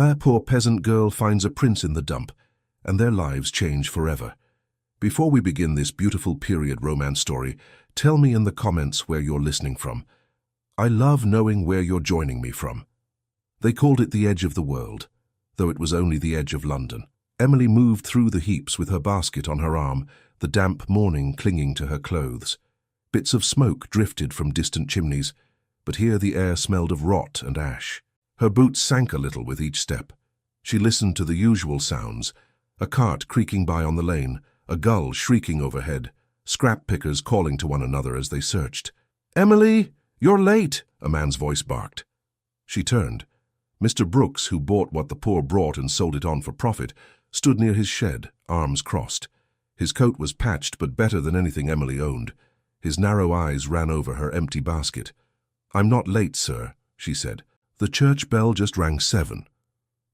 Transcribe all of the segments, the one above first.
A poor peasant girl finds a prince in the dump, and their lives change forever. Before we begin this beautiful period romance story, tell me in the comments where you're listening from. I love knowing where you're joining me from. They called it the edge of the world, though it was only the edge of London. Emily moved through the heaps with her basket on her arm, the damp morning clinging to her clothes. Bits of smoke drifted from distant chimneys, but here the air smelled of rot and ash. Her boots sank a little with each step. She listened to the usual sounds, a cart creaking by on the lane, a gull shrieking overhead, scrap pickers calling to one another as they searched. "Emily, you're late," a man's voice barked. She turned. Mr. Brooks, who bought what the poor brought and sold it on for profit, stood near his shed, arms crossed. His coat was patched but better than anything Emily owned. His narrow eyes ran over her empty basket. "I'm not late, sir," she said. "The church bell just rang 7.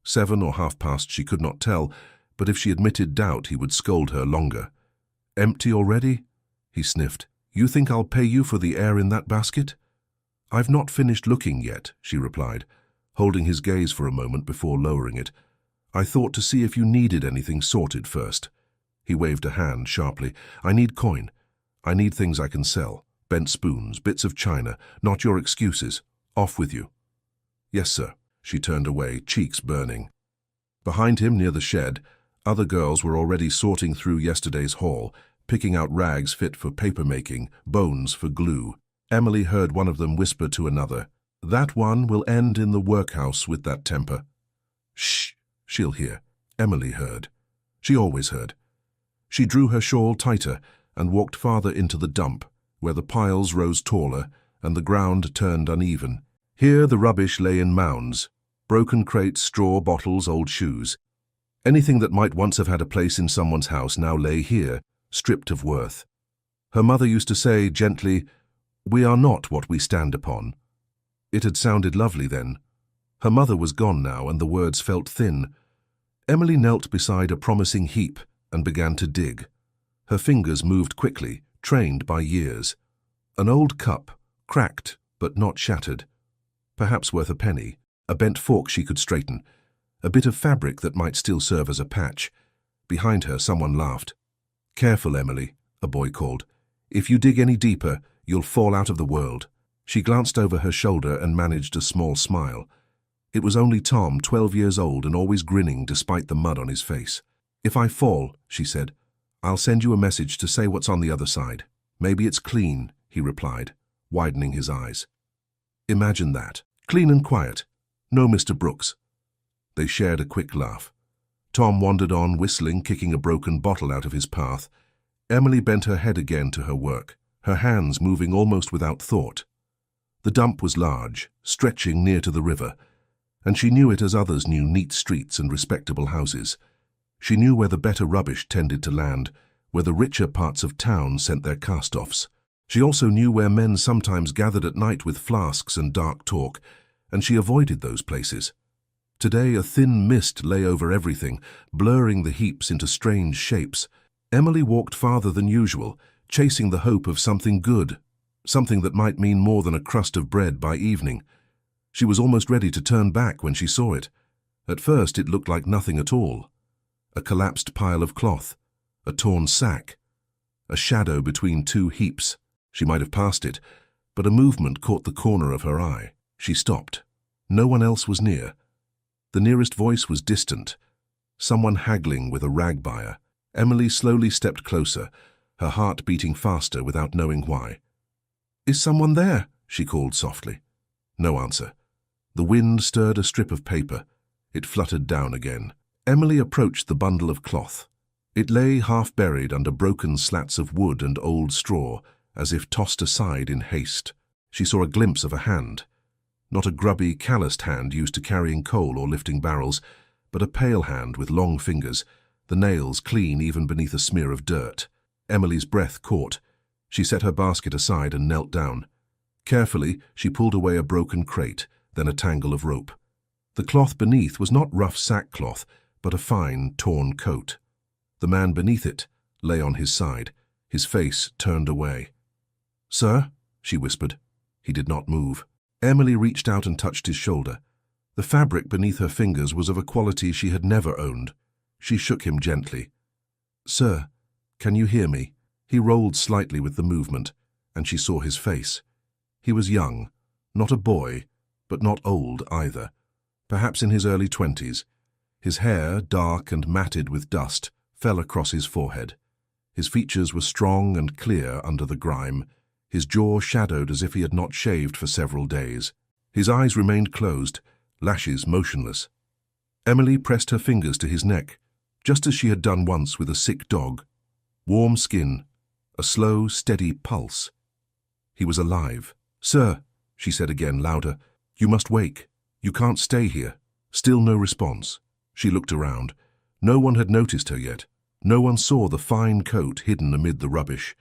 7 or half past, she could not tell, but if she admitted doubt he would scold her longer. "Empty already?" he sniffed. "You think I'll pay you for the air in that basket?" "I've not finished looking yet," she replied, holding his gaze for a moment before lowering it. "I thought to see if you needed anything sorted first." He waved a hand sharply. "I need coin. I need things I can sell. Bent spoons, bits of china, not your excuses. Off with you." "Yes, sir." She turned away, cheeks burning. Behind him, near the shed, other girls were already sorting through yesterday's haul, picking out rags fit for paper-making, bones for glue. Emily heard one of them whisper to another, "That one will end in the workhouse with that temper." "Shh, she'll hear." Emily heard. She always heard. She drew her shawl tighter and walked farther into the dump, where the piles rose taller and the ground turned uneven. Here the rubbish lay in mounds, broken crates, straw bottles, old shoes. Anything that might once have had a place in someone's house now lay here, stripped of worth. Her mother used to say gently, "We are not what we stand upon." It had sounded lovely then. Her mother was gone now, and the words felt thin. Emily knelt beside a promising heap and began to dig. Her fingers moved quickly, trained by years. An old cup, cracked but not shattered. Perhaps worth a penny. A bent fork she could straighten. A bit of fabric that might still serve as a patch. Behind her, someone laughed. "Careful, Emily," a boy called. "If you dig any deeper, you'll fall out of the world." She glanced over her shoulder and managed a small smile. It was only Tom, 12 years old and always grinning despite the mud on his face. "If I fall," she said, "I'll send you a message to say what's on the other side." "Maybe it's clean," he replied, widening his eyes. "Imagine that. Clean and quiet. No Mr. Brooks." They shared a quick laugh. Tom wandered on, whistling, kicking a broken bottle out of his path. Emily bent her head again to her work, her hands moving almost without thought. The dump was large, stretching near to the river, and she knew it as others knew neat streets and respectable houses. She knew where the better rubbish tended to land, where the richer parts of town sent their cast-offs. She also knew where men sometimes gathered at night with flasks and dark talk, and she avoided those places. Today a thin mist lay over everything, blurring the heaps into strange shapes. Emily walked farther than usual, chasing the hope of something good, something that might mean more than a crust of bread by evening. She was almost ready to turn back when she saw it. At first it looked like nothing at all. A collapsed pile of cloth, a torn sack, a shadow between two heaps. She might have passed it, but a movement caught the corner of her eye. She stopped. No one else was near. The nearest voice was distant, someone haggling with a rag buyer. Emily slowly stepped closer, her heart beating faster without knowing why. "Is someone there?" she called softly. No answer. The wind stirred a strip of paper. It fluttered down again. Emily approached the bundle of cloth. It lay half buried under broken slats of wood and old straw, as if tossed aside in haste. She saw a glimpse of a hand. Not a grubby, calloused hand used to carrying coal or lifting barrels, but a pale hand with long fingers, the nails clean even beneath a smear of dirt. Emily's breath caught. She set her basket aside and knelt down. Carefully, she pulled away a broken crate, then a tangle of rope. The cloth beneath was not rough sackcloth, but a fine, torn coat. The man beneath it lay on his side, his face turned away. "Sir?" she whispered. He did not move. Emily reached out and touched his shoulder. The fabric beneath her fingers was of a quality she had never owned. She shook him gently. "Sir, can you hear me?" He rolled slightly with the movement, and she saw his face. He was young, not a boy, but not old either, perhaps in his early 20s. His hair, dark and matted with dust, fell across his forehead. His features were strong and clear under the grime, his jaw shadowed as if he had not shaved for several days. His eyes remained closed, lashes motionless. Emily pressed her fingers to his neck, just as she had done once with a sick dog. Warm skin, a slow, steady pulse. He was alive. "Sir," she said again, louder, "you must wake. You can't stay here." Still no response. She looked around. No one had noticed her yet. No one saw the fine coat hidden amid the rubbish.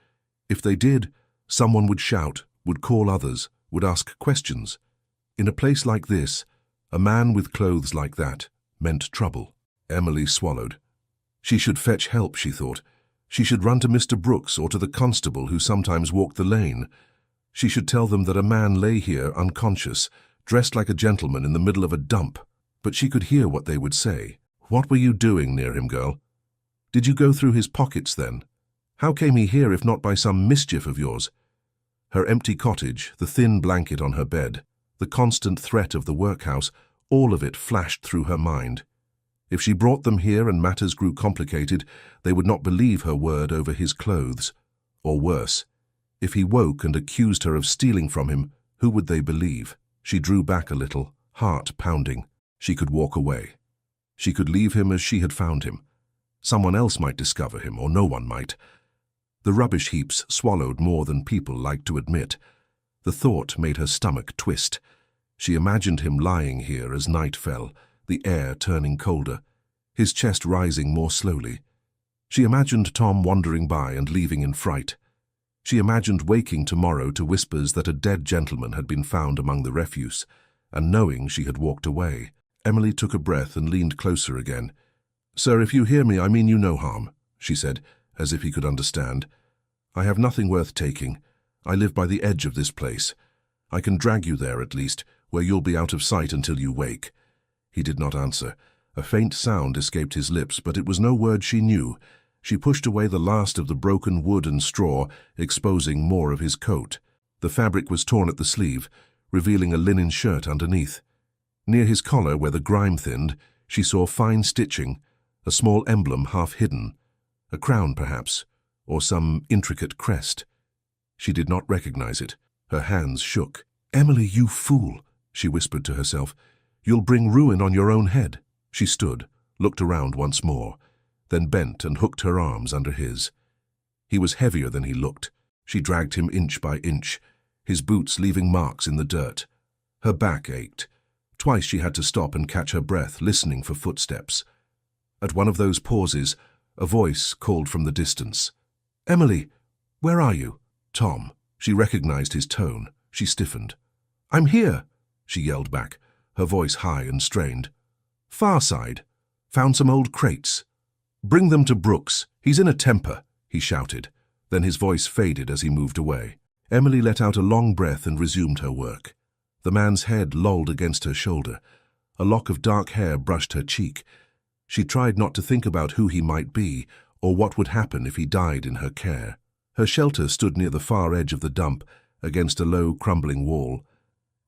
If they did, someone would shout, would call others, would ask questions. In a place like this, a man with clothes like that meant trouble. Emily swallowed. She should fetch help, she thought. She should run to Mr. Brooks or to the constable who sometimes walked the lane. She should tell them that a man lay here unconscious, dressed like a gentleman in the middle of a dump. But she could hear what they would say. "What were you doing near him, girl? Did you go through his pockets then? How came he here if not by some mischief of yours?" Her empty cottage, the thin blanket on her bed, the constant threat of the workhouse, all of it flashed through her mind. If she brought them here and matters grew complicated, they would not believe her word over his clothes. Or worse, if he woke and accused her of stealing from him, who would they believe? She drew back a little, heart pounding. She could walk away. She could leave him as she had found him. Someone else might discover him, or no one might. The rubbish heaps swallowed more than people liked to admit. The thought made her stomach twist. She imagined him lying here as night fell, the air turning colder, his chest rising more slowly. She imagined Tom wandering by and leaving in fright. She imagined waking tomorrow to whispers that a dead gentleman had been found among the refuse, and knowing she had walked away. Emily took a breath and leaned closer again. "Sir, if you hear me, I mean you no harm," she said, as if he could understand. "I have nothing worth taking. I live by the edge of this place. I can drag you there, at least, where you'll be out of sight until you wake." He did not answer. A faint sound escaped his lips, but it was no word she knew. She pushed away the last of the broken wood and straw, exposing more of his coat. The fabric was torn at the sleeve, revealing a linen shirt underneath. Near his collar, where the grime thinned, she saw fine stitching, a small emblem half hidden, a crown perhaps, or some intricate crest. She did not recognize it. Her hands shook. "Emily, you fool," she whispered to herself. "You'll bring ruin on your own head." She stood, looked around once more, then bent and hooked her arms under his. He was heavier than he looked. She dragged him inch by inch, his boots leaving marks in the dirt. Her back ached. Twice she had to stop and catch her breath, listening for footsteps. At one of those pauses, a voice called from the distance. "Emily, where are you?" "Tom." She recognized his tone. She stiffened. "I'm here," she yelled back, her voice high and strained. "Far side. Found some old crates." "Bring them to Brooks. He's in a temper," he shouted. Then his voice faded as he moved away. Emily let out a long breath and resumed her work. The man's head lolled against her shoulder. A lock of dark hair brushed her cheek. She tried not to think about who he might be, or what would happen if he died in her care. Her shelter stood near the far edge of the dump, against a low, crumbling wall.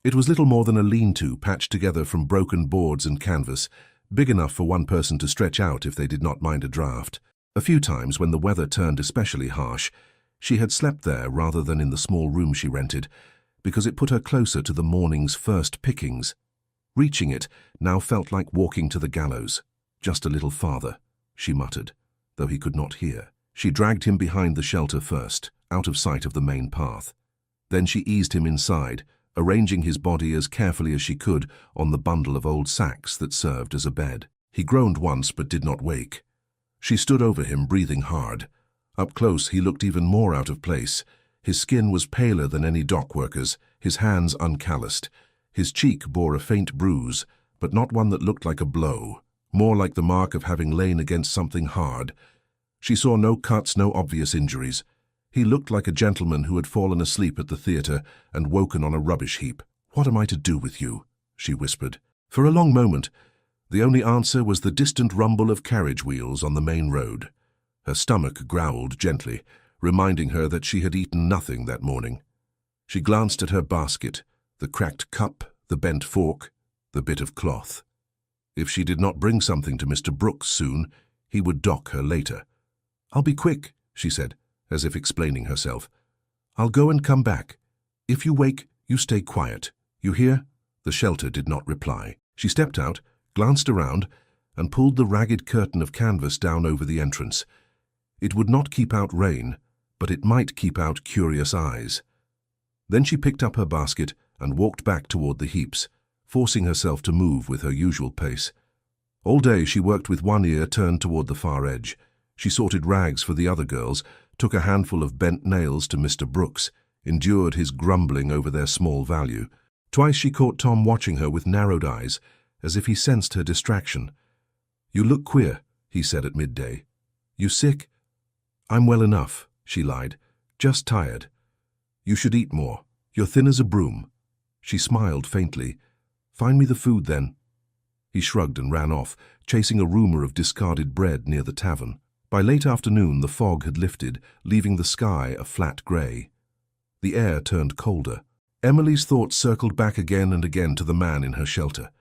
It was little more than a lean-to patched together from broken boards and canvas, big enough for one person to stretch out if they did not mind a draught. A few times, when the weather turned especially harsh, she had slept there rather than in the small room she rented, because it put her closer to the morning's first pickings. Reaching it now felt like walking to the gallows. "Just a little farther," she muttered, though he could not hear. She dragged him behind the shelter first, out of sight of the main path. Then she eased him inside, arranging his body as carefully as she could on the bundle of old sacks that served as a bed. He groaned once but did not wake. She stood over him, breathing hard. Up close he looked even more out of place. His skin was paler than any dock worker's, his hands uncalloused. His cheek bore a faint bruise, but not one that looked like a blow, more like the mark of having lain against something hard. She saw no cuts, no obvious injuries. He looked like a gentleman who had fallen asleep at the theatre and woken on a rubbish heap. "What am I to do with you?" she whispered. For a long moment, the only answer was the distant rumble of carriage wheels on the main road. Her stomach growled gently, reminding her that she had eaten nothing that morning. She glanced at her basket, the cracked cup, the bent fork, the bit of cloth. If she did not bring something to Mr. Brooks soon, he would dock her later. "I'll be quick," she said, as if explaining herself. "I'll go and come back. If you wake, you stay quiet. You hear?" The shelter did not reply. She stepped out, glanced around, and pulled the ragged curtain of canvas down over the entrance. It would not keep out rain, but it might keep out curious eyes. Then she picked up her basket and walked back toward the heaps, forcing herself to move with her usual pace. All day she worked with one ear turned toward the far edge. She sorted rags for the other girls, took a handful of bent nails to Mr. Brooks, endured his grumbling over their small value. Twice she caught Tom watching her with narrowed eyes, as if he sensed her distraction. "You look queer," he said at midday. "You sick?" "I'm well enough," she lied. "Just tired." "You should eat more. You're thin as a broom." She smiled faintly. "Find me the food, then." He shrugged and ran off, chasing a rumor of discarded bread near the tavern. By late afternoon, the fog had lifted, leaving the sky a flat grey. The air turned colder. Emily's thoughts circled back again and again to the man in her shelter.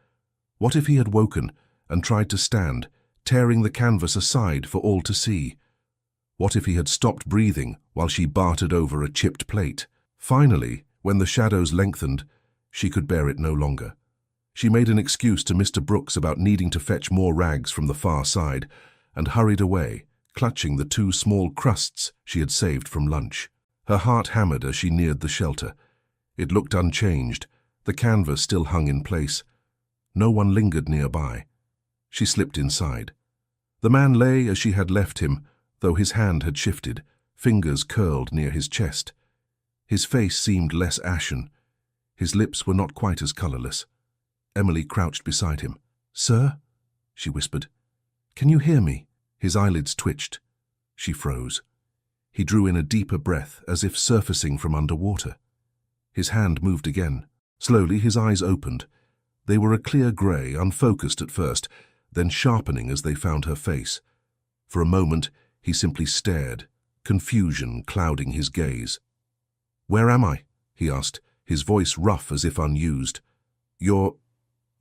What if he had woken and tried to stand, tearing the canvas aside for all to see? What if he had stopped breathing while she bartered over a chipped plate? Finally, when the shadows lengthened, she could bear it no longer. She made an excuse to Mr. Brooks about needing to fetch more rags from the far side and hurried away, clutching the 2 small crusts she had saved from lunch. Her heart hammered as she neared the shelter. It looked unchanged, the canvas still hung in place. No one lingered nearby. She slipped inside. The man lay as she had left him, though his hand had shifted, fingers curled near his chest. His face seemed less ashen. His lips were not quite as colourless. Emily crouched beside him. "Sir?" she whispered. "Can you hear me?" His eyelids twitched. She froze. He drew in a deeper breath, as if surfacing from underwater. His hand moved again. Slowly his eyes opened. They were a clear grey, unfocused at first, then sharpening as they found her face. For a moment he simply stared, confusion clouding his gaze. "Where am I?" he asked, his voice rough as if unused. "You're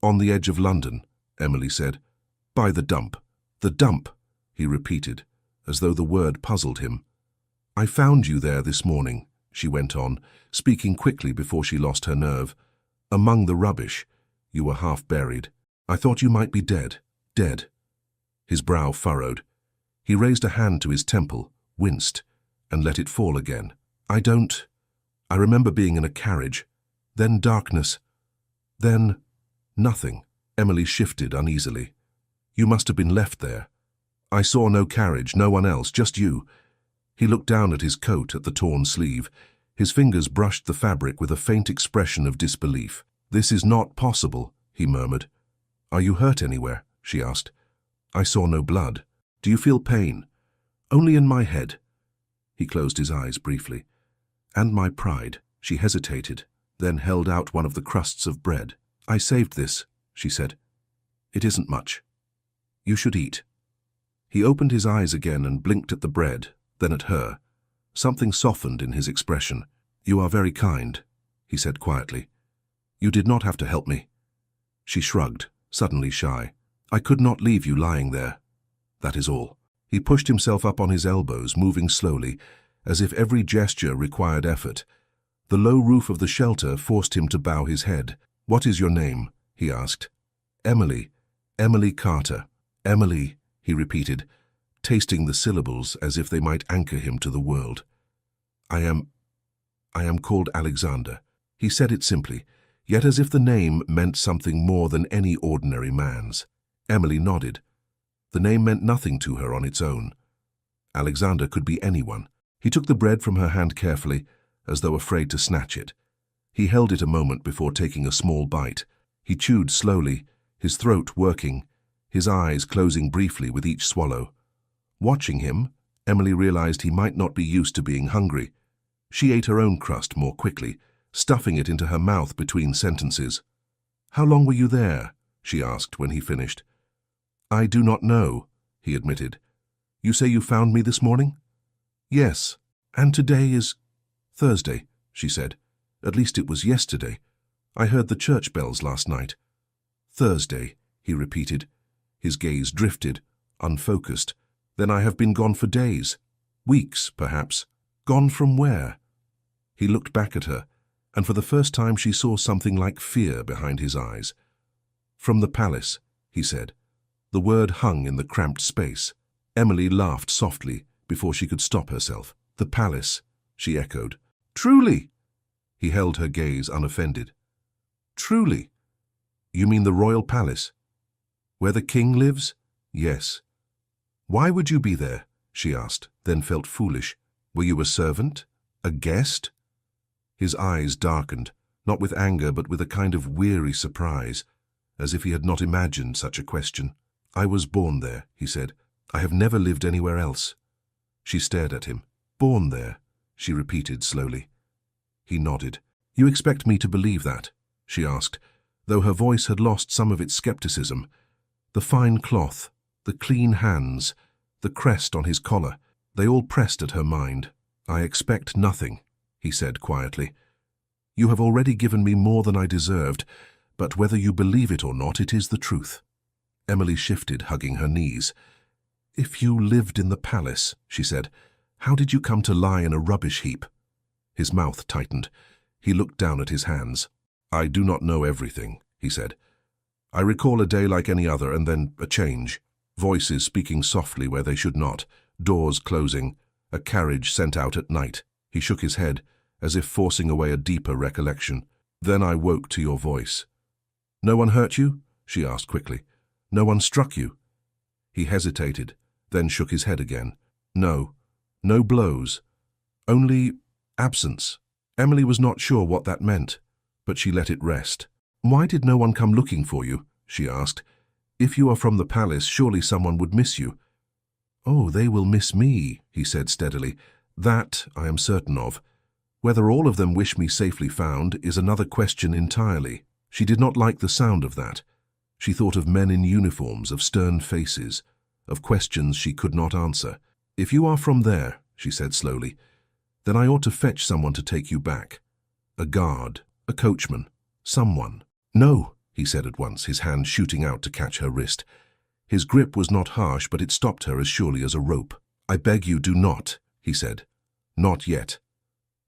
on the edge of London," Emily said. "By the dump." "The dump," he repeated, as though the word puzzled him. "I found you there this morning," she went on, speaking quickly before she lost her nerve. "Among the rubbish. You were half buried. I thought you might be dead. Dead." His brow furrowed. He raised a hand to his temple, winced, and let it fall again. I remember being in a carriage. Then darkness. Then nothing." Emily shifted uneasily. "You must have been left there." "I saw no carriage, no one else, just you." He looked down at his coat, at the torn sleeve. His fingers brushed the fabric with a faint expression of disbelief. "This is not possible," he murmured. "Are you hurt anywhere?" she asked. "I saw no blood. Do you feel pain?" "Only in my head." He closed his eyes briefly. "And my pride." She hesitated, then held out one of the crusts of bread. "I saved this," she said. "It isn't much. You should eat." He opened his eyes again and blinked at the bread, then at her. Something softened in his expression. "You are very kind," he said quietly. "You did not have to help me." She shrugged, suddenly shy. "I could not leave you lying there. That is all." He pushed himself up on his elbows, moving slowly, as if every gesture required effort. The low roof of the shelter forced him to bow his head. "What is your name?" he asked. "Emily. Emily Carter." "Emily," he repeated, tasting the syllables as if they might anchor him to the world. I am called Alexander." He said it simply, yet as if the name meant something more than any ordinary man's. Emily nodded. The name meant nothing to her on its own. Alexander could be anyone. He took the bread from her hand carefully, as though afraid to snatch it. He held it a moment before taking a small bite. He chewed slowly, his throat working, his eyes closing briefly with each swallow. Watching him, Emily realized he might not be used to being hungry. She ate her own crust more quickly, stuffing it into her mouth between sentences. "How long were you there?" she asked when he finished. I do not know, he admitted. You say you found me this morning? Yes, and today is Thursday, she said. At least it was yesterday. I heard the church bells last night. Thursday, he repeated. His gaze drifted, unfocused. Then I have been gone for days. Weeks, perhaps. Gone from where? He looked back at her, and for the first time she saw something like fear behind his eyes. From the palace, he said. The word hung in the cramped space. Emily laughed softly before she could stop herself. The palace, she echoed. Truly? He held her gaze unoffended. Truly? You mean the royal palace? Where the king lives? Yes. Why would you be there? She asked, then felt foolish. Were you a servant? A guest? His eyes darkened, not with anger but with a kind of weary surprise, as if he had not imagined such a question. I was born there, he said. I have never lived anywhere else. She stared at him. Born there, she repeated slowly. He nodded. You expect me to believe that? She asked, though her voice had lost some of its skepticism. The fine cloth, the clean hands, the crest on his collar, they all pressed at her mind. I expect nothing, he said quietly. You have already given me more than I deserved, but whether you believe it or not, it is the truth. Emily shifted, hugging her knees. If you lived in the palace, she said, how did you come to lie in a rubbish heap? His mouth tightened. He looked down at his hands. I do not know everything, he said. I recall a day like any other and then a change. Voices speaking softly where they should not, doors closing, a carriage sent out at night. He shook his head, as if forcing away a deeper recollection. Then I woke to your voice. No one hurt you? She asked quickly. No one struck you? He hesitated, then shook his head again. No, no blows. Only absence. Emily was not sure what that meant, but she let it rest. Why did no one come looking for you? She asked. If you are from the palace, surely someone would miss you. Oh, they will miss me, he said steadily. That I am certain of. Whether all of them wish me safely found is another question entirely. She did not like the sound of that. She thought of men in uniforms, of stern faces, of questions she could not answer. If you are from there, she said slowly, then I ought to fetch someone to take you back. A guard, a coachman, someone. No, he said at once, his hand shooting out to catch her wrist. His grip was not harsh, but it stopped her as surely as a rope. I beg you, do not, he said. Not yet.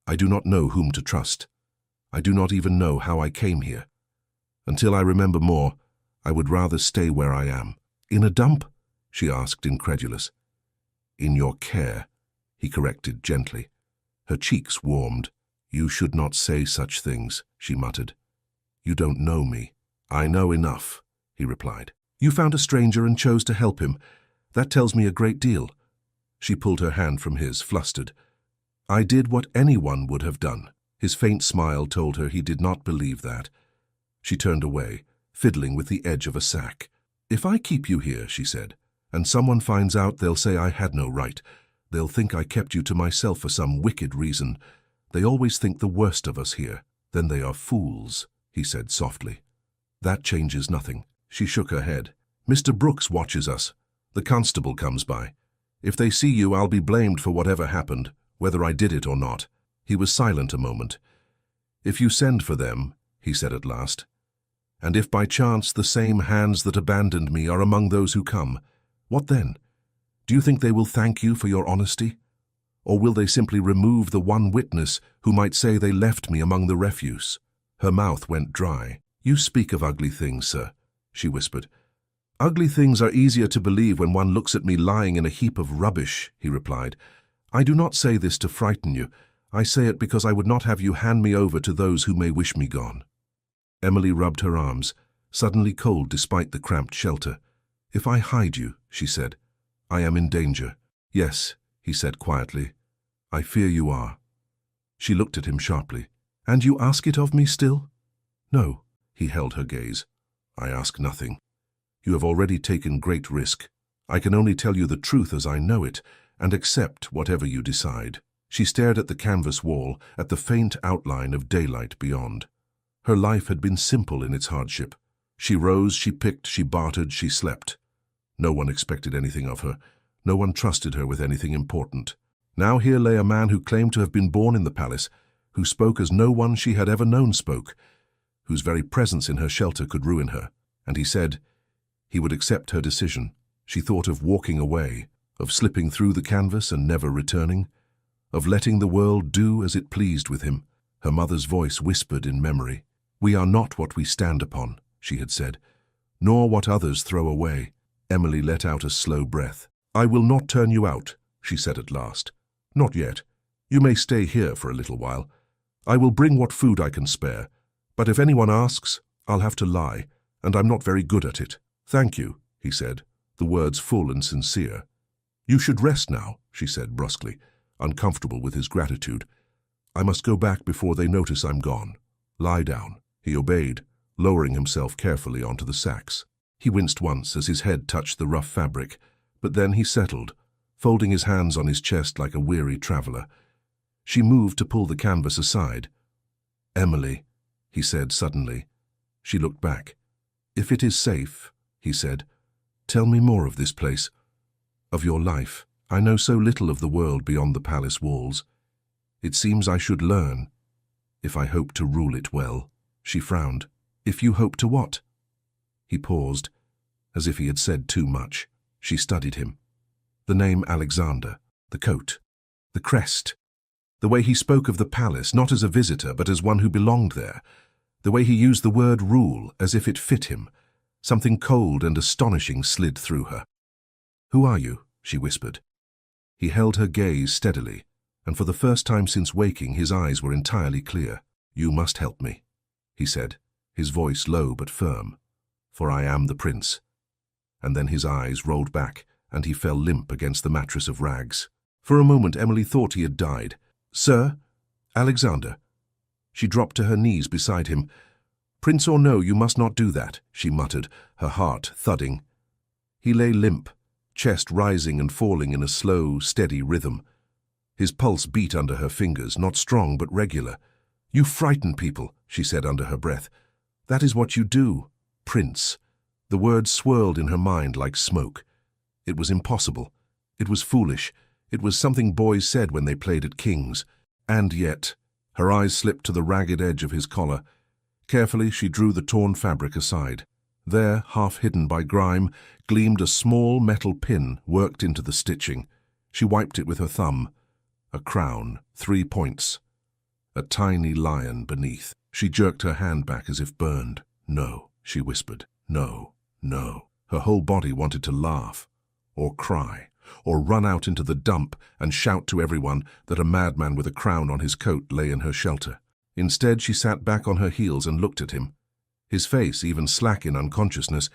I do not know whom to trust. I do not even know how I came here. Until I remember more, I would rather stay where I am. In a dump? She asked, incredulous. In your care, he corrected gently. Her cheeks warmed. You should not say such things, she muttered. You don't know me. I know enough, he replied. You found a stranger and chose to help him. That tells me a great deal. She pulled her hand from his, flustered. I did what anyone would have done. His faint smile told her he did not believe that. She turned away, fiddling with the edge of a sack. If I keep you here, she said, and someone finds out, they'll say I had no right. They'll think I kept you to myself for some wicked reason. They always think the worst of us here. Then they are fools, he said softly. That changes nothing. She shook her head. Mr. Brooks watches us. The constable comes by. If they see you, I'll be blamed for whatever happened, whether I did it or not. He was silent a moment. If you send for them, he said at last, and if by chance the same hands that abandoned me are among those who come, what then? Do you think they will thank you for your honesty? Or will they simply remove the one witness who might say they left me among the refuse? Her mouth went dry. You speak of ugly things, sir, she whispered. Ugly things are easier to believe when one looks at me lying in a heap of rubbish, he replied. I do not say this to frighten you. I say it because I would not have you hand me over to those who may wish me gone. Emily rubbed her arms, suddenly cold despite the cramped shelter. If I hide you, she said, I am in danger. Yes, he said quietly. I fear you are. She looked at him sharply. And you ask it of me still? No, he held her gaze. I ask nothing. You have already taken great risk. I can only tell you the truth as I know it, and accept whatever you decide. She stared at the canvas wall, at the faint outline of daylight beyond. Her life had been simple in its hardship. She rose, she picked, she bartered, she slept. No one expected anything of her. No one trusted her with anything important. Now here lay a man who claimed to have been born in the palace, who spoke as no one she had ever known spoke, whose very presence in her shelter could ruin her. And he said he would accept her decision. She thought of walking away, of slipping through the canvas and never returning, of letting the world do as it pleased with him. Her mother's voice whispered in memory. "We are not what we stand upon," she had said, "nor what others throw away." Emily let out a slow breath. "I will not turn you out," she said at last. "Not yet. You may stay here for a little while. I will bring what food I can spare. But if anyone asks, I'll have to lie, and I'm not very good at it." "Thank you," he said, the words full and sincere. "You should rest now," she said brusquely, uncomfortable with his gratitude. "I must go back before they notice I'm gone. Lie down." He obeyed, lowering himself carefully onto the sacks. He winced once as his head touched the rough fabric, but then he settled, folding his hands on his chest like a weary traveler. She moved to pull the canvas aside. "Emily," he said suddenly. She looked back. "If it is safe," he said, "tell me more of this place, of your life. I know so little of the world beyond the palace walls. It seems I should learn, if I hope to rule it well." She frowned. "If you hope to what?" He paused, as if he had said too much. She studied him. The name Alexander, the coat, the crest, the way he spoke of the palace, not as a visitor, but as one who belonged there, the way he used the word rule as if it fit him. Something cold and astonishing slid through her. "Who are you?" she whispered. He held her gaze steadily, and for the first time since waking, his eyes were entirely clear. "You must help me," he said, his voice low but firm, "for I am the prince." And then his eyes rolled back, and he fell limp against the mattress of rags. For a moment Emily thought he had died. "Sir? Alexander?" She dropped to her knees beside him. "Prince or no, you must not do that," she muttered, her heart thudding. He lay limp, chest rising and falling in a slow, steady rhythm. His pulse beat under her fingers, not strong but regular. "You frighten people," she said under her breath. "That is what you do, Prince." The words swirled in her mind like smoke. It was impossible. It was foolish. It was something boys said when they played at King's. And yet, her eyes slipped to the ragged edge of his collar. Carefully, she drew the torn fabric aside. There, half hidden by grime, gleamed a small metal pin worked into the stitching. She wiped it with her thumb. A crown, 3 points. A tiny lion beneath. She jerked her hand back as if burned. "No," she whispered. "No, no." Her whole body wanted to laugh, or cry, or run out into the dump and shout to everyone that a madman with a crown on his coat lay in her shelter. Instead, she sat back on her heels and looked at him. His face, even slack in unconsciousness,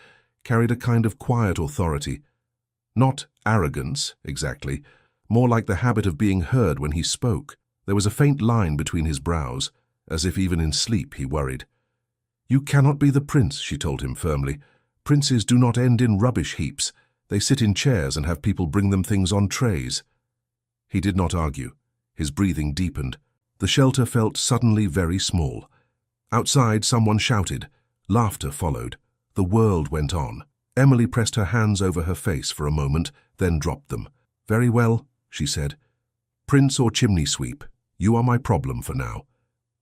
carried a kind of quiet authority. Not arrogance, exactly, more like the habit of being heard when he spoke. There was a faint line between his brows, as if even in sleep he worried. "You cannot be the prince," she told him firmly. "Princes do not end in rubbish heaps. They sit in chairs and have people bring them things on trays." He did not argue. His breathing deepened. The shelter felt suddenly very small. Outside, someone shouted. Laughter followed. The world went on. Emily pressed her hands over her face for a moment, then dropped them. "Very well," she said. "Prince or chimney sweep, you are my problem for now."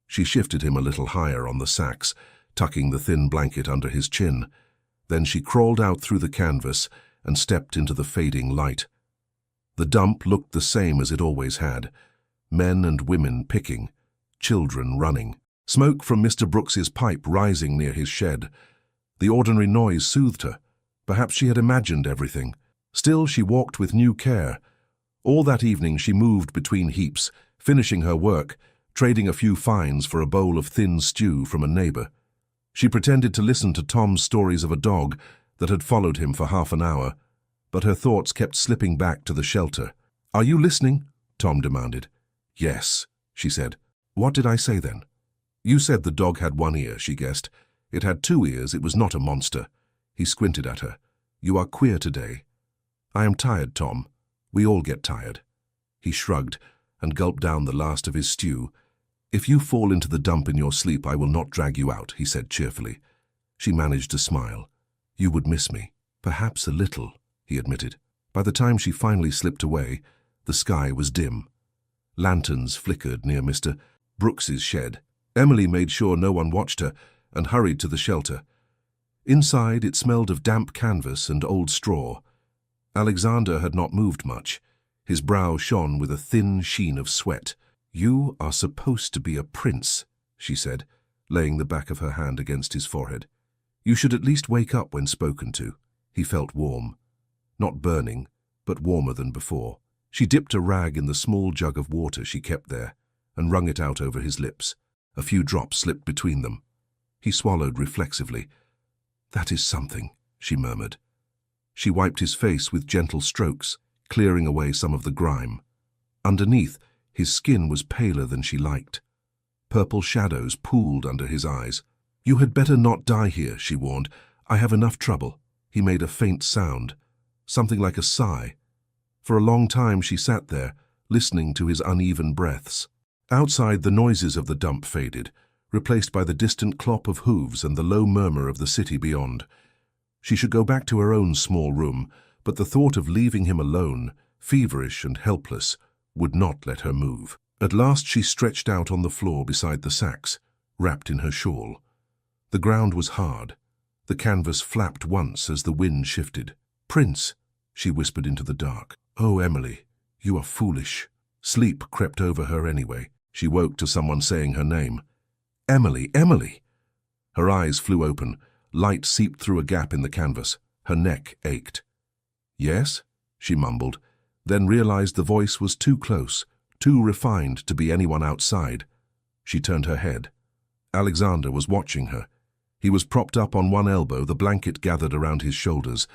She shifted him a little higher on the sacks, tucking the thin blanket under his chin. Then she crawled out through the canvas and stepped into the fading light. The dump looked the same as it always had. Men and women picking, children running. Smoke from Mr. Brooks's pipe rising near his shed. The ordinary noise soothed her. Perhaps she had imagined everything. Still, she walked with new care. All that evening she moved between heaps, finishing her work, trading a few fines for a bowl of thin stew from a neighbor. She pretended to listen to Tom's stories of a dog that had followed him for half an hour, but her thoughts kept slipping back to the shelter. "Are you listening?" Tom demanded. "Yes," she said. "What did I say then?" "You said the dog had 1 ear," she guessed. "It had 2 ears. It was not a monster." He squinted at her. "You are queer today." "I am tired, Tom. We all get tired." He shrugged and gulped down the last of his stew. "If you fall into the dump in your sleep, I will not drag you out," he said cheerfully. She managed to smile. "You would miss me." "Perhaps a little," he admitted. By the time she finally slipped away, the sky was dim. Lanterns flickered near Mr. Brooks's shed. Emily made sure no one watched her and hurried to the shelter. Inside, it smelled of damp canvas and old straw. Alexander had not moved much. His brow shone with a thin sheen of sweat. "You are supposed to be a prince," she said, laying the back of her hand against his forehead. "You should at least wake up when spoken to." He felt warm. Not burning, but warmer than before. She dipped a rag in the small jug of water she kept there and wrung it out over his lips. A few drops slipped between them. He swallowed reflexively. "That is something," she murmured. She wiped his face with gentle strokes, clearing away some of the grime. Underneath, his skin was paler than she liked. Purple shadows pooled under his eyes. "You had better not die here," she warned. "I have enough trouble." He made a faint sound, something like a sigh. For a long time she sat there, listening to his uneven breaths. Outside, the noises of the dump faded, replaced by the distant clop of hooves and the low murmur of the city beyond. She should go back to her own small room, but the thought of leaving him alone, feverish and helpless, would not let her move. At last she stretched out on the floor beside the sacks, wrapped in her shawl. The ground was hard. The canvas flapped once as the wind shifted. "Prince," she whispered into the dark. "Oh, Emily, you are foolish." Sleep crept over her anyway. She woke to someone saying her name. "Emily, Emily!" Her eyes flew open. Light seeped through a gap in the canvas. Her neck ached. "Yes?" she mumbled, then realized the voice was too close, too refined to be anyone outside. She turned her head. Alexander was watching her. He was propped up on one elbow, the blanket gathered around his shoulders.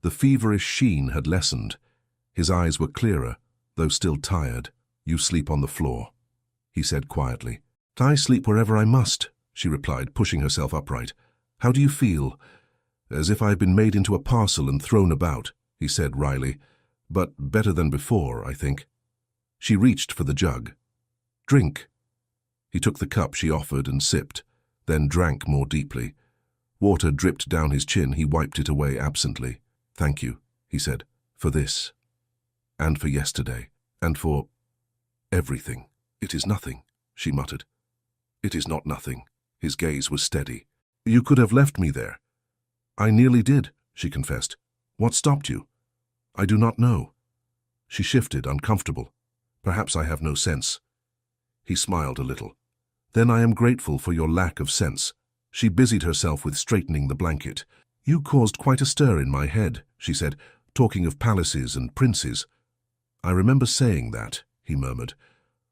The feverish sheen had lessened. His eyes were clearer, though still tired. "You sleep on the floor," he said quietly. "I sleep wherever I must," she replied, pushing herself upright. "How do you feel?" "As if I had been made into a parcel and thrown about," he said wryly. "But better than before, I think." She reached for the jug. "Drink." He took the cup she offered and sipped, then drank more deeply. Water dripped down his chin. He wiped it away absently. "Thank you," he said, "for this, and for yesterday, and for everything." "It is nothing," she muttered. "It is not nothing." His gaze was steady. "You could have left me there." "I nearly did," she confessed. "What stopped you?" "I do not know." She shifted, uncomfortable. "Perhaps I have no sense." He smiled a little. "Then I am grateful for your lack of sense." She busied herself with straightening the blanket. "You caused quite a stir in my head," she said, "talking of palaces and princes." "I remember saying that," he murmured.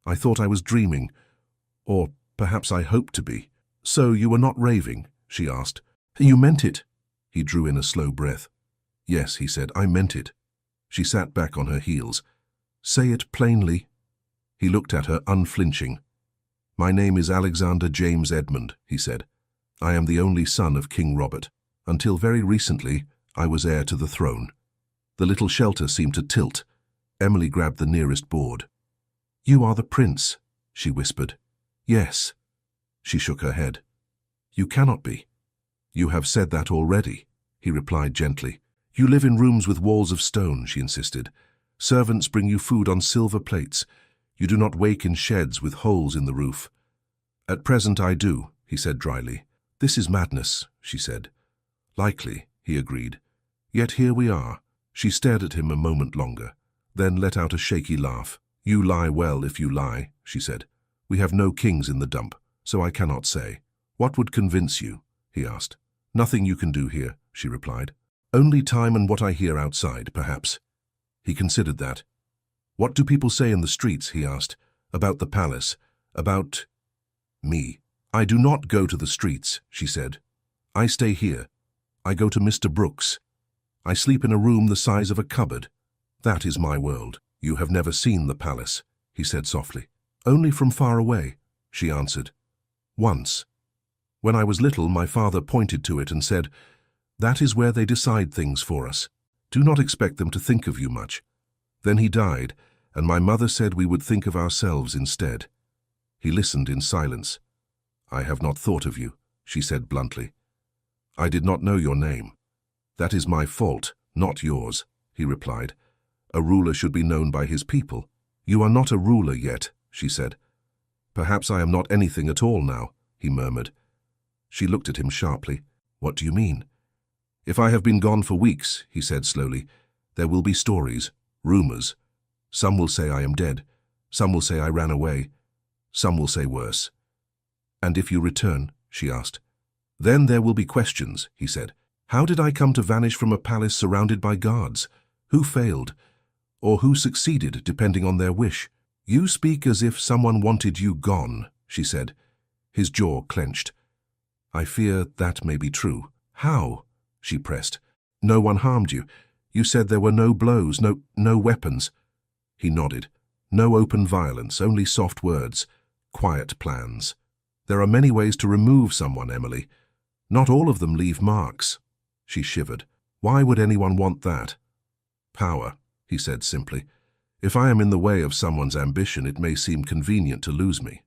"I thought I was dreaming, or perhaps I hoped to be." "So you were not raving?" she asked. "You meant it?" He drew in a slow breath. "Yes," he said, "I meant it." She sat back on her heels. "Say it plainly." He looked at her, unflinching. "My name is Alexander James Edmund," he said. "I am the only son of King Robert. Until very recently, I was heir to the throne." The little shelter seemed to tilt. Emily grabbed the nearest board. "You are the prince," she whispered. "Yes." She shook her head. "You cannot be." "You have said that already," he replied gently. "You live in rooms with walls of stone," she insisted. "Servants bring you food on silver plates. You do not wake in sheds with holes in the roof." "At present I do," he said dryly. "This is madness," she said. "Likely," he agreed. "Yet here we are." She stared at him a moment longer, then let out a shaky laugh. "You lie well if you lie," she said. "We have no kings in the dump, so I cannot say." "What would convince you?" he asked. "Nothing you can do here," she replied. "Only time and what I hear outside, perhaps." He considered that. "What do people say in the streets?" he asked. "About the palace? About me?" "I do not go to the streets," she said. "I stay here. I go to Mr. Brooks. I sleep in a room the size of a cupboard. That is my world." "You have never seen the palace," he said softly. "Only from far away," she answered. "Once. When I was little, my father pointed to it and said, 'That is where they decide things for us. Do not expect them to think of you much.' Then he died, and my mother said we would think of ourselves instead." He listened in silence. "I have not thought of you," she said bluntly. I did not know your name. That is my fault, not yours, he replied. A ruler should be known by his people. You are not a ruler yet, she said. Perhaps I am not anything at all now, he murmured. She looked at him sharply. What do you mean? If I have been gone for weeks, he said slowly, there will be stories, rumors. Some will say I am dead. Some will say I ran away. Some will say worse. And if you return, she asked. Then there will be questions, he said. How did I come to vanish from a palace surrounded by guards? Who failed? Or who succeeded, depending on their wish? You speak as if someone wanted you gone, she said. His jaw clenched. I fear that may be true. How? She pressed. No one harmed you. You said there were no blows, no weapons. He nodded. No open violence, only soft words, quiet plans. There are many ways to remove someone, Emily. Not all of them leave marks. She shivered. Why would anyone want that? Power, he said simply. If I am in the way of someone's ambition, it may seem convenient to lose me.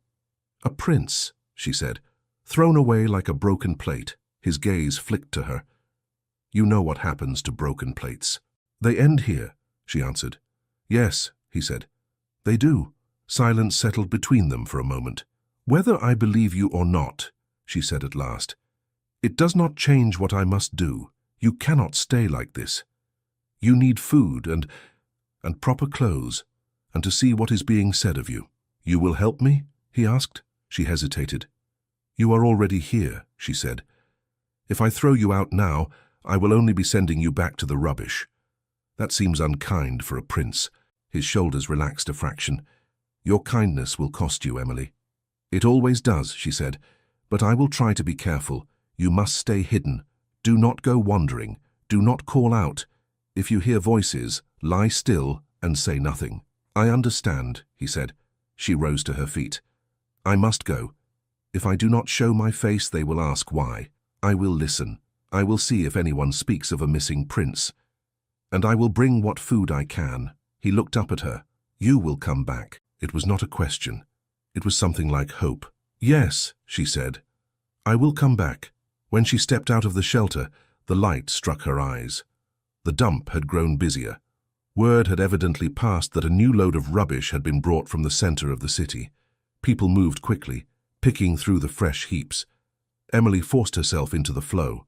A prince, she said, thrown away like a broken plate. His gaze flicked to her. You know what happens to broken plates. They end here, she answered. Yes, he said. They do. Silence settled between them for a moment. Whether I believe you or not, she said at last, it does not change what I must do. You cannot stay like this. You need food and proper clothes, and to see what is being said of you. You will help me? He asked. She hesitated. You are already here, she said. If I throw you out now, I will only be sending you back to the rubbish. That seems unkind for a prince. His shoulders relaxed a fraction. Your kindness will cost you, Emily. It always does, she said, but I will try to be careful. You must stay hidden. Do not go wandering. Do not call out. If you hear voices, lie still and say nothing. I understand, he said. She rose to her feet. I must go. If I do not show my face, they will ask why. I will listen. I will see if anyone speaks of a missing prince. And I will bring what food I can. He looked up at her. You will come back. It was not a question. It was something like hope. Yes, she said. I will come back. When she stepped out of the shelter, the light struck her eyes. The dump had grown busier. Word had evidently passed that a new load of rubbish had been brought from the center of the city. People moved quickly, picking through the fresh heaps. Emily forced herself into the flow.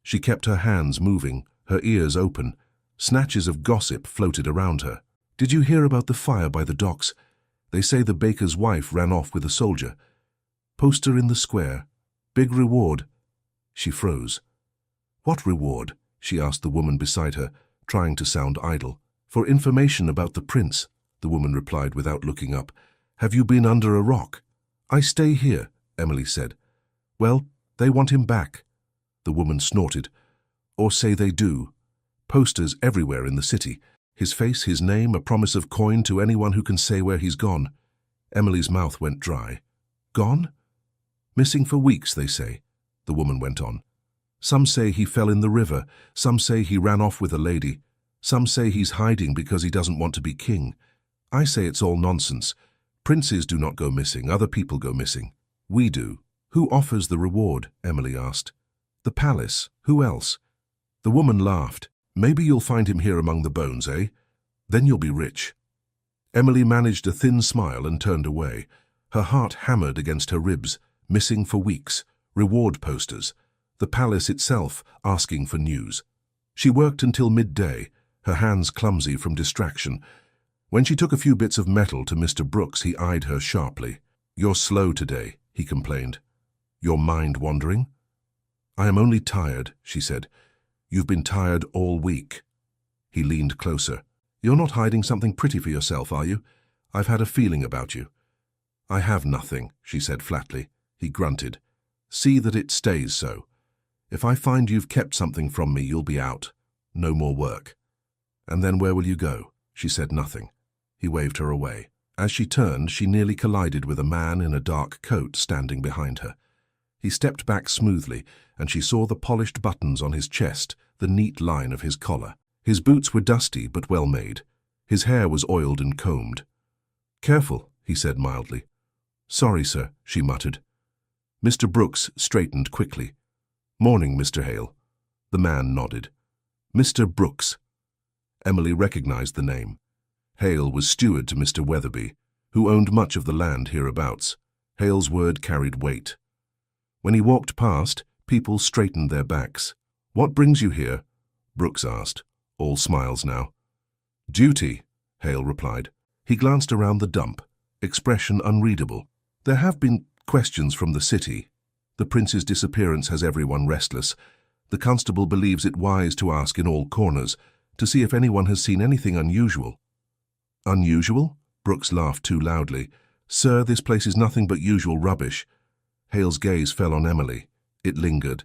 She kept her hands moving, her ears open. Snatches of gossip floated around her. Did you hear about the fire by the docks? They say the baker's wife ran off with a soldier. Poster in the square. Big reward. She froze. What reward? She asked the woman beside her, trying to sound idle. For information about the prince, the woman replied without looking up. Have you been under a rock? I stay here, Emily said. Well, they want him back. The woman snorted. Or say they do. Posters everywhere in the city. His face, his name, a promise of coin to anyone who can say where he's gone. Emily's mouth went dry. Gone? Missing for weeks, they say, the woman went on. Some say he fell in the river. Some say he ran off with a lady. Some say he's hiding because he doesn't want to be king. I say it's all nonsense. Princes do not go missing. Other people go missing. We do. Who offers the reward? Emily asked. The palace. Who else? The woman laughed. Maybe you'll find him here among the bones, eh? Then you'll be rich. Emily managed a thin smile and turned away. Her heart hammered against her ribs. Missing for weeks. Reward posters. The palace itself asking for news. She worked until midday, her hands clumsy from distraction. When she took a few bits of metal to Mr. Brooks, he eyed her sharply. You're slow today, he complained. Your mind wandering? I am only tired, she said. You've been tired all week. He leaned closer. You're not hiding something pretty for yourself, are you? I've had a feeling about you. I have nothing, she said flatly. He grunted. See that it stays so. If I find you've kept something from me, you'll be out. No more work. And then where will you go? She said nothing. He waved her away. As she turned, she nearly collided with a man in a dark coat standing behind her. He stepped back smoothly, and she saw the polished buttons on his chest, the neat line of his collar. His boots were dusty but well made. His hair was oiled and combed. Careful, he said mildly. Sorry, sir, she muttered. Mr. Brooks straightened quickly. "Morning, Mr. Hale." The man nodded. "Mr. Brooks." Emily recognized the name. Hale was steward to Mr. Weatherby, who owned much of the land hereabouts. Hale's word carried weight. When he walked past, people straightened their backs. "What brings you here?" Brooks asked, all smiles now. "Duty," Hale replied. He glanced around the dump, expression unreadable. "There have been questions from the city. The prince's disappearance has everyone restless. The constable believes it wise to ask in all corners, to see if anyone has seen anything unusual." "Unusual?" Brooks laughed too loudly. "Sir, this place is nothing but usual rubbish." Hale's gaze fell on Emily. It lingered.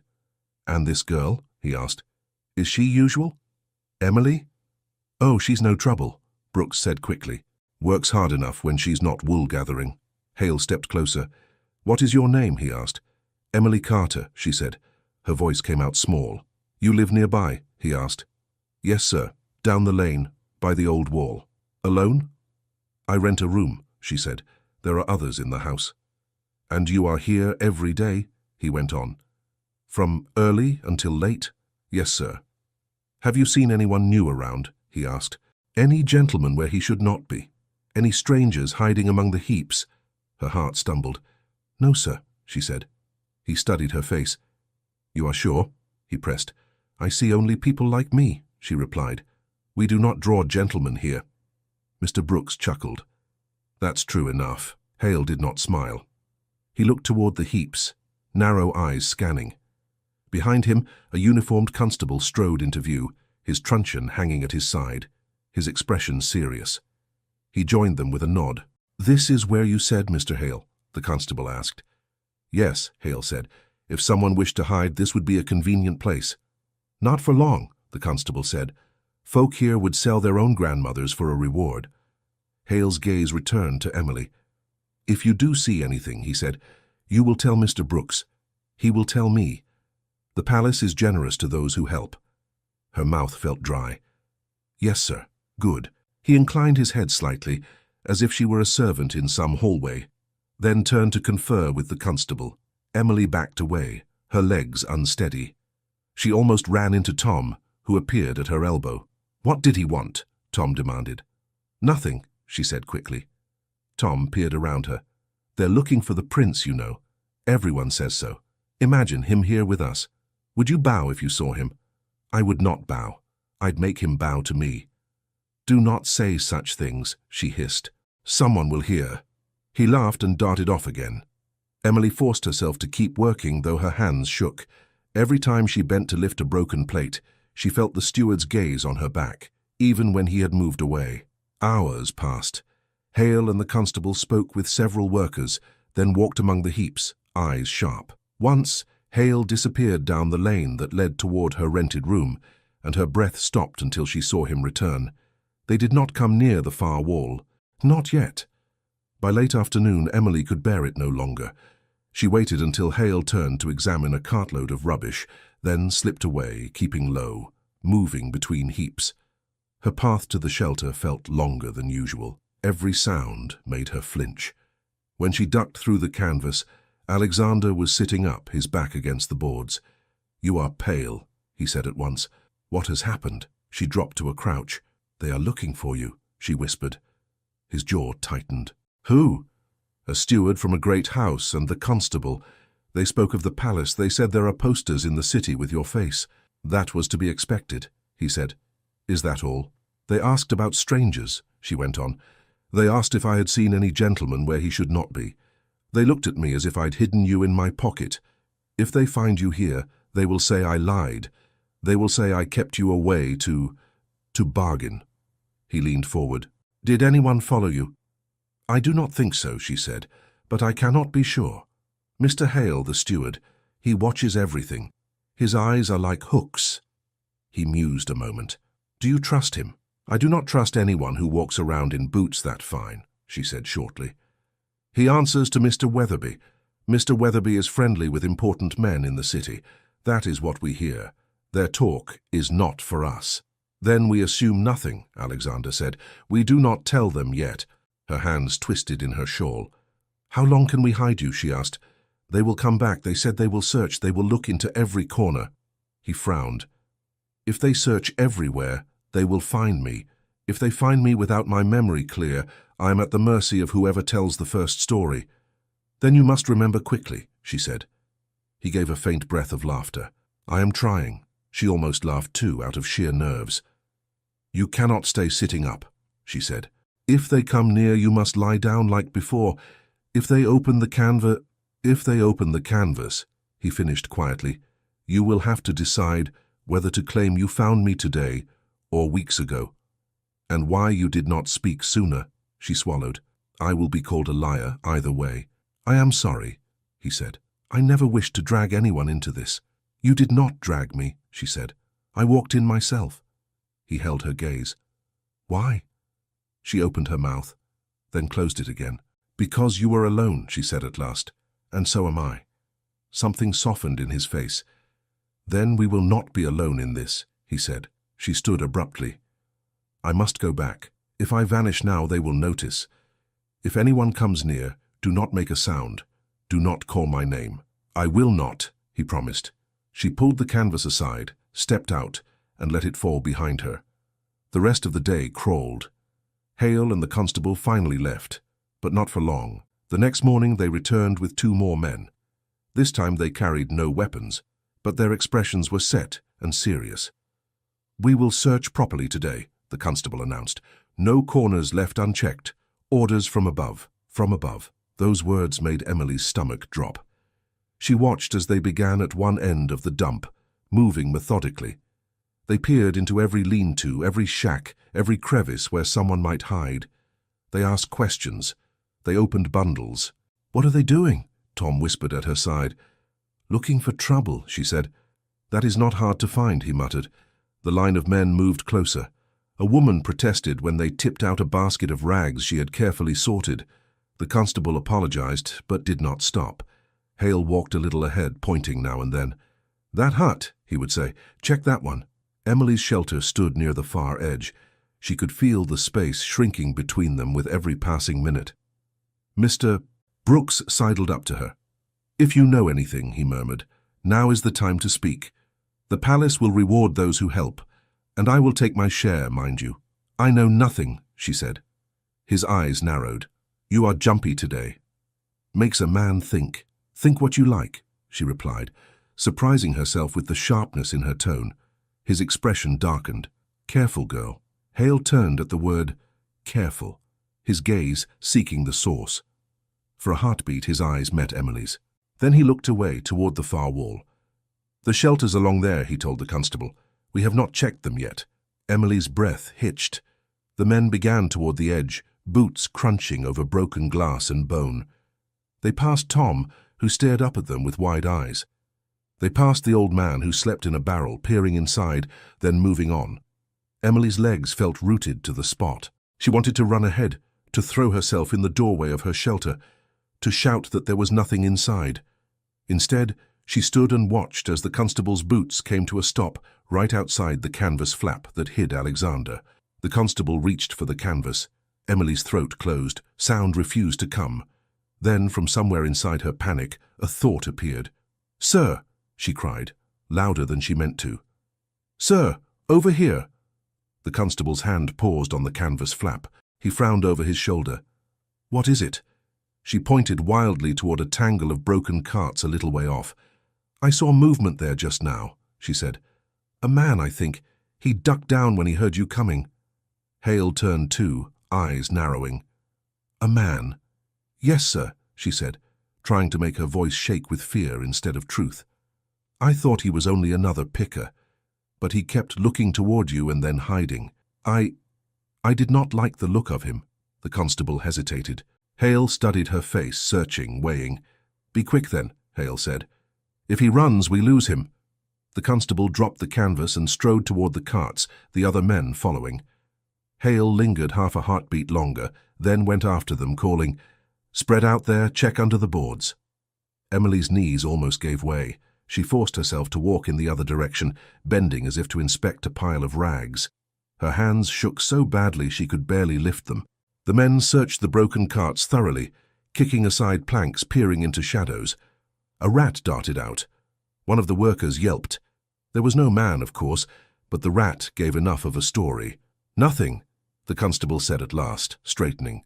"And this girl?" he asked. "Is she usual?" "Emily?" "Oh, she's no trouble," Brooks said quickly. "Works hard enough when she's not wool gathering." Hale stepped closer. "What is your name?" he asked. "Emily Carter," she said. Her voice came out small. "You live nearby?" he asked. "Yes, sir. Down the lane, by the old wall." "Alone?" "I rent a room," she said. "There are others in the house." "And you are here every day?" he went on. "From early until late?" "Yes, sir." "Have you seen anyone new around?" he asked. "Any gentleman where he should not be? Any strangers hiding among the heaps?" Her heart stumbled. "No, sir," she said. He studied her face. "You are sure?" he pressed. "I see only people like me," she replied. "We do not draw gentlemen here." Mr. Brooks chuckled. "That's true enough." Hale did not smile. He looked toward the heaps, narrow eyes scanning. Behind him, a uniformed constable strode into view, his truncheon hanging at his side, his expression serious. He joined them with a nod. "This is where you said, Mr. Hale?" the constable asked. "Yes," Hale said. "If someone wished to hide, this would be a convenient place." "Not for long," the constable said. "Folk here would sell their own grandmothers for a reward." Hale's gaze returned to Emily. "If you do see anything," he said, "you will tell Mr. Brooks. He will tell me. The palace is generous to those who help." Her mouth felt dry. "Yes, sir. Good." He inclined his head slightly, as if she were a servant in some hallway, then turned to confer with the constable. Emily backed away, her legs unsteady. She almost ran into Tom, who appeared at her elbow. "What did he want?" Tom demanded. "Nothing," she said quickly. Tom peered around her. "They're looking for the prince, you know. Everyone says so. Imagine him here with us. Would you bow if you saw him?" "I would not bow. I'd make him bow to me." "Do not say such things," she hissed. "Someone will hear." He laughed and darted off again. Emily forced herself to keep working, though her hands shook. Every time she bent to lift a broken plate, she felt the steward's gaze on her back, even when he had moved away. Hours passed. Hale and the constable spoke with several workers, then walked among the heaps, eyes sharp. Once, Hale disappeared down the lane that led toward her rented room, and her breath stopped until she saw him return. They did not come near the far wall. Not yet. By late afternoon, Emily could bear it no longer. She waited until Hale turned to examine a cartload of rubbish, then slipped away, keeping low, moving between heaps. Her path to the shelter felt longer than usual. Every sound made her flinch. When she ducked through the canvas, Alexander was sitting up, his back against the boards. "You are pale," he said at once. "What has happened?" She dropped to a crouch. "They are looking for you," she whispered. His jaw tightened. "Who?" "A steward from a great house and the constable. They spoke of the palace. They said there are posters in the city with your face." "That was to be expected," he said. "Is that all?" "They asked about strangers," she went on. "They asked if I had seen any gentleman where he should not be. They looked at me as if I'd hidden you in my pocket. If they find you here, they will say I lied. They will say I kept you away to bargain." He leaned forward. "Did anyone follow you?" "I do not think so," she said, "but I cannot be sure. Mr. Hale, the steward, he watches everything. His eyes are like hooks." He mused a moment. "Do you trust him?" "I do not trust anyone who walks around in boots that fine," she said shortly. "He answers to Mr. Weatherby. Mr. Weatherby is friendly with important men in the city. That is what we hear. Their talk is not for us." "Then we assume nothing," Alexander said. "We do not tell them yet." Her hands twisted in her shawl. "How long can we hide you?" she asked. They will come back. They said they will search. They will look into every corner. He frowned. If they search everywhere, they will find me. If they find me without my memory clear, I am at the mercy of whoever tells the first story. Then you must remember quickly, she said. He gave a faint breath of laughter. I am trying. She almost laughed too, out of sheer nerves. You cannot stay sitting up, she said. If they come near, you must lie down like before. If they open the canvas, he finished quietly, you will have to decide whether to claim you found me today or weeks ago. And why you did not speak sooner, she swallowed. I will be called a liar either way. I am sorry, he said. I never wished to drag anyone into this. You did not drag me, she said. I walked in myself. He held her gaze. Why? She opened her mouth, then closed it again. Because you were alone, she said at last, and so am I. Something softened in his face. Then we will not be alone in this, he said. She stood abruptly. I must go back. If I vanish now, they will notice. If anyone comes near, do not make a sound. Do not call my name. I will not, he promised. She pulled the canvas aside, stepped out, and let it fall behind her. The rest of the day crawled. Hale and the constable finally left, but not for long. The next morning they returned with 2 more men. This time they carried no weapons, but their expressions were set and serious. We will search properly today, the constable announced. No corners left unchecked. Orders from above, from above. Those words made Emily's stomach drop. She watched as they began at one end of the dump, moving methodically. They peered into every lean-to, every shack, every crevice where someone might hide. They asked questions. They opened bundles. What are they doing? Tom whispered at her side. Looking for trouble, she said. That is not hard to find, he muttered. The line of men moved closer. A woman protested when they tipped out a basket of rags she had carefully sorted. The constable apologized, but did not stop. Hale walked a little ahead, pointing now and then. That hut, he would say. Check that one. Emily's shelter stood near the far edge. She could feel the space shrinking between them with every passing minute. Mr. Brooks sidled up to her. If you know anything, he murmured, now is the time to speak. The palace will reward those who help, and I will take my share, mind you. I know nothing, she said. His eyes narrowed. You are jumpy today. Makes a man think. Think what you like, she replied, surprising herself with the sharpness in her tone. His expression darkened. Careful, girl. Hale turned at the word careful, his gaze seeking the source. For a heartbeat, his eyes met Emily's. Then he looked away toward the far wall. The shelters along there, he told the constable. We have not checked them yet. Emily's breath hitched. The men began toward the edge, boots crunching over broken glass and bone. They passed Tom, who stared up at them with wide eyes. They passed the old man who slept in a barrel, peering inside, then moving on. Emily's legs felt rooted to the spot. She wanted to run ahead, to throw herself in the doorway of her shelter, to shout that there was nothing inside. Instead, she stood and watched as the constable's boots came to a stop right outside the canvas flap that hid Alexander. The constable reached for the canvas. Emily's throat closed. Sound refused to come. Then, from somewhere inside her panic, a thought appeared. Sir, she cried, louder than she meant to. Sir, over here. The constable's hand paused on the canvas flap. He frowned over his shoulder. What is it? She pointed wildly toward a tangle of broken carts a little way off. I saw movement there just now, she said. A man, I think. He ducked down when he heard you coming. Hale turned too, eyes narrowing. A man? Yes, sir, she said, trying to make her voice shake with fear instead of truth. I thought he was only another picker, but he kept looking toward you and then hiding. I did not like the look of him. The constable hesitated. Hale studied her face, searching, weighing. Be quick then, Hale said. If he runs, we lose him. The constable dropped the canvas and strode toward the carts, the other men following. Hale lingered half a heartbeat longer, then went after them, calling, Spread out there, check under the boards. Emily's knees almost gave way. She forced herself to walk in the other direction, bending as if to inspect a pile of rags. Her hands shook so badly she could barely lift them. The men searched the broken carts thoroughly, kicking aside planks, peering into shadows. A rat darted out. One of the workers yelped. There was no man, of course, but the rat gave enough of a story. "Nothing," the constable said at last, straightening.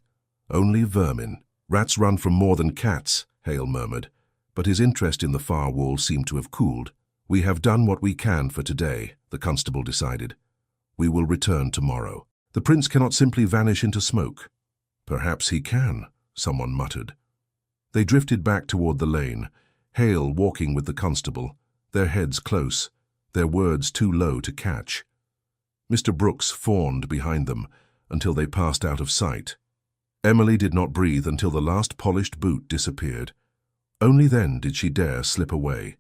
"Only vermin. Rats run from more than cats," Hale murmured, but his interest in the far wall seemed to have cooled. "We have done what we can for today," the constable decided. "We will return tomorrow. The prince cannot simply vanish into smoke." "Perhaps he can," someone muttered. They drifted back toward the lane, Hale walking with the constable, their heads close, their words too low to catch. Mr. Brooks fawned behind them until they passed out of sight. Emily did not breathe until the last polished boot disappeared. Only then did she dare slip away.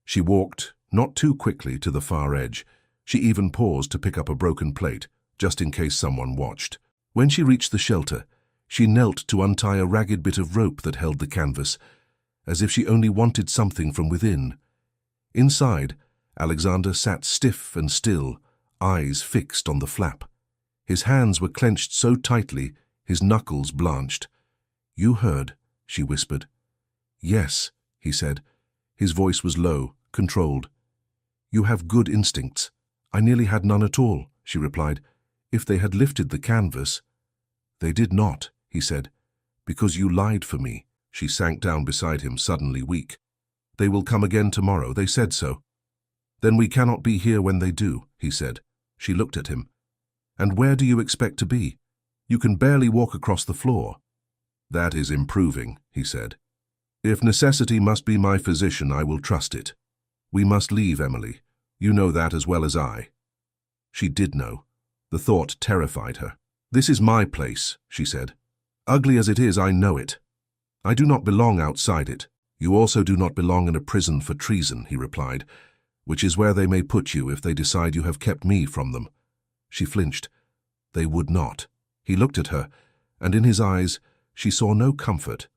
She walked, not too quickly, to the far edge. She even paused to pick up a broken plate, just in case someone watched. When she reached the shelter, she knelt to untie a ragged bit of rope that held the canvas, as if she only wanted something from within. Inside, Alexander sat stiff and still, eyes fixed on the flap. His hands were clenched so tightly, his knuckles blanched. "You heard," she whispered. "Yes," he said. His voice was low, controlled. "You have good instincts." "I nearly had none at all," she replied. "If they had lifted the canvas—" "They did not," he said. "Because you lied for me." She sank down beside him, suddenly weak. "They will come again tomorrow, they said so." "Then we cannot be here when they do," he said. She looked at him. "And where do you expect to be? You can barely walk across the floor." "That is improving," he said. "If necessity must be my physician, I will trust it. We must leave, Emily. You know that as well as I." She did know. The thought terrified her. "This is my place," she said. "Ugly as it is, I know it. I do not belong outside it." "You also do not belong in a prison for treason," he replied, "which is where they may put you if they decide you have kept me from them." She flinched. "They would not." He looked at her, and in his eyes she saw no comfort,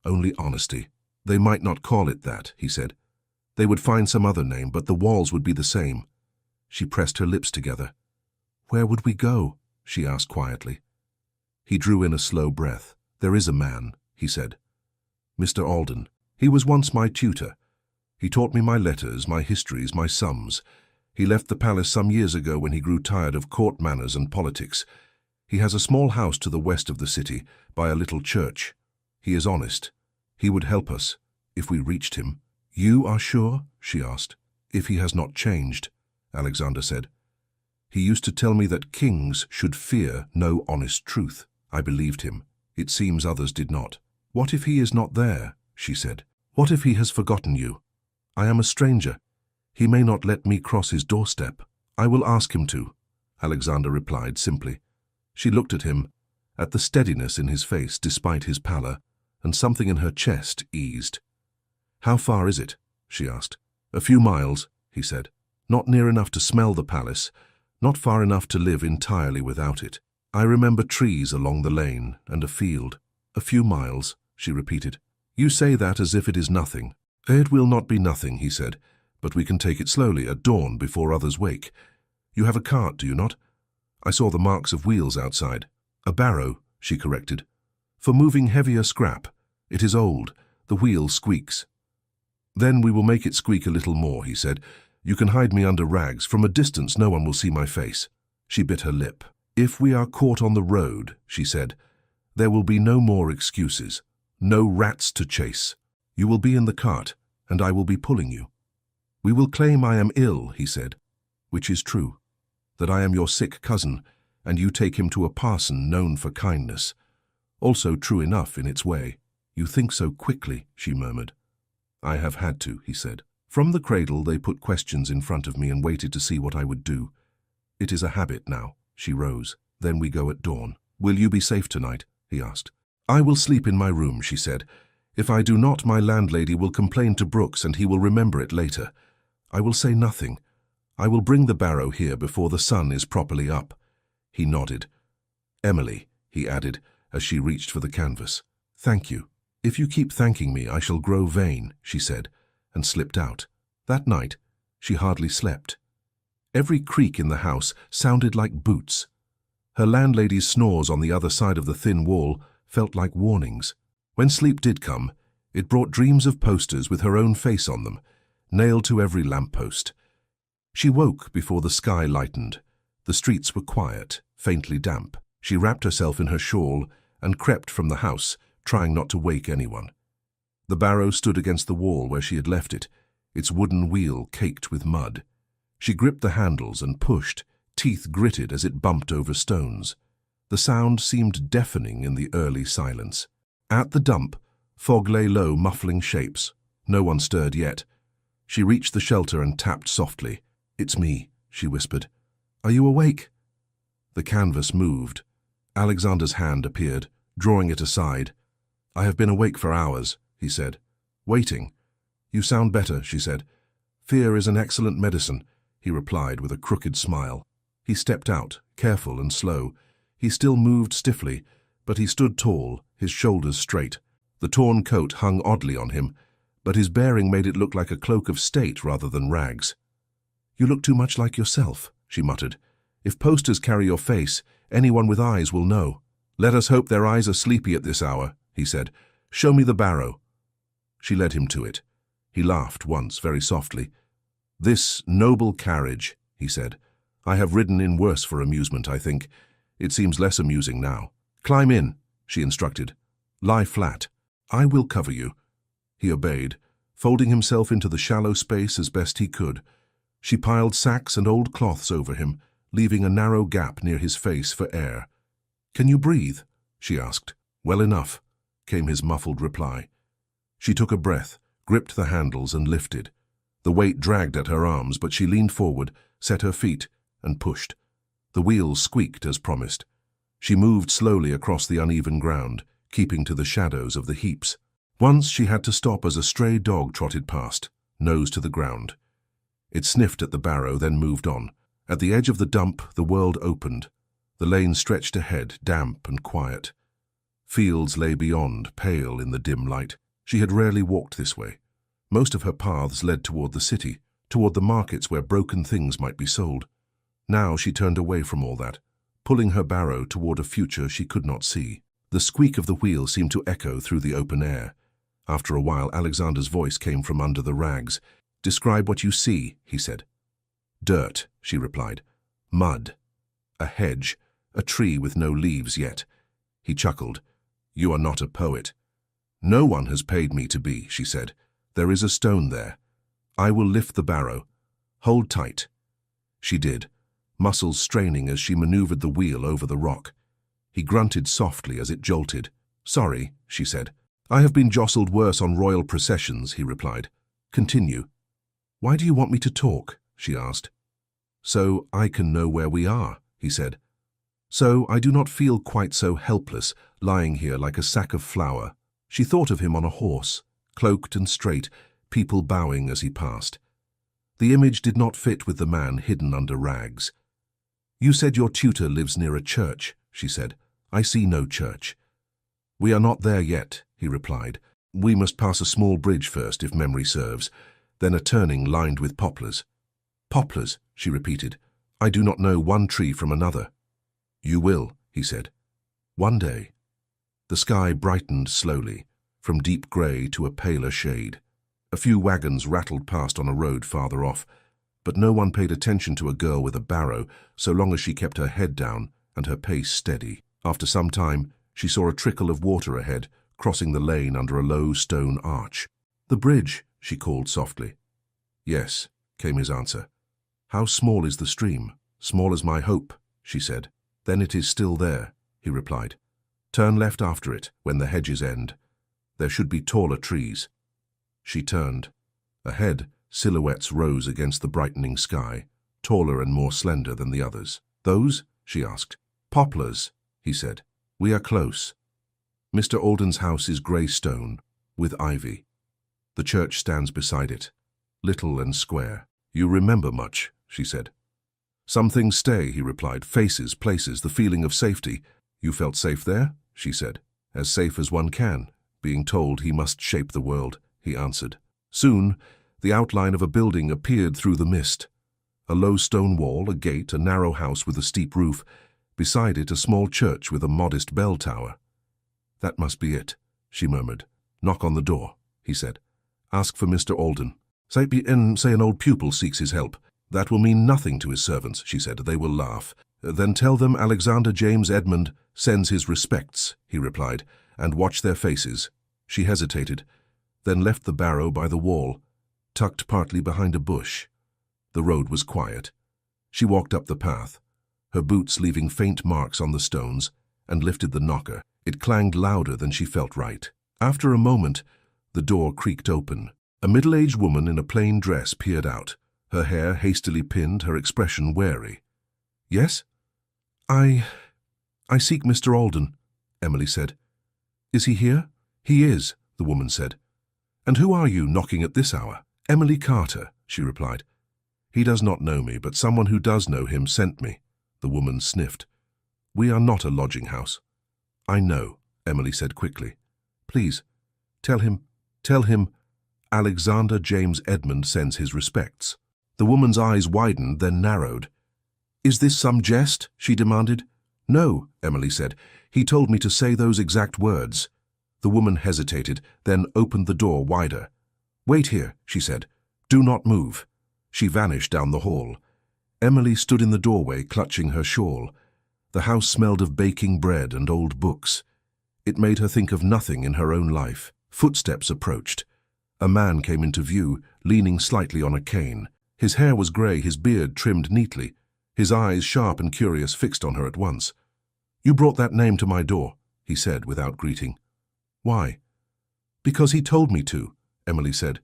only honesty. "They might not call it that," he said. "They would find some other name, but the walls would be the same." She pressed her lips together. "Where would we go?" she asked quietly. He drew in a slow breath. "There is a man," he said. "Mr. Alden. He was once my tutor. He taught me my letters, my histories, my sums. He left the palace some years ago when he grew tired of court manners and politics. He has a small house to the west of the city, by a little church. He is honest. He would help us, if we reached him." "You are sure?" she asked. "If he has not changed," Alexander said. "He used to tell me that kings should fear no honest truth. I believed him. It seems others did not." "What if he is not there?" she said. "What if he has forgotten you? I am a stranger. He may not let me cross his doorstep." "I will ask him to," Alexander replied simply. She looked at him, at the steadiness in his face despite his pallor, and something in her chest eased. "How far is it?" she asked. "A few miles," he said. "Not near enough to smell the palace, not far enough to live entirely without it. I remember trees along the lane and a field." "A few miles," she repeated. "You say that as if it is nothing." "It will not be nothing," he said, "but we can take it slowly at dawn before others wake. You have a cart, do you not? I saw the marks of wheels outside." "A barrow," she corrected. "For moving heavier scrap. It is old. The wheel squeaks." "Then we will make it squeak a little more," he said. "You can hide me under rags. From a distance no one will see my face." She bit her lip. "If we are caught on the road," she said, "there will be no more excuses. No rats to chase. You will be in the cart, and I will be pulling you. We will claim I am ill," he said, "which is true, that I am your sick cousin, and you take him to a parson known for kindness. Also true enough in its way." "You think so quickly," she murmured. "I have had to," he said. From the cradle they put questions in front of me and waited to see what I would do. "It is a habit now." She rose. "Then we go at dawn." "Will you be safe tonight?" he asked. "I will sleep in my room," she said. "If I do not, my landlady will complain to Brooks and he will remember it later. I will say nothing. I will bring the barrow here before the sun is properly up." He nodded. "Emily," he added as she reached for the canvas. "Thank you." "If you keep thanking me, I shall grow vain," she said, and slipped out. That night, she hardly slept. Every creak in the house sounded like boots. Her landlady's snores on the other side of the thin wall felt like warnings. When sleep did come, It brought dreams of posters with her own face on them, nailed to every lamppost. She woke before the sky lightened. The streets were quiet, faintly damp. She wrapped herself in her shawl and crept from the house, trying not to wake anyone. The barrow stood against the wall where she had left it, its wooden wheel caked with mud. She gripped the handles and pushed, teeth gritted as it bumped over stones. The sound seemed deafening in the early silence. At the dump, fog lay low, muffling shapes. No one stirred yet. She reached the shelter and tapped softly. "It's me," she whispered. "Are you awake?" The canvas moved. Alexander's hand appeared, drawing it aside. "I have been awake for hours," he said. "Waiting." "You sound better," she said. "Fear is an excellent medicine," he replied with a crooked smile. He stepped out, careful and slow. He still moved stiffly, but he stood tall, his shoulders straight. The torn coat hung oddly on him, but his bearing made it look like a cloak of state rather than rags. "You look too much like yourself," she muttered. "If posters carry your face, anyone with eyes will know." "Let us hope their eyes are sleepy at this hour," he said. "Show me the barrow." She led him to it. He laughed once, very softly. "This noble carriage," he said. "I have ridden in worse for amusement, I think. It seems less amusing now." "Climb in," she instructed. "Lie flat. I will cover you." He obeyed, folding himself into the shallow space as best he could. She piled sacks and old cloths over him, leaving a narrow gap near his face for air. "Can you breathe?" she asked. "Well enough," came his muffled reply. She took a breath, gripped the handles and lifted. The weight dragged at her arms, but she leaned forward, set her feet, and pushed. The wheels squeaked as promised. She moved slowly across the uneven ground, keeping to the shadows of the heaps. Once she had to stop as a stray dog trotted past, nose to the ground. It sniffed at the barrow, then moved on. At the edge of the dump, the world opened. The lane stretched ahead, damp and quiet. Fields lay beyond, pale in the dim light. She had rarely walked this way. Most of her paths led toward the city, toward the markets where broken things might be sold. Now she turned away from all that, pulling her barrow toward a future she could not see. The squeak of the wheel seemed to echo through the open air. After a while, Alexander's voice came from under the rags. "Describe what you see," he said. "Dirt," she replied. "Mud. A hedge. A tree with no leaves yet." He chuckled. "You are not a poet." "No one has paid me to be," she said. "There is a stone there. I will lift the barrow. Hold tight." She did, muscles straining as she maneuvered the wheel over the rock. He grunted softly as it jolted. "Sorry," she said. "I have been jostled worse on royal processions," he replied. "Continue." "Why do you want me to talk?" she asked. "So I can know where we are," he said. "So I do not feel quite so helpless, lying here like a sack of flour." She thought of him on a horse, cloaked and straight, people bowing as he passed. The image did not fit with the man hidden under rags. "You said your tutor lives near a church," she said. "I see no church." "We are not there yet," he replied. "We must pass a small bridge first, if memory serves, then a turning lined with poplars." "Poplars," she repeated. "I do not know one tree from another." "You will," he said. "One day." The sky brightened slowly, from deep grey to a paler shade. A few wagons rattled past on a road farther off, but no one paid attention to a girl with a barrow so long as she kept her head down and her pace steady. After some time, she saw a trickle of water ahead, crossing the lane under a low stone arch. "The bridge," she called softly. "Yes," came his answer. "How small is the stream?" "Small as my hope," she said. "Then it is still there," he replied. "Turn left after it, when the hedges end. There should be taller trees." She turned. Ahead, silhouettes rose against the brightening sky, taller and more slender than the others. "Those?" she asked. "Poplars," he said. "We are close. Mr. Alden's house is grey stone, with ivy. The church stands beside it, little and square." "You remember much," she said. "Some things stay," he replied. "Faces, places, the feeling of safety." "You felt safe there?" she said. "As safe as one can, being told he must shape the world," he answered. Soon, the outline of a building appeared through the mist. A low stone wall, a gate, a narrow house with a steep roof. Beside it, a small church with a modest bell tower. "That must be it," she murmured. "Knock on the door." he said. Ask for Mr. Alden. Say an old pupil seeks his help. That will mean nothing to his servants, she said. They will laugh. Then tell them Alexander James Edmund sends his respects, he replied, and watch their faces. She hesitated, then left the barrow by the wall, tucked partly behind a bush. The road was quiet. She walked up the path, her boots leaving faint marks on the stones, and lifted the knocker. It clanged louder than she felt right. After a moment, the door creaked open. A middle-aged woman in a plain dress peered out, her hair hastily pinned, her expression wary. Yes? I seek Mr. Alden, Emily said. Is he here? He is, the woman said. And who are you knocking at this hour? Emily Carter, she replied. He does not know me, but someone who does know him sent me, the woman sniffed. We are not a lodging house. I know, Emily said quickly. Please, tell him, Alexander James Edmund sends his respects. The woman's eyes widened, then narrowed. Is this some jest? She demanded. No, Emily said. He told me to say those exact words. The woman hesitated, then opened the door wider. Wait here, she said. Do not move. She vanished down the hall. Emily stood in the doorway, clutching her shawl. The house smelled of baking bread and old books. It made her think of nothing in her own life. Footsteps approached. A man came into view, leaning slightly on a cane. His hair was grey, his beard trimmed neatly. His eyes, sharp and curious, fixed on her at once. You brought that name to my door, he said without greeting. Why? Because he told me to, Emily said.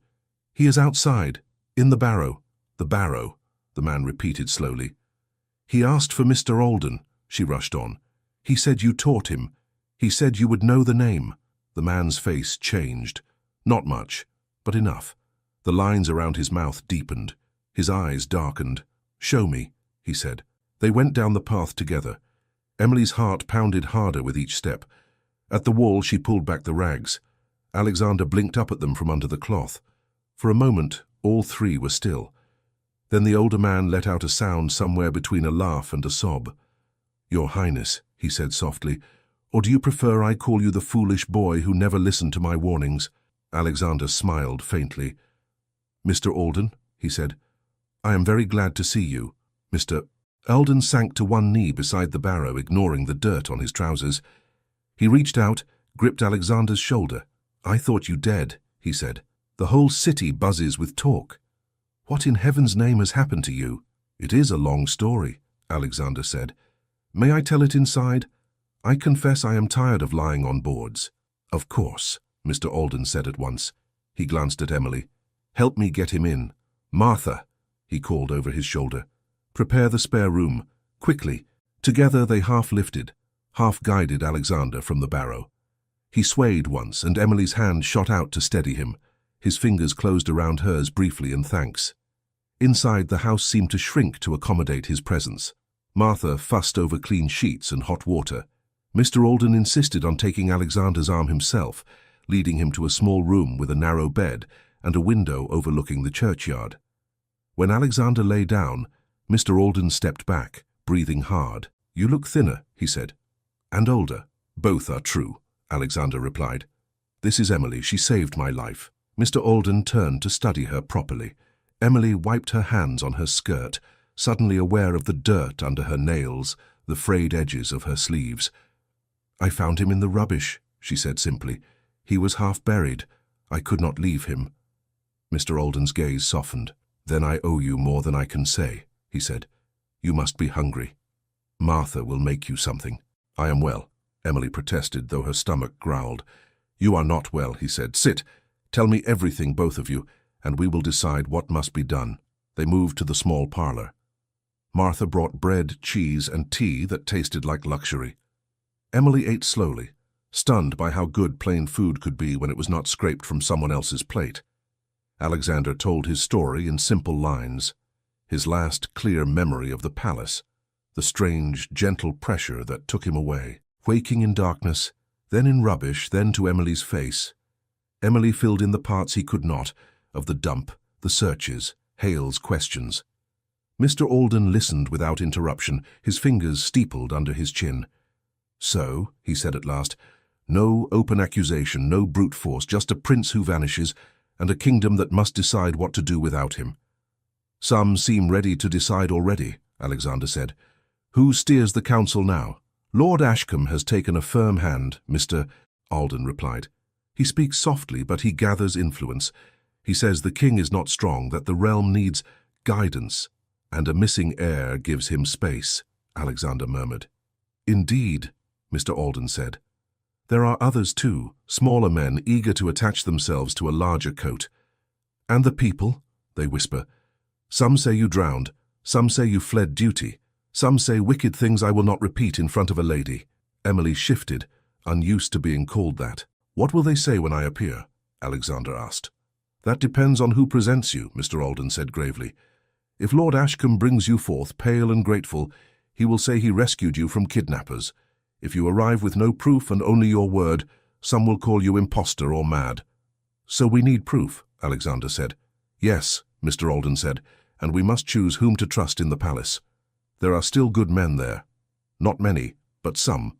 He is outside, in the barrow. The barrow, the man repeated slowly. He asked for Mr. Alden, she rushed on. He said you taught him. He said you would know the name. The man's face changed. Not much, but enough. The lines around his mouth deepened. His eyes darkened. Show me, he said. They went down the path together. Emily's heart pounded harder with each step. At the wall she pulled back the rags. Alexander blinked up at them from under the cloth. For a moment, all three were still. Then the older man let out a sound somewhere between a laugh and a sob. Your Highness, he said softly, or do you prefer I call you the foolish boy who never listened to my warnings? Alexander smiled faintly. Mr. Alden, he said, I am very glad to see you. Mr. Alden sank to one knee beside the barrow, ignoring the dirt on his trousers. He reached out, gripped Alexander's shoulder. I thought you dead, he said. The whole city buzzes with talk. What in heaven's name has happened to you? It is a long story, Alexander said. May I tell it inside? I confess I am tired of lying on boards. Of course, Mr. Alden said at once. He glanced at Emily. Help me get him in. Martha, he called over his shoulder. Prepare the spare room, quickly. Together they half-lifted, half-guided Alexander from the barrow. He swayed once, and Emily's hand shot out to steady him. His fingers closed around hers briefly in thanks. Inside, the house seemed to shrink to accommodate his presence. Martha fussed over clean sheets and hot water. Mr. Alden insisted on taking Alexander's arm himself, leading him to a small room with a narrow bed and a window overlooking the churchyard. When Alexander lay down, Mr. Alden stepped back, breathing hard. You look thinner, he said. And older. Both are true, Alexander replied. This is Emily. She saved my life. Mr. Alden turned to study her properly. Emily wiped her hands on her skirt, suddenly aware of the dirt under her nails, the frayed edges of her sleeves. I found him in the rubbish, she said simply. He was half buried. I could not leave him. Mr. Alden's gaze softened. Then I owe you more than I can say, he said. You must be hungry. Martha will make you something. I am well, Emily protested, though her stomach growled. You are not well, he said. Sit. Tell me everything, both of you, and we will decide what must be done. They moved to the small parlor. Martha brought bread, cheese, and tea that tasted like luxury. Emily ate slowly, stunned by how good plain food could be when it was not scraped from someone else's plate. Alexander told his story in simple lines, his last clear memory of the palace, the strange, gentle pressure that took him away, waking in darkness, then in rubbish, then to Emily's face. Emily filled in the parts he could not, of the dump, the searches, Hale's questions. Mr. Alden listened without interruption, his fingers steepled under his chin. So, he said at last, No open accusation, no brute force, just a prince who vanishes, and a kingdom that must decide what to do without him. Some seem ready to decide already, Alexander said. Who steers the council now? Lord Ashcombe has taken a firm hand, Mr. Alden replied. He speaks softly, but he gathers influence. He says the king is not strong, that the realm needs guidance, and a missing heir gives him space, Alexander murmured. Indeed, Mr. Alden said. There are others too, smaller men eager to attach themselves to a larger coat. And the people, they whisper. Some say you drowned, some say you fled duty, some say wicked things I will not repeat in front of a lady. Emily shifted, unused to being called that. What will they say when I appear? Alexander asked. That depends on who presents you, Mr. Alden said gravely. If Lord Ashcombe brings you forth pale and grateful, he will say he rescued you from kidnappers. If you arrive with no proof and only your word, some will call you impostor or mad. So we need proof, Alexander said. Yes, Mr. Alden said, and we must choose whom to trust in the palace. There are still good men there. Not many, but some.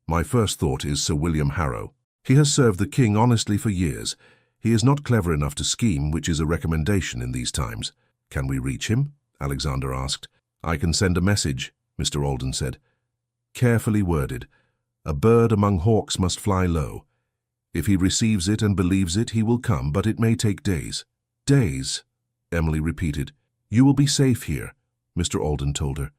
My first thought is Sir William Harrow. He has served the king honestly for years. He is not clever enough to scheme, which is a recommendation in these times. Can we reach him? Alexander asked. I can send a message, Mr. Alden said. Carefully worded. A bird among hawks must fly low. If he receives it and believes it, he will come, but it may take days. Days, Emily repeated. You will be safe here, Mr. Alden told her.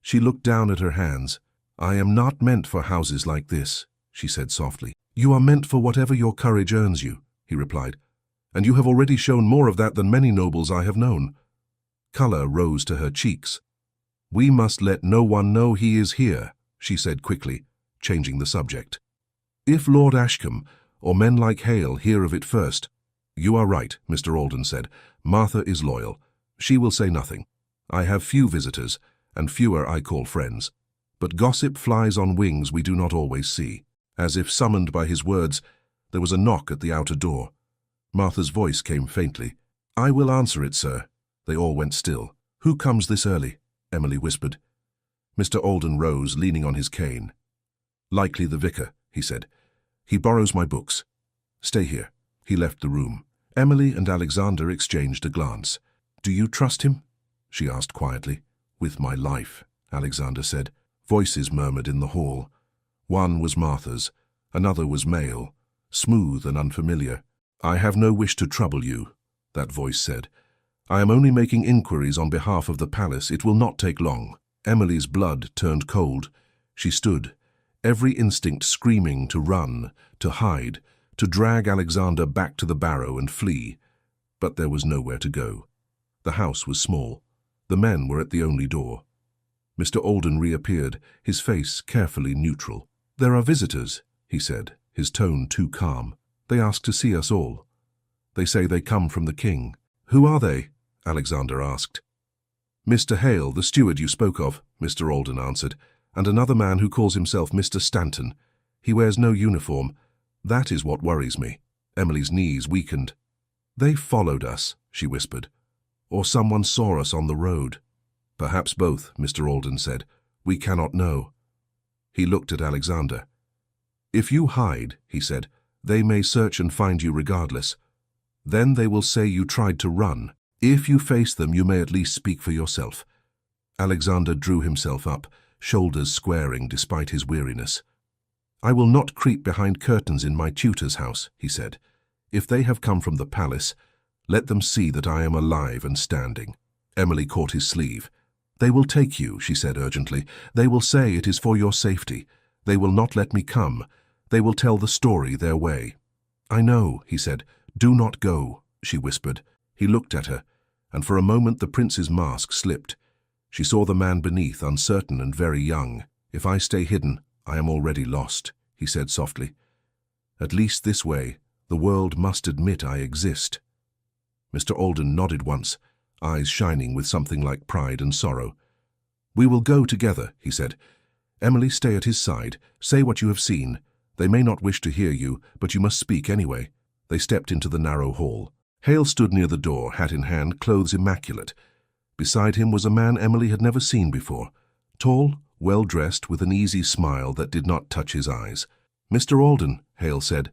She looked down at her hands. I am not meant for houses like this, she said softly. You are meant for whatever your courage earns you, he replied, and you have already shown more of that than many nobles I have known. Colour rose to her cheeks. We must let no one know he is here, she said quickly, changing the subject. If Lord Ashcombe, or men like Hale, hear of it first. You are right, Mr. Alden said. Martha is loyal. She will say nothing. I have few visitors, and fewer I call friends. But gossip flies on wings we do not always see. As if summoned by his words, there was a knock at the outer door. Martha's voice came faintly. I will answer it, sir. They all went still. Who comes this early? Emily whispered. Mr. Alden rose, leaning on his cane. Likely the vicar, he said. He borrows my books. Stay here. He left the room. Emily and Alexander exchanged a glance. Do you trust him? She asked quietly. With my life, Alexander said. Voices murmured in the hall. One was Martha's, another was male, smooth and unfamiliar. I have no wish to trouble you, that voice said. I am only making inquiries on behalf of the palace. It will not take long. Emily's blood turned cold. She stood, every instinct screaming to run, to hide, to drag Alexander back to the barrow and flee. But there was nowhere to go. The house was small. The men were at the only door. Mr. Alden reappeared, his face carefully neutral. There are visitors, he said, his tone too calm. They ask to see us all. They say they come from the king. Who are they? Alexander asked. Mr. Hale, the steward you spoke of, Mr. Alden answered, and another man who calls himself Mr. Stanton. He wears no uniform. That is what worries me. Emily's knees weakened. They followed us, she whispered. Or someone saw us on the road. Perhaps both, Mr. Alden said. We cannot know. He looked at Alexander. If you hide, he said, they may search and find you regardless. Then they will say you tried to run. If you face them, you may at least speak for yourself. Alexander drew himself up, shoulders squaring despite his weariness. I will not creep behind curtains in my tutor's house, he said. If they have come from the palace, let them see that I am alive and standing. Emily caught his sleeve. They will take you, she said urgently. They will say it is for your safety. They will not let me come. They will tell the story their way. I know, he said. Do not go, she whispered. He looked at her, and for a moment the prince's mask slipped. She saw the man beneath, uncertain and very young. If I stay hidden, I am already lost, he said softly. At least this way, the world must admit I exist. Mr. Alden nodded once, eyes shining with something like pride and sorrow. We will go together, he said. Emily, stay at his side. Say what you have seen. They may not wish to hear you, but you must speak anyway. They stepped into the narrow hall. Hale stood near the door, hat in hand, clothes immaculate. Beside him was a man Emily had never seen before, tall, well-dressed, with an easy smile that did not touch his eyes. Mr. Alden, Hale said,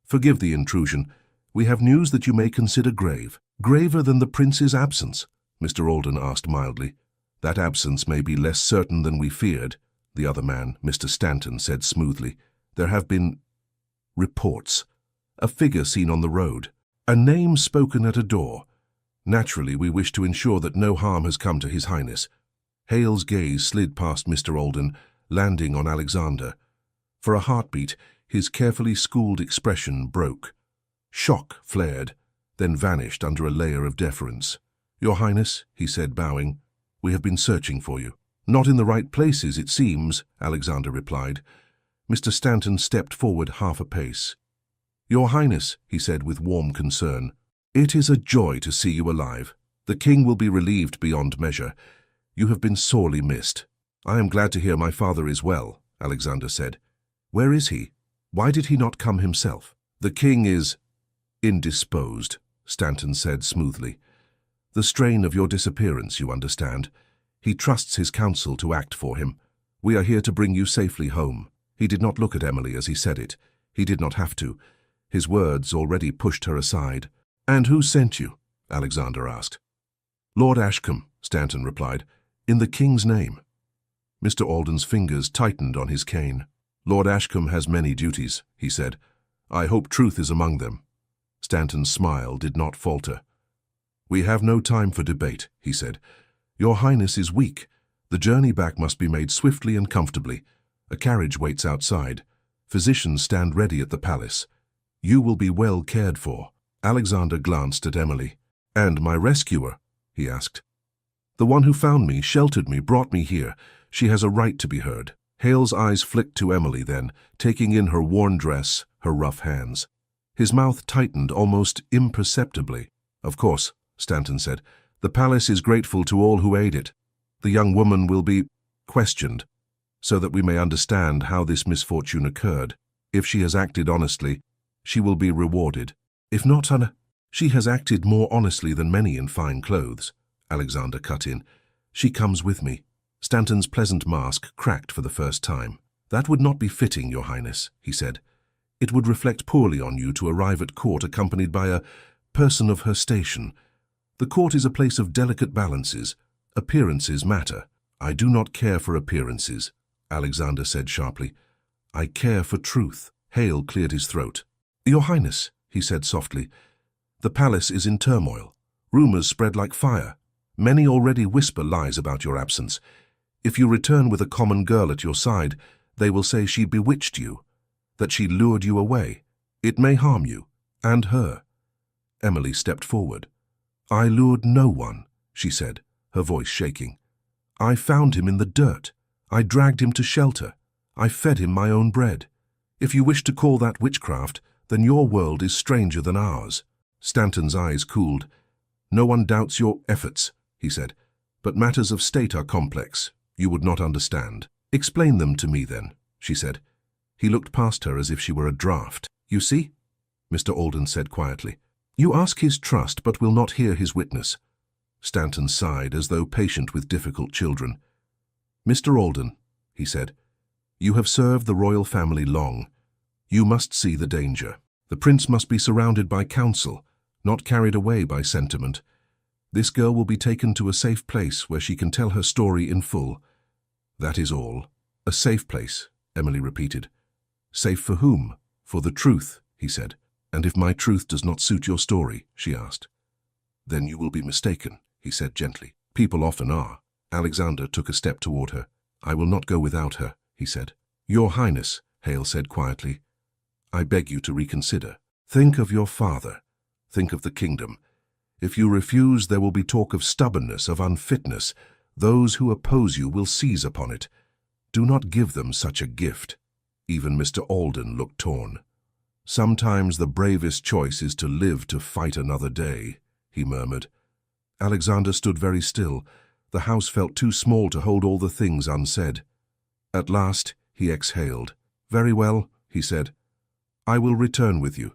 forgive the intrusion. We have news that you may consider grave. Graver than the prince's absence? Mr. Alden asked mildly. That absence may be less certain than we feared, the other man, Mr. Stanton, said smoothly. There have been reports. A figure seen on the road. A name spoken at a door. Naturally, we wish to ensure that no harm has come to His Highness. Hale's gaze slid past Mr. Alden, landing on Alexander. For a heartbeat, his carefully schooled expression broke. Shock flared, then vanished under a layer of deference. Your Highness, he said, bowing, we have been searching for you. Not in the right places, it seems, Alexander replied. Mr. Stanton stepped forward half a pace. Your Highness, he said with warm concern, it is a joy to see you alive. The king will be relieved beyond measure. You have been sorely missed. I am glad to hear my father is well, Alexander said. Where is he? Why did he not come himself? The king is indisposed, Stanton said smoothly. The strain of your disappearance, you understand. He trusts his council to act for him. We are here to bring you safely home. He did not look at Emily as he said it. He did not have to. His words already pushed her aside. And who sent you? Alexander asked. Lord Ashcombe, Stanton replied, in the king's name. Mr. Alden's fingers tightened on his cane. Lord Ashcombe has many duties, he said. I hope truth is among them. Stanton's smile did not falter. We have no time for debate, he said. Your Highness is weak. The journey back must be made swiftly and comfortably. A carriage waits outside. Physicians stand ready at the palace. You will be well cared for. Alexander glanced at Emily. And my rescuer? He asked. The one who found me, sheltered me, brought me here. She has a right to be heard. Hale's eyes flicked to Emily then, taking in her worn dress, her rough hands. His mouth tightened almost imperceptibly. Of course, Stanton said, the palace is grateful to all who aid it. The young woman will be questioned, so that we may understand how this misfortune occurred. If she has acted honestly, she will be rewarded. If not, she has acted more honestly than many in fine clothes, Alexander cut in. She comes with me. Stanton's pleasant mask cracked for the first time. That would not be fitting, Your Highness, he said. It would reflect poorly on you to arrive at court accompanied by a person of her station. The court is a place of delicate balances. Appearances matter. I do not care for appearances, Alexander said sharply. I care for truth. Hale cleared his throat. Your Highness, he said softly, the palace is in turmoil. Rumors spread like fire. Many already whisper lies about your absence. If you return with a common girl at your side, they will say she bewitched you, that she lured you away. It may harm you, and her. Emily stepped forward. I lured no one, she said, her voice shaking. I found him in the dirt. I dragged him to shelter. I fed him my own bread. If you wish to call that witchcraft, then your world is stranger than ours. Stanton's eyes cooled. No one doubts your efforts, he said, but matters of state are complex. You would not understand. Explain them to me then, she said. He looked past her as if she were a draft. You see, Mr. Alden said quietly. You ask his trust but will not hear his witness. Stanton sighed as though patient with difficult children. Mr. Alden, he said, you have served the royal family long. You must see the danger. The prince must be surrounded by counsel, not carried away by sentiment. This girl will be taken to a safe place where she can tell her story in full. That is all. A safe place, Emily repeated. Safe for whom? For the truth, he said. And if my truth does not suit your story, she asked. Then you will be mistaken, he said gently. People often are. Alexander took a step toward her. I will not go without her, he said. Your Highness, Hale said quietly, I beg you to reconsider. Think of your father. Think of the kingdom. If you refuse, there will be talk of stubbornness, of unfitness. Those who oppose you will seize upon it. Do not give them such a gift. Even Mr. Alden looked torn. Sometimes the bravest choice is to live to fight another day, he murmured. Alexander stood very still. The house felt too small to hold all the things unsaid. At last, he exhaled. Very well, he said. I will return with you.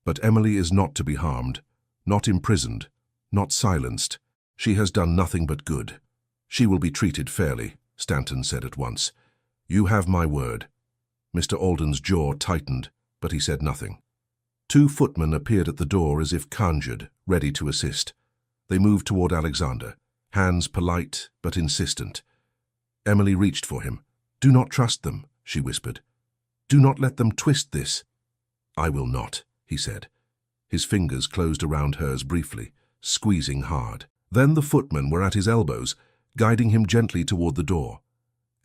But Emily is not to be harmed, not imprisoned, not silenced. She has done nothing but good. She will be treated fairly, Stanton said at once. You have my word. Mr. Alden's jaw tightened, but he said nothing. Two footmen appeared at the door as if conjured, ready to assist. They moved toward Alexander, hands polite but insistent. Emily reached for him. "Do not trust them," she whispered. "Do not let them twist this." "I will not," he said. His fingers closed around hers briefly, squeezing hard. Then the footmen were at his elbows, guiding him gently toward the door.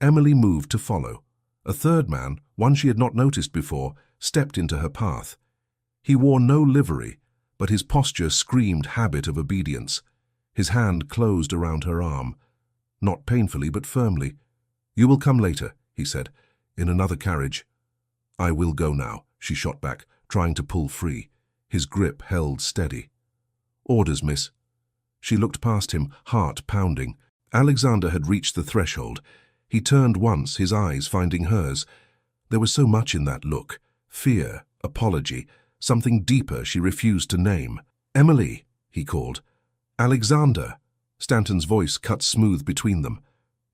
Emily moved to follow. A third man, one she had not noticed before, stepped into her path. He wore no livery, but his posture screamed habit of obedience. His hand closed around her arm, not painfully but firmly. "You will come later," he said, "in another carriage." "I will go now," she shot back, trying to pull free. His grip held steady. "Orders, miss." She looked past him, heart pounding. Alexander had reached the threshold. He turned once, his eyes finding hers. There was so much in that look. Fear, apology, something deeper she refused to name. "Emily," he called. "Alexander." Stanton's voice cut smooth between them.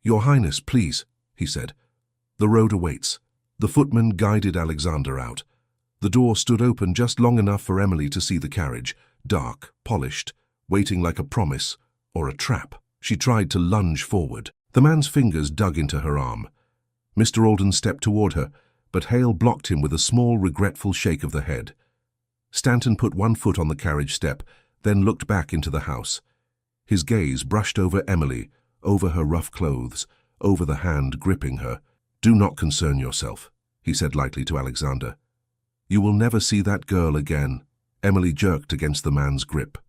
"Your Highness, please," he said. "The road awaits." The footman guided Alexander out. The door stood open just long enough for Emily to see the carriage, dark, polished, waiting like a promise or a trap. She tried to lunge forward. The man's fingers dug into her arm. Mr. Alden stepped toward her, but Hale blocked him with a small, regretful shake of the head. Stanton put one foot on the carriage step, then looked back into the house. His gaze brushed over Emily, over her rough clothes, over the hand gripping her. "Do not concern yourself," he said lightly to Alexander. "You will never see that girl again." Emily jerked against the man's grip.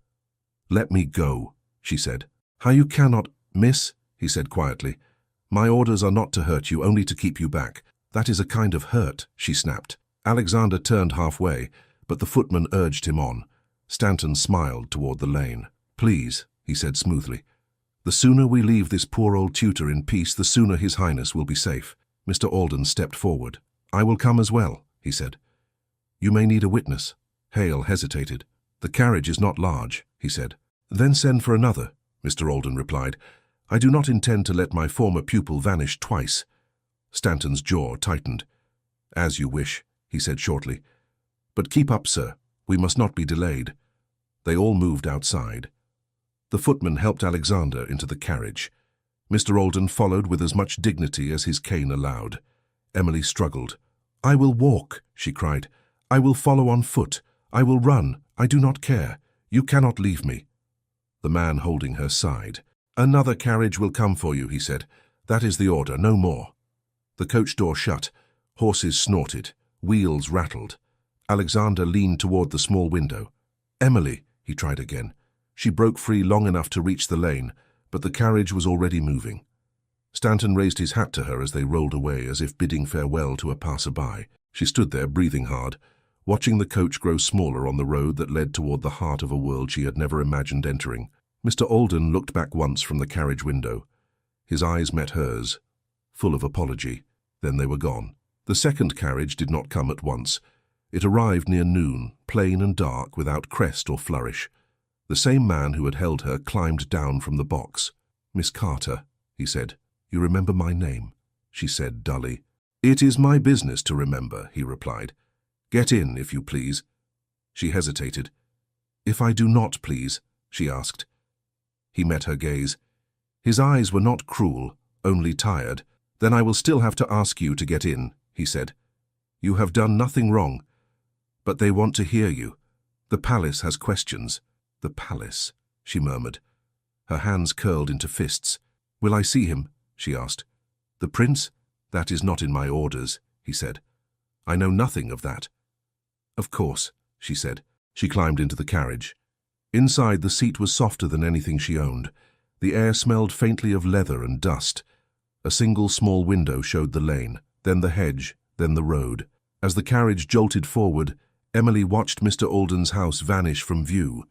"Let me go," she said. "How you cannot, miss," he said quietly. "My orders are not to hurt you, only to keep you back." "That is a kind of hurt," she snapped. Alexander turned halfway, but the footman urged him on. Stanton smiled toward the lane. "Please," he said smoothly. "The sooner we leave this poor old tutor in peace, the sooner His Highness will be safe." Mr. Alden stepped forward. "I will come as well," he said. "You may need a witness." Hale hesitated. "The carriage is not large," he said. "Then send for another," Mr. Alden replied. "I do not intend to let my former pupil vanish twice." Stanton's jaw tightened. "As you wish," he said shortly. "But keep up, sir. We must not be delayed." They all moved outside. The footman helped Alexander into the carriage. Mr. Alden followed with as much dignity as his cane allowed. Emily struggled. "I will walk," she cried. "I will follow on foot. I will run. I do not care. You cannot leave me." The man holding her sighed. "Another carriage will come for you," he said. "That is the order, no more." The coach door shut. Horses snorted. Wheels rattled. Alexander leaned toward the small window. "Emily," he tried again. She broke free long enough to reach the lane, but the carriage was already moving. Stanton raised his hat to her as they rolled away, as if bidding farewell to a passer-by. She stood there, breathing hard, watching the coach grow smaller on the road that led toward the heart of a world she had never imagined entering. Mr. Alden looked back once from the carriage window. His eyes met hers, full of apology. Then they were gone. The second carriage did not come at once. It arrived near noon, plain and dark, without crest or flourish. The same man who had held her climbed down from the box. "Miss Carter," he said. "You remember my name?" She said dully. "It is my business to remember," he replied. "Get in, if you please." She hesitated. "If I do not please?" she asked. He met her gaze. His eyes were not cruel, only tired. "Then I will still have to ask you to get in," he said. "You have done nothing wrong. But they want to hear you. The palace has questions." "The palace," she murmured. Her hands curled into fists. "Will I see him?" she asked. "The prince? That is not in my orders," he said. "I know nothing of that." "Of course," she said. She climbed into the carriage. Inside, the seat was softer than anything she owned. The air smelled faintly of leather and dust. A single small window showed the lane, then the hedge, then the road. As the carriage jolted forward, Emily watched Mr. Alden's house vanish from view.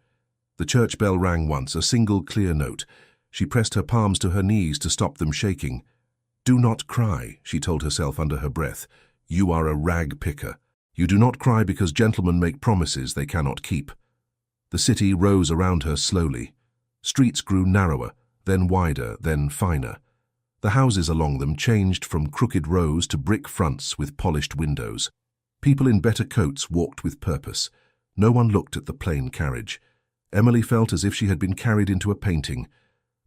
The church bell rang once, a single clear note. She pressed her palms to her knees to stop them shaking. "Do not cry," she told herself under her breath. "You are a rag picker. You do not cry because gentlemen make promises they cannot keep." The city rose around her slowly. Streets grew narrower, then wider, then finer. The houses along them changed from crooked rows to brick fronts with polished windows. People in better coats walked with purpose. No one looked at the plain carriage. Emily felt as if she had been carried into a painting.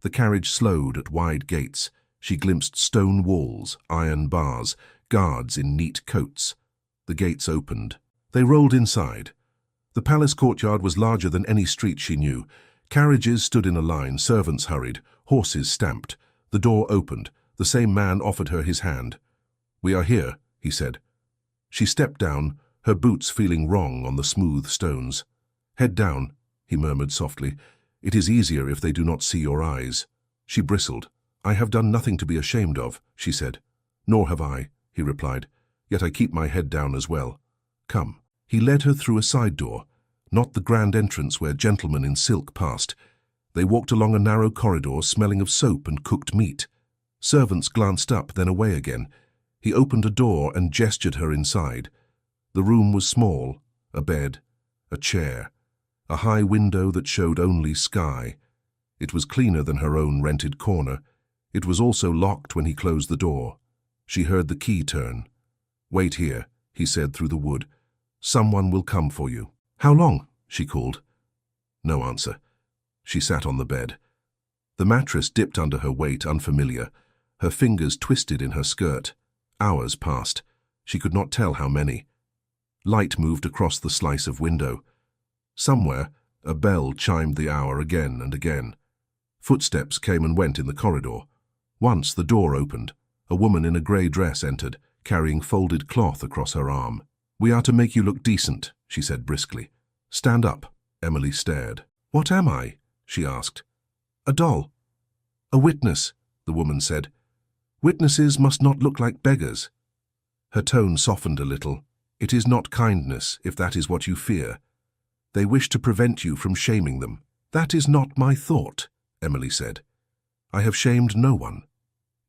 The carriage slowed at wide gates. She glimpsed stone walls, iron bars, guards in neat coats. The gates opened. They rolled inside. The palace courtyard was larger than any street she knew. Carriages stood in a line, servants hurried, horses stamped. The door opened. The same man offered her his hand. "We are here," he said. She stepped down, her boots feeling wrong on the smooth stones. "Head down," he murmured softly. "It is easier if they do not see your eyes." She bristled. "I have done nothing to be ashamed of," she said. "Nor have I," he replied. "Yet I keep my head down as well. Come." He led her through a side door, not the grand entrance where gentlemen in silk passed. They walked along a narrow corridor smelling of soap and cooked meat. Servants glanced up, then away again. He opened a door and gestured her inside. The room was small, a bed, a chair, a high window that showed only sky. It was cleaner than her own rented corner. It was also locked when he closed the door. She heard the key turn. "Wait here," he said through the wood. "Someone will come for you." "How long?" she called. No answer. She sat on the bed. The mattress dipped under her weight, unfamiliar. Her fingers twisted in her skirt. Hours passed. She could not tell how many. Light moved across the slice of window. Somewhere, a bell chimed the hour again and again. Footsteps came and went in the corridor. Once the door opened. A woman in a grey dress entered, carrying folded cloth across her arm. "We are to make you look decent," she said briskly. "Stand up." Emily stared. "What am I?" she asked. "A doll." "A witness," the woman said. "Witnesses must not look like beggars." Her tone softened a little. "It is not kindness, if that is what you fear. They wish to prevent you from shaming them." "That is not my thought," Emily said. "I have shamed no one."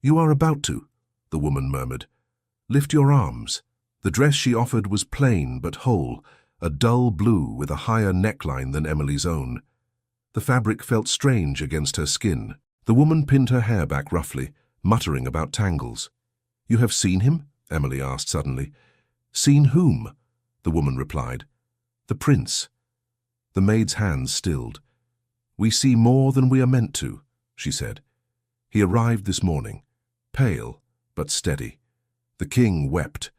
"You are about to," the woman murmured. "Lift your arms." The dress she offered was plain but whole, a dull blue with a higher neckline than Emily's own. The fabric felt strange against her skin. The woman pinned her hair back roughly, muttering about tangles. "You have seen him?" Emily asked suddenly. "Seen whom?" the woman replied. "The prince." The maid's hands stilled. "We see more than we are meant to," she said. "He arrived this morning, pale but steady." The king wept.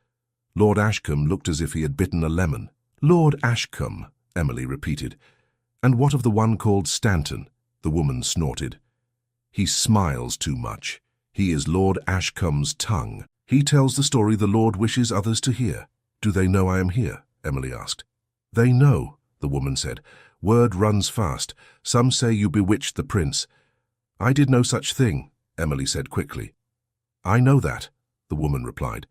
Lord Ashcombe looked as if he had bitten a lemon. "Lord Ashcombe," Emily repeated. "And what of the one called Stanton?" the woman snorted. "He smiles too much. He is Lord Ashcombe's tongue. He tells the story the Lord wishes others to hear." "Do they know I am here?" Emily asked. "They know," the woman said. "Word runs fast. Some say you bewitched the prince." "I did no such thing," Emily said quickly. "I know that," the woman replied.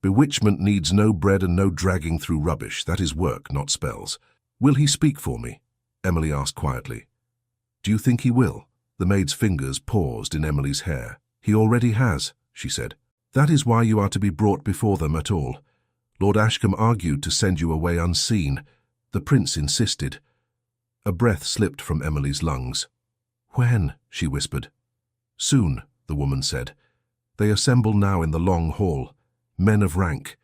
"Bewitchment needs no bread and no dragging through rubbish. That is work, not spells." "Will he speak for me?" Emily asked quietly. "Do you think he will?" The maid's fingers paused in Emily's hair. "He already has," she said. "That is why you are to be brought before them at all. Lord Ashcombe argued to send you away unseen. The prince insisted." A breath slipped from Emily's lungs. "When?" she whispered. "Soon," the woman said. "They assemble now in the long hall. Men of rank,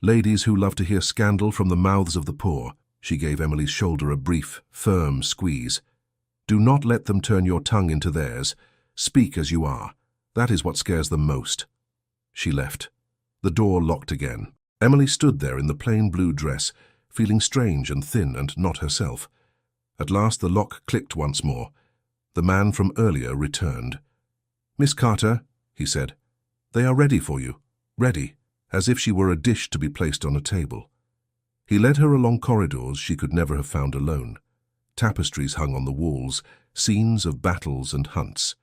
ladies who love to hear scandal from the mouths of the poor." She gave Emily's shoulder a brief, firm squeeze. "Do not let them turn your tongue into theirs. Speak as you are. That is what scares them most." She left. The door locked again. Emily stood there in the plain blue dress, feeling strange and thin and not herself. At last the lock clicked once more. The man from earlier returned. "Miss Carter," he said, "they are ready for you. Ready," as if she were a dish to be placed on a table. He led her along corridors she could never have found alone. Tapestries hung on the walls, scenes of battles and hunts.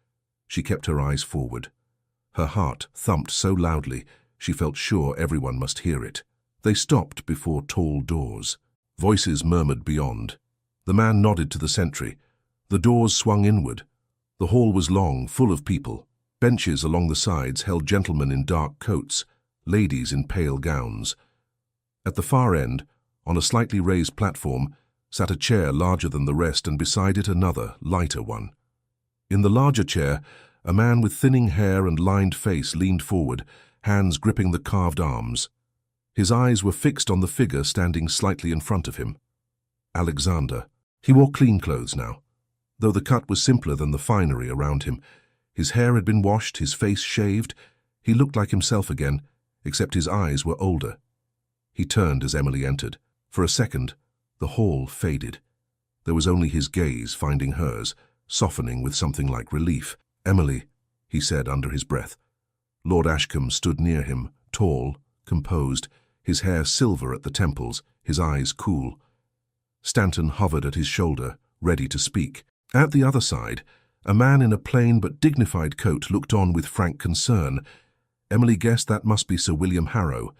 She kept her eyes forward. Her heart thumped so loudly she felt sure everyone must hear it. They stopped before tall doors. Voices murmured beyond. The man nodded to the sentry. The doors swung inward. The hall was long, full of people. Benches along the sides held gentlemen in dark coats, ladies in pale gowns. At the far end, on a slightly raised platform, sat a chair larger than the rest and beside it another, lighter one. In the larger chair, A man with thinning hair and lined face leaned forward, hands gripping the carved arms. His eyes were fixed on the figure standing slightly in front of him. Alexander. He wore clean clothes now, though the cut was simpler than the finery around him. His hair had been washed, his face shaved. He looked like himself again, except his eyes were older. He turned as Emily entered. For a second, the hall faded. There was only his gaze finding hers, softening with something like relief. "Emily," he said under his breath. Lord Ashcombe stood near him, tall, composed, his hair silver at the temples, his eyes cool. Stanton hovered at his shoulder, ready to speak. At the other side, a man in a plain but dignified coat looked on with frank concern. Emily guessed that must be Sir William Harrow.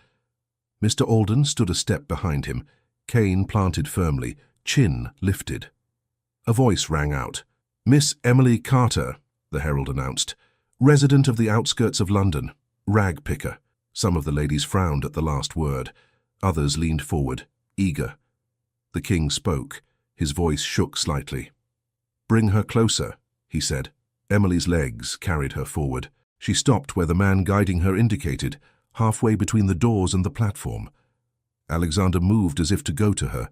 Mr. Alden stood a step behind him, cane planted firmly, chin lifted. A voice rang out. "Miss Emily Carter," the herald announced, "resident of the outskirts of London, rag picker." Some of the ladies frowned at the last word. Others leaned forward, eager. The king spoke. His voice shook slightly. "Bring her closer," he said. Emily's legs carried her forward. She stopped where the man guiding her indicated, halfway between the doors and the platform. Alexander moved as if to go to her,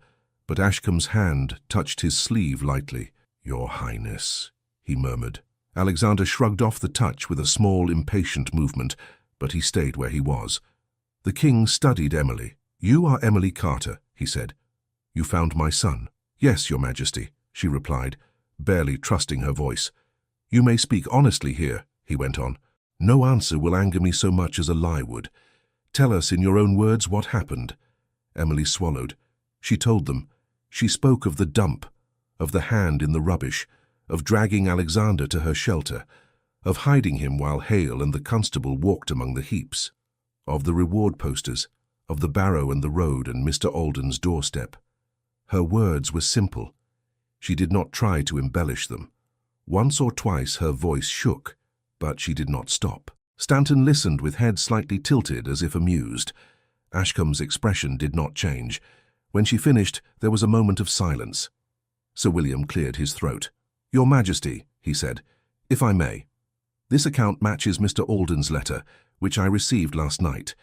but Ashcombe's hand touched his sleeve lightly. "Your Highness," he murmured. Alexander shrugged off the touch with a small, impatient movement, but he stayed where he was. The king studied Emily. "You are Emily Carter," he said. "You found my son." "Yes, Your Majesty," she replied, barely trusting her voice. "You may speak honestly here," he went on. "No answer will anger me so much as a lie would. Tell us in your own words what happened." Emily swallowed. She told them. She spoke of the dump, of the hand in the rubbish, of dragging Alexander to her shelter, of hiding him while Hale and the constable walked among the heaps, of the reward posters, of the barrow and the road and Mr. Alden's doorstep. Her words were simple. She did not try to embellish them. Once or twice her voice shook, but she did not stop. Stanton listened with head slightly tilted as if amused. Ashcombe's expression did not change. When she finished, there was a moment of silence. Sir William cleared his throat. "Your Majesty," he said, "if I may. This account matches Mr. Alden's letter, which I received last night.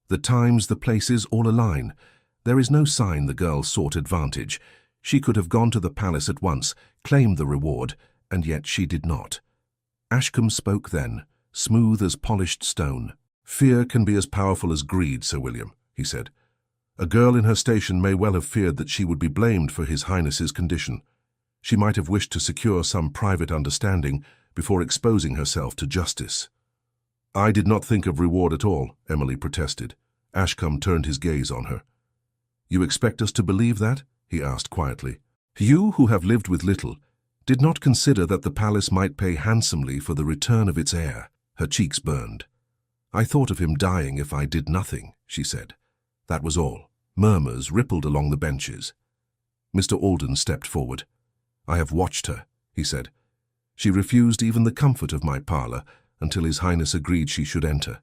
The times, the places, all align. There is no sign the girl sought advantage. She could have gone to the palace at once, claimed the reward, and yet she did not." Ashcombe spoke then, smooth as polished stone. "Fear can be as powerful as greed, Sir William," he said. "A girl in her station may well have feared that she would be blamed for His Highness's condition. She might have wished to secure some private understanding before exposing herself to justice." "I did not think of reward at all," Emily protested. Ashcombe turned his gaze on her. "You expect us to believe that?" he asked quietly. "You, who have lived with little, did not consider that the palace might pay handsomely for the return of its heir." Her cheeks burned. "I thought of him dying if I did nothing," she said. That was all. Murmurs rippled along the benches. Mr. Alden stepped forward. "I have watched her," he said. "She refused even the comfort of my parlour until His Highness agreed she should enter.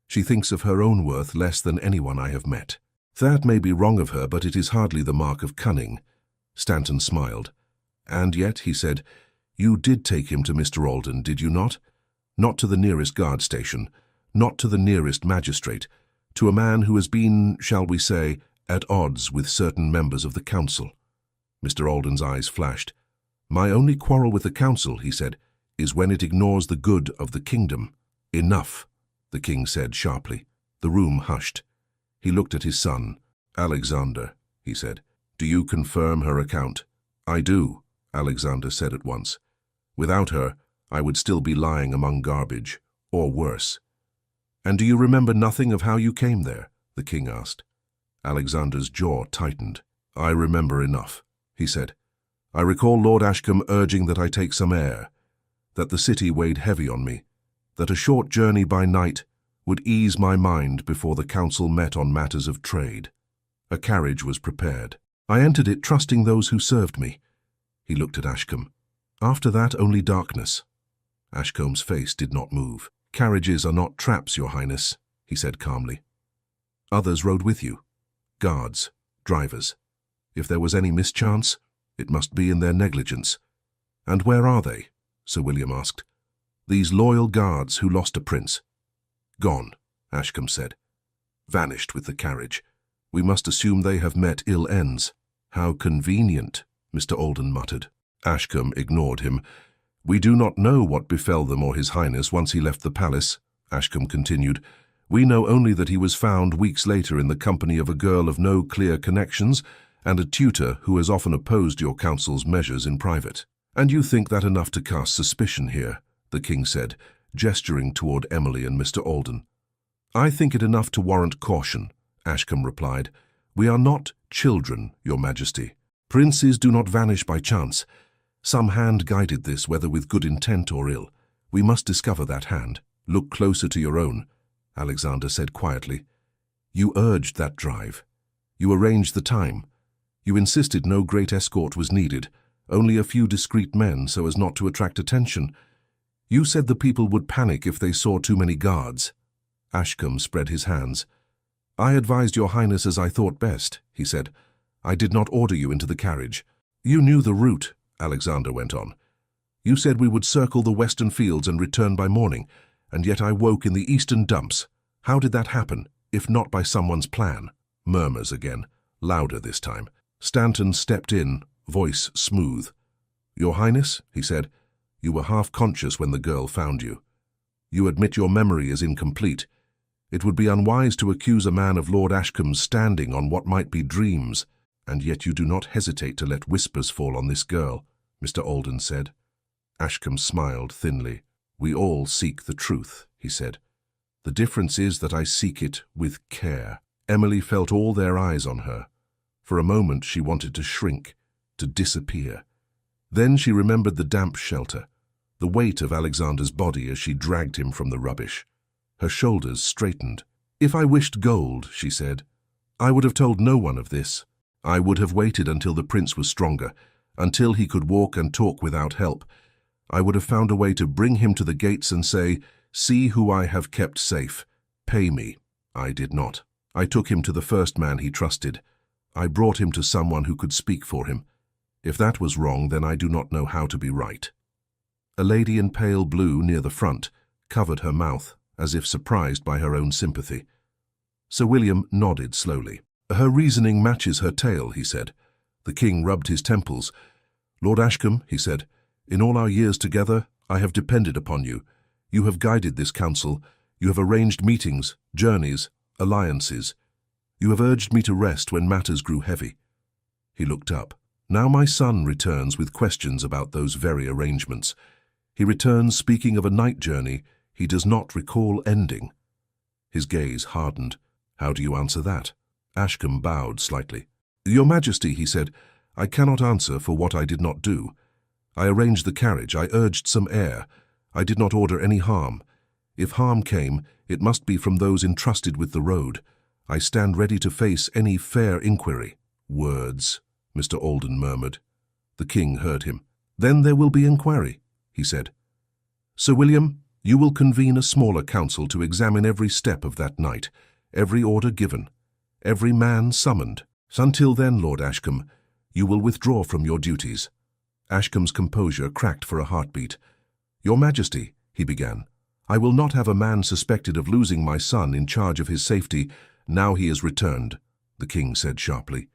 She thinks of her own worth less than anyone I have met. That may be wrong of her, but it is hardly the mark of cunning." Stanton smiled. "And yet," he said, "you did take him to Mr. Alden, did you not? Not to the nearest guard station, not to the nearest magistrate, to a man who has been, shall we say, at odds with certain members of the council." Mr. Alden's eyes flashed. "My only quarrel with the council," he said, "is when it ignores the good of the kingdom." "Enough," the king said sharply. The room hushed. He looked at his son. "Alexander," he said, "do you confirm her account?" "I do," Alexander said at once. "Without her, I would still be lying among garbage, or worse." "And do you remember nothing of how you came there?" the king asked. Alexander's jaw tightened. "I remember enough," he said. "I recall Lord Ashcombe urging that I take some air, that the city weighed heavy on me, that a short journey by night would ease my mind before the council met on matters of trade. A carriage was prepared. I entered it trusting those who served me." He looked at Ashcombe. "After that, only darkness." Ashcombe's face did not move. "Carriages are not traps, Your Highness," he said calmly. "Others rode with you. Guards, drivers. If there was any mischance, it must be in their negligence." "And where are they?" Sir William asked. These loyal guards who lost a prince. Gone, Ashcombe said. Vanished with the carriage. We must assume they have met ill ends. How convenient, Mr. Alden muttered. Ashcombe ignored him. We do not know what befell them or His Highness once he left the palace, Ashcombe continued. We know only that he was found weeks later in the company of a girl of no clear connections and a tutor who has often opposed your council's measures in private. And you think that enough to cast suspicion here, the king said, gesturing toward Emily and Mr. Alden. I think it enough to warrant caution, Ashcombe replied. We are not children, your majesty. Princes do not vanish by chance. Some hand guided this, whether with good intent or ill. We must discover that hand. Look closer to your own, Alexander said quietly. You urged that drive. You arranged the time. You insisted no great escort was needed, only a few discreet men so as not to attract attention. You said the people would panic if they saw too many guards. Ashcombe spread his hands. I advised your highness as I thought best, he said. I did not order you into the carriage. You knew the route, Alexander went on. You said we would circle the western fields and return by morning, and yet I woke in the eastern dumps. How did that happen, if not by someone's plan? Murmurs again, louder this time. Stanton stepped in, voice smooth. Your highness, he said, you were half conscious when the girl found you. You admit your memory is incomplete. It would be unwise to accuse a man of Lord Ashcombe's standing on what might be dreams, and yet you do not hesitate to let whispers fall on this girl, Mr. Alden said. Ashcombe smiled thinly. We all seek the truth, he said. The difference is that I seek it with care. Emily felt all their eyes on her. For a moment she wanted to shrink, to disappear. Then she remembered the damp shelter, the weight of Alexander's body as she dragged him from the rubbish. Her shoulders straightened. If I wished gold, she said, I would have told no one of this. I would have waited until the prince was stronger, until he could walk and talk without help. I would have found a way to bring him to the gates and say, see who I have kept safe. Pay me. I did not. I took him to the first man he trusted. I brought him to someone who could speak for him. If that was wrong, then I do not know how to be right. A lady in pale blue near the front covered her mouth, as if surprised by her own sympathy. Sir William nodded slowly. Her reasoning matches her tale, he said. The king rubbed his temples. Lord Ashcombe, he said, in all our years together, I have depended upon you. You have guided this council. You have arranged meetings, journeys, alliances. You have urged me to rest when matters grew heavy. He looked up. Now my son returns with questions about those very arrangements. He returns speaking of a night journey he does not recall ending. His gaze hardened. How do you answer that? Ashcombe bowed slightly. Your Majesty, he said, I cannot answer for what I did not do. I arranged the carriage, I urged some air. I did not order any harm. If harm came, it must be from those entrusted with the road. I stand ready to face any fair inquiry. Words, Mr. Alden murmured. The king heard him. Then there will be inquiry, he said. Sir William, you will convene a smaller council to examine every step of that night, every order given, every man summoned. Until then, Lord Ashcombe, you will withdraw from your duties. Ashcombe's composure cracked for a heartbeat. Your Majesty, he began, I will not have a man suspected of losing my son in charge of his safety now he is returned, the king said sharply.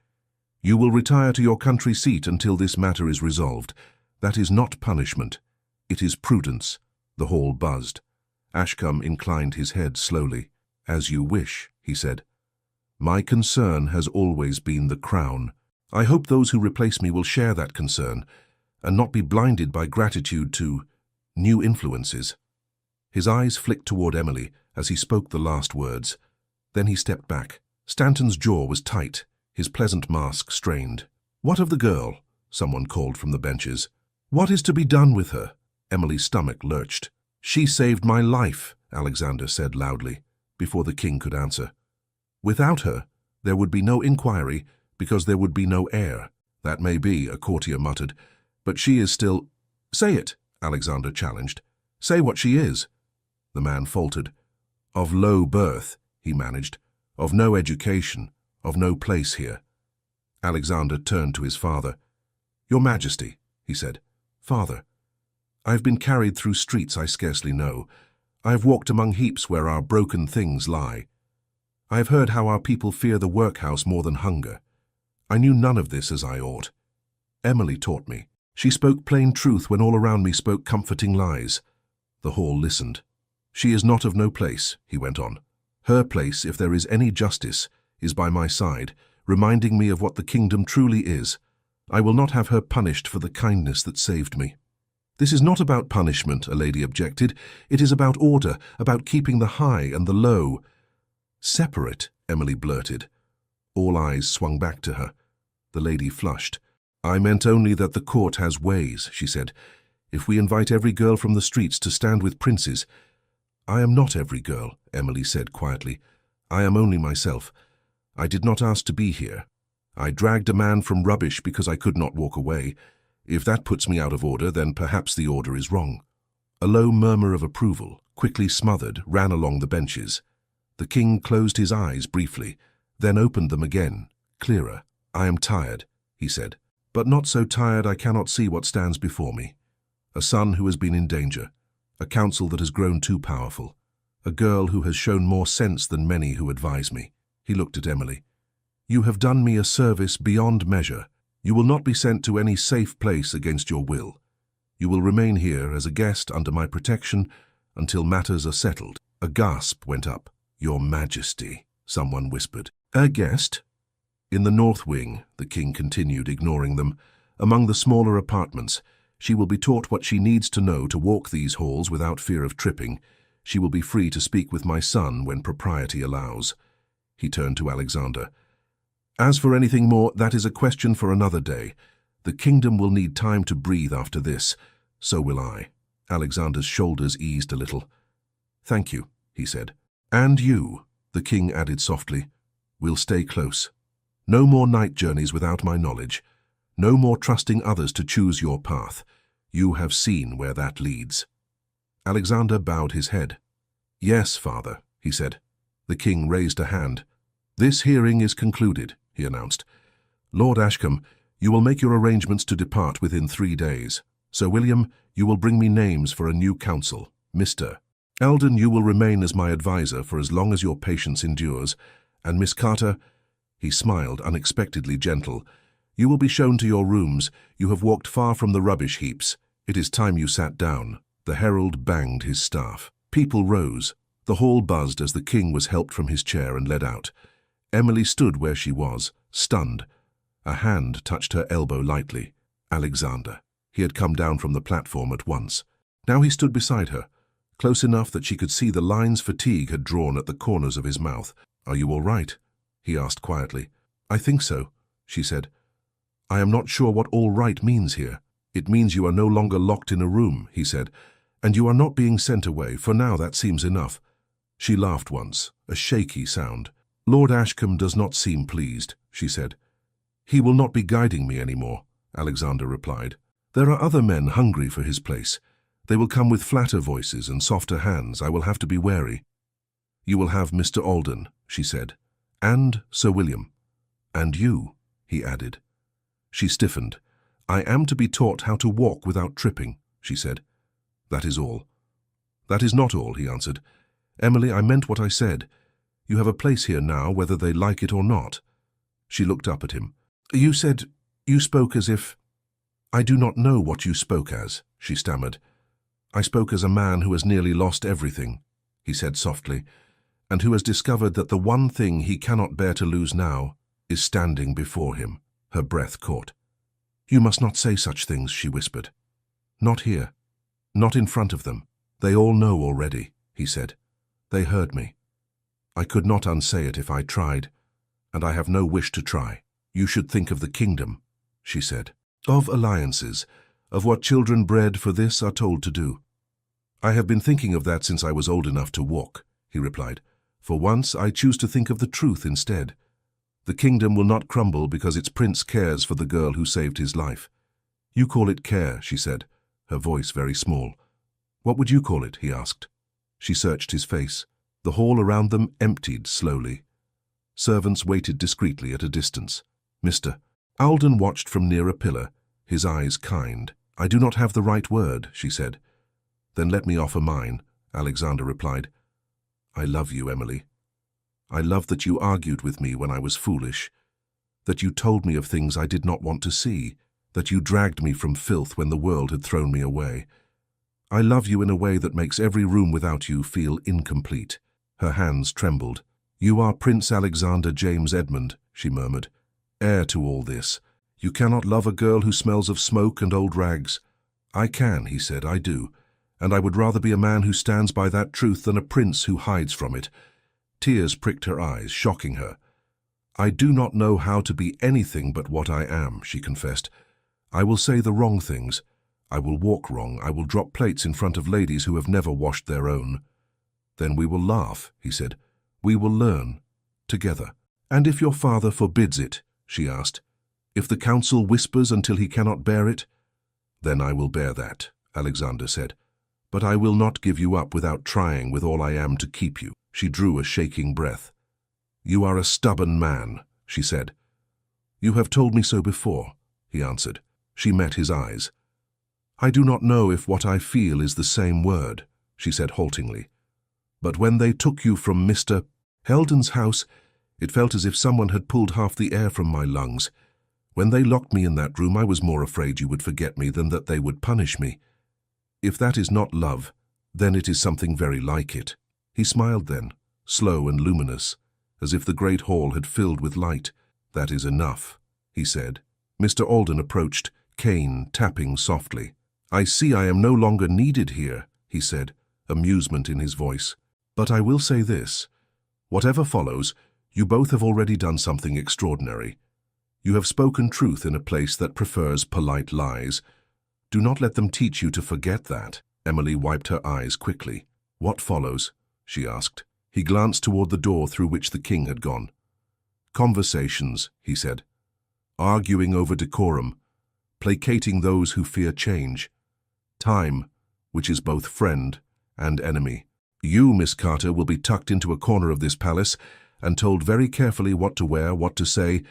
You will retire to your country seat until this matter is resolved. That is not punishment. It is prudence. The hall buzzed. Ashcombe inclined his head slowly. As you wish, he said. My concern has always been the crown. I hope those who replace me will share that concern and not be blinded by gratitude to new influences. His eyes flicked toward Emily as he spoke the last words. Then he stepped back. Stanton's jaw was tight, his pleasant mask strained. What of the girl? Someone called from the benches. What is to be done with her? Emily's stomach lurched. She saved my life, Alexander said loudly, before the king could answer. Without her, there would be no inquiry, because there would be no heir. That may be, a courtier muttered, but she is still— Say it, Alexander challenged. Say what she is. The man faltered. Of low birth, he managed, of no education, of no place here. Alexander turned to his father. Your Majesty, he said. Father, I have been carried through streets I scarcely know. I have walked among heaps where our broken things lie. I have heard how our people fear the workhouse more than hunger. I knew none of this as I ought. Emily taught me. She spoke plain truth when all around me spoke comforting lies. The hall listened. She is not of no place, he went on. Her place, if there is any justice, is by my side, reminding me of what the kingdom truly is. I will not have her punished for the kindness that saved me. This is not about punishment, a lady objected. It is about order, about keeping the high and the low. Separate, Emily blurted. All eyes swung back to her. The lady flushed. I meant only that the court has ways, she said. If we invite every girl from the streets to stand with princes— I am not every girl, Emily said quietly. I am only myself. I did not ask to be here. I dragged a man from rubbish because I could not walk away. If that puts me out of order, then perhaps the order is wrong. A low murmur of approval, quickly smothered, ran along the benches. The king closed his eyes briefly, then opened them again, clearer. I am tired, he said, but not so tired I cannot see what stands before me. A son who has been in danger, a counsel that has grown too powerful, a girl who has shown more sense than many who advise me. He looked at Emily. You have done me a service beyond measure. You will not be sent to any safe place against your will. You will remain here as a guest under my protection until matters are settled. A gasp went up. Your Majesty, someone whispered. A guest? In the north wing, the king continued, ignoring them. Among the smaller apartments, she will be taught what she needs to know to walk these halls without fear of tripping. She will be free to speak with my son when propriety allows. He turned to Alexander. As for anything more, that is a question for another day. The kingdom will need time to breathe after this. So will I. Alexander's shoulders eased a little. Thank you, he said. And you, the king added softly, will stay close. No more night journeys without my knowledge. No more trusting others to choose your path. You have seen where that leads. Alexander bowed his head. Yes, father, he said. The king raised a hand. This hearing is concluded, he announced. Lord Ashcombe, you will make your arrangements to depart within 3 days. Sir William, you will bring me names for a new council. Mr. Eldon, you will remain as my advisor for as long as your patience endures. And Miss Carter, he smiled, unexpectedly gentle, you will be shown to your rooms. You have walked far from the rubbish heaps. It is time you sat down. The herald banged his staff. People rose. The hall buzzed as the king was helped from his chair and led out. Emily stood where she was, stunned. A hand touched her elbow lightly. Alexander. He had come down from the platform at once. Now he stood beside her, close enough that she could see the lines fatigue had drawn at the corners of his mouth. Are you all right? He asked quietly. I think so, she said. I am not sure what all right means here. It means you are no longer locked in a room, he said, and you are not being sent away. For now, that seems enough. She laughed once, a shaky sound. Lord Ashcombe does not seem pleased, she said. He will not be guiding me anymore, Alexander replied. There are other men hungry for his place. They will come with flatter voices and softer hands. I will have to be wary. You will have Mr. Alden, she said, and Sir William. And you, he added. She stiffened. I am to be taught how to walk without tripping, she said. That is all. That is not all, he answered. Emily, I meant what I said. You have a place here now, whether they like it or not. She looked up at him. You said, you spoke as if— I do not know what you spoke as, she stammered. I spoke as a man who has nearly lost everything, he said softly, and who has discovered that the one thing he cannot bear to lose now is standing before him. Her breath caught. You must not say such things, she whispered. Not here. Not in front of them. They all know already, he said. They heard me. I could not unsay it if I tried, and I have no wish to try. You should think of the kingdom, she said. Of alliances, of what children bred for this are told to do. I have been thinking of that since I was old enough to walk, he replied. For once I choose to think of the truth instead. The kingdom will not crumble because its prince cares for the girl who saved his life. You call it care, she said, her voice very small. What would you call it, he asked. She searched his face. The hall around them emptied slowly. Servants waited discreetly at a distance. Mr. Alden watched from near a pillar, his eyes kind. I do not have the right word, she said. Then let me offer mine, Alexander replied. I love you, Emily. I love that you argued with me when I was foolish, that you told me of things I did not want to see, that you dragged me from filth when the world had thrown me away. I love you in a way that makes every room without you feel incomplete. Her hands trembled. You are Prince Alexander James Edmund, she murmured, heir to all this. You cannot love a girl who smells of smoke and old rags. I can, he said, I do, and I would rather be a man who stands by that truth than a prince who hides from it. Tears pricked her eyes, shocking her. I do not know how to be anything but what I am, she confessed. I will say the wrong things. I will walk wrong. I will drop plates in front of ladies who have never washed their own. Then we will laugh, he said. We will learn, together. And if your father forbids it, she asked, if the council whispers until he cannot bear it, then I will bear that, Alexander said. But I will not give you up without trying with all I am to keep you. She drew a shaking breath. You are a stubborn man, she said. You have told me so before, he answered. She met his eyes. I do not know if what I feel is the same word, she said haltingly. But when they took you from Mr. Heldon's house, it felt as if someone had pulled half the air from my lungs. When they locked me in that room, I was more afraid you would forget me than that they would punish me. If that is not love, then it is something very like it. He smiled then, slow and luminous, as if the great hall had filled with light. That is enough, he said. Mr. Alden approached, cane tapping softly. I see I am no longer needed here, he said, amusement in his voice. But I will say this. Whatever follows, you both have already done something extraordinary. You have spoken truth in a place that prefers polite lies. Do not let them teach you to forget that. Emily wiped her eyes quickly. What follows? She asked. He glanced toward the door through which the king had gone. Conversations, he said. Arguing over decorum. Placating those who fear change. Time, which is both friend and enemy. You, Miss Carter, will be tucked into a corner of this palace and told very carefully what to wear, what to say,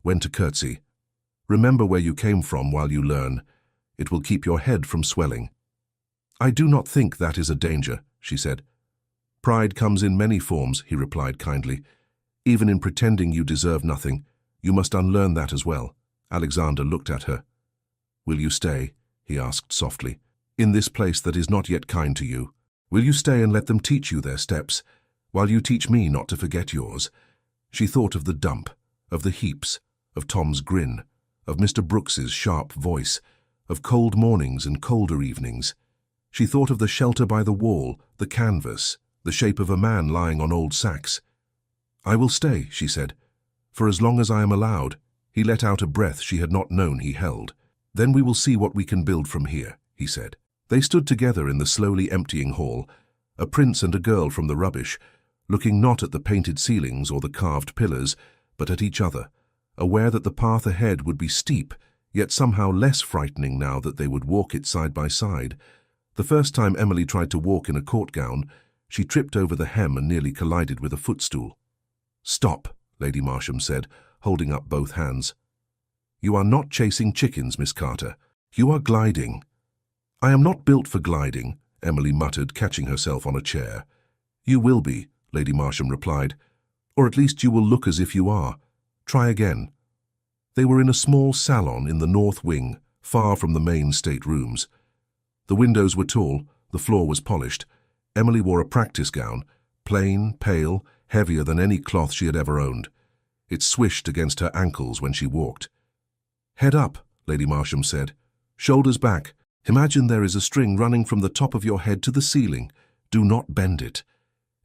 when to curtsy. Remember where you came from while you learn. It will keep your head from swelling. I do not think that is a danger, she said. Pride comes in many forms, he replied kindly. Even in pretending you deserve nothing, you must unlearn that as well. Alexander looked at her. Will you stay, he asked softly, in this place that is not yet kind to you? Will you stay and let them teach you their steps, while you teach me not to forget yours? She thought of the dump, of the heaps, of Tom's grin, of Mr. Brooks's sharp voice, of cold mornings and colder evenings. She thought of the shelter by the wall, the canvas, the shape of a man lying on old sacks. I will stay, she said, for as long as I am allowed. He let out a breath she had not known he held. Then we will see what we can build from here, he said. They stood together in the slowly emptying hall, a prince and a girl from the rubbish, looking not at the painted ceilings or the carved pillars, but at each other, aware that the path ahead would be steep, yet somehow less frightening now that they would walk it side by side. The first time Emily tried to walk in a court gown, she tripped over the hem and nearly collided with a footstool. Stop, Lady Marsham said, holding up both hands. You are not chasing chickens, Miss Carter. You are gliding. I am not built for gliding, Emily muttered, catching herself on a chair. You will be, Lady Marsham replied, or at least you will look as if you are. Try again. They were in a small salon in the north wing, far from the main state rooms. The windows were tall, the floor was polished. Emily wore a practice gown, plain, pale, heavier than any cloth she had ever owned. It swished against her ankles when she walked. Head up, Lady Marsham said. Shoulders back. Imagine there is a string running from the top of your head to the ceiling. Do not bend it.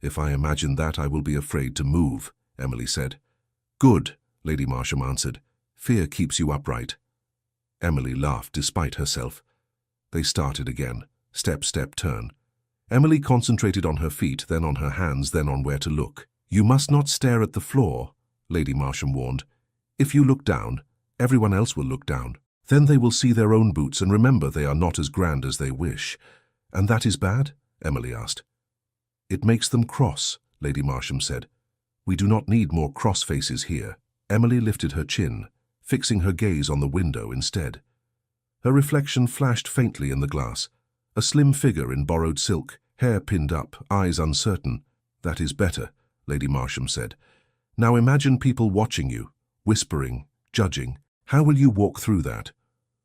If I imagine that, I will be afraid to move, Emily said. Good, Lady Marsham answered. Fear keeps you upright. Emily laughed despite herself. They started again. Step, step, turn. Emily concentrated on her feet, then on her hands, then on where to look. You must not stare at the floor, Lady Marsham warned. If you look down, everyone else will look down. Then they will see their own boots and remember they are not as grand as they wish. And that is bad? Emily asked. It makes them cross, Lady Marsham said. We do not need more cross faces here. Emily lifted her chin, fixing her gaze on the window instead. Her reflection flashed faintly in the glass. A slim figure in borrowed silk, hair pinned up, eyes uncertain. "That is better," Lady Marsham said. "Now imagine people watching you, whispering, judging. How will you walk through that?"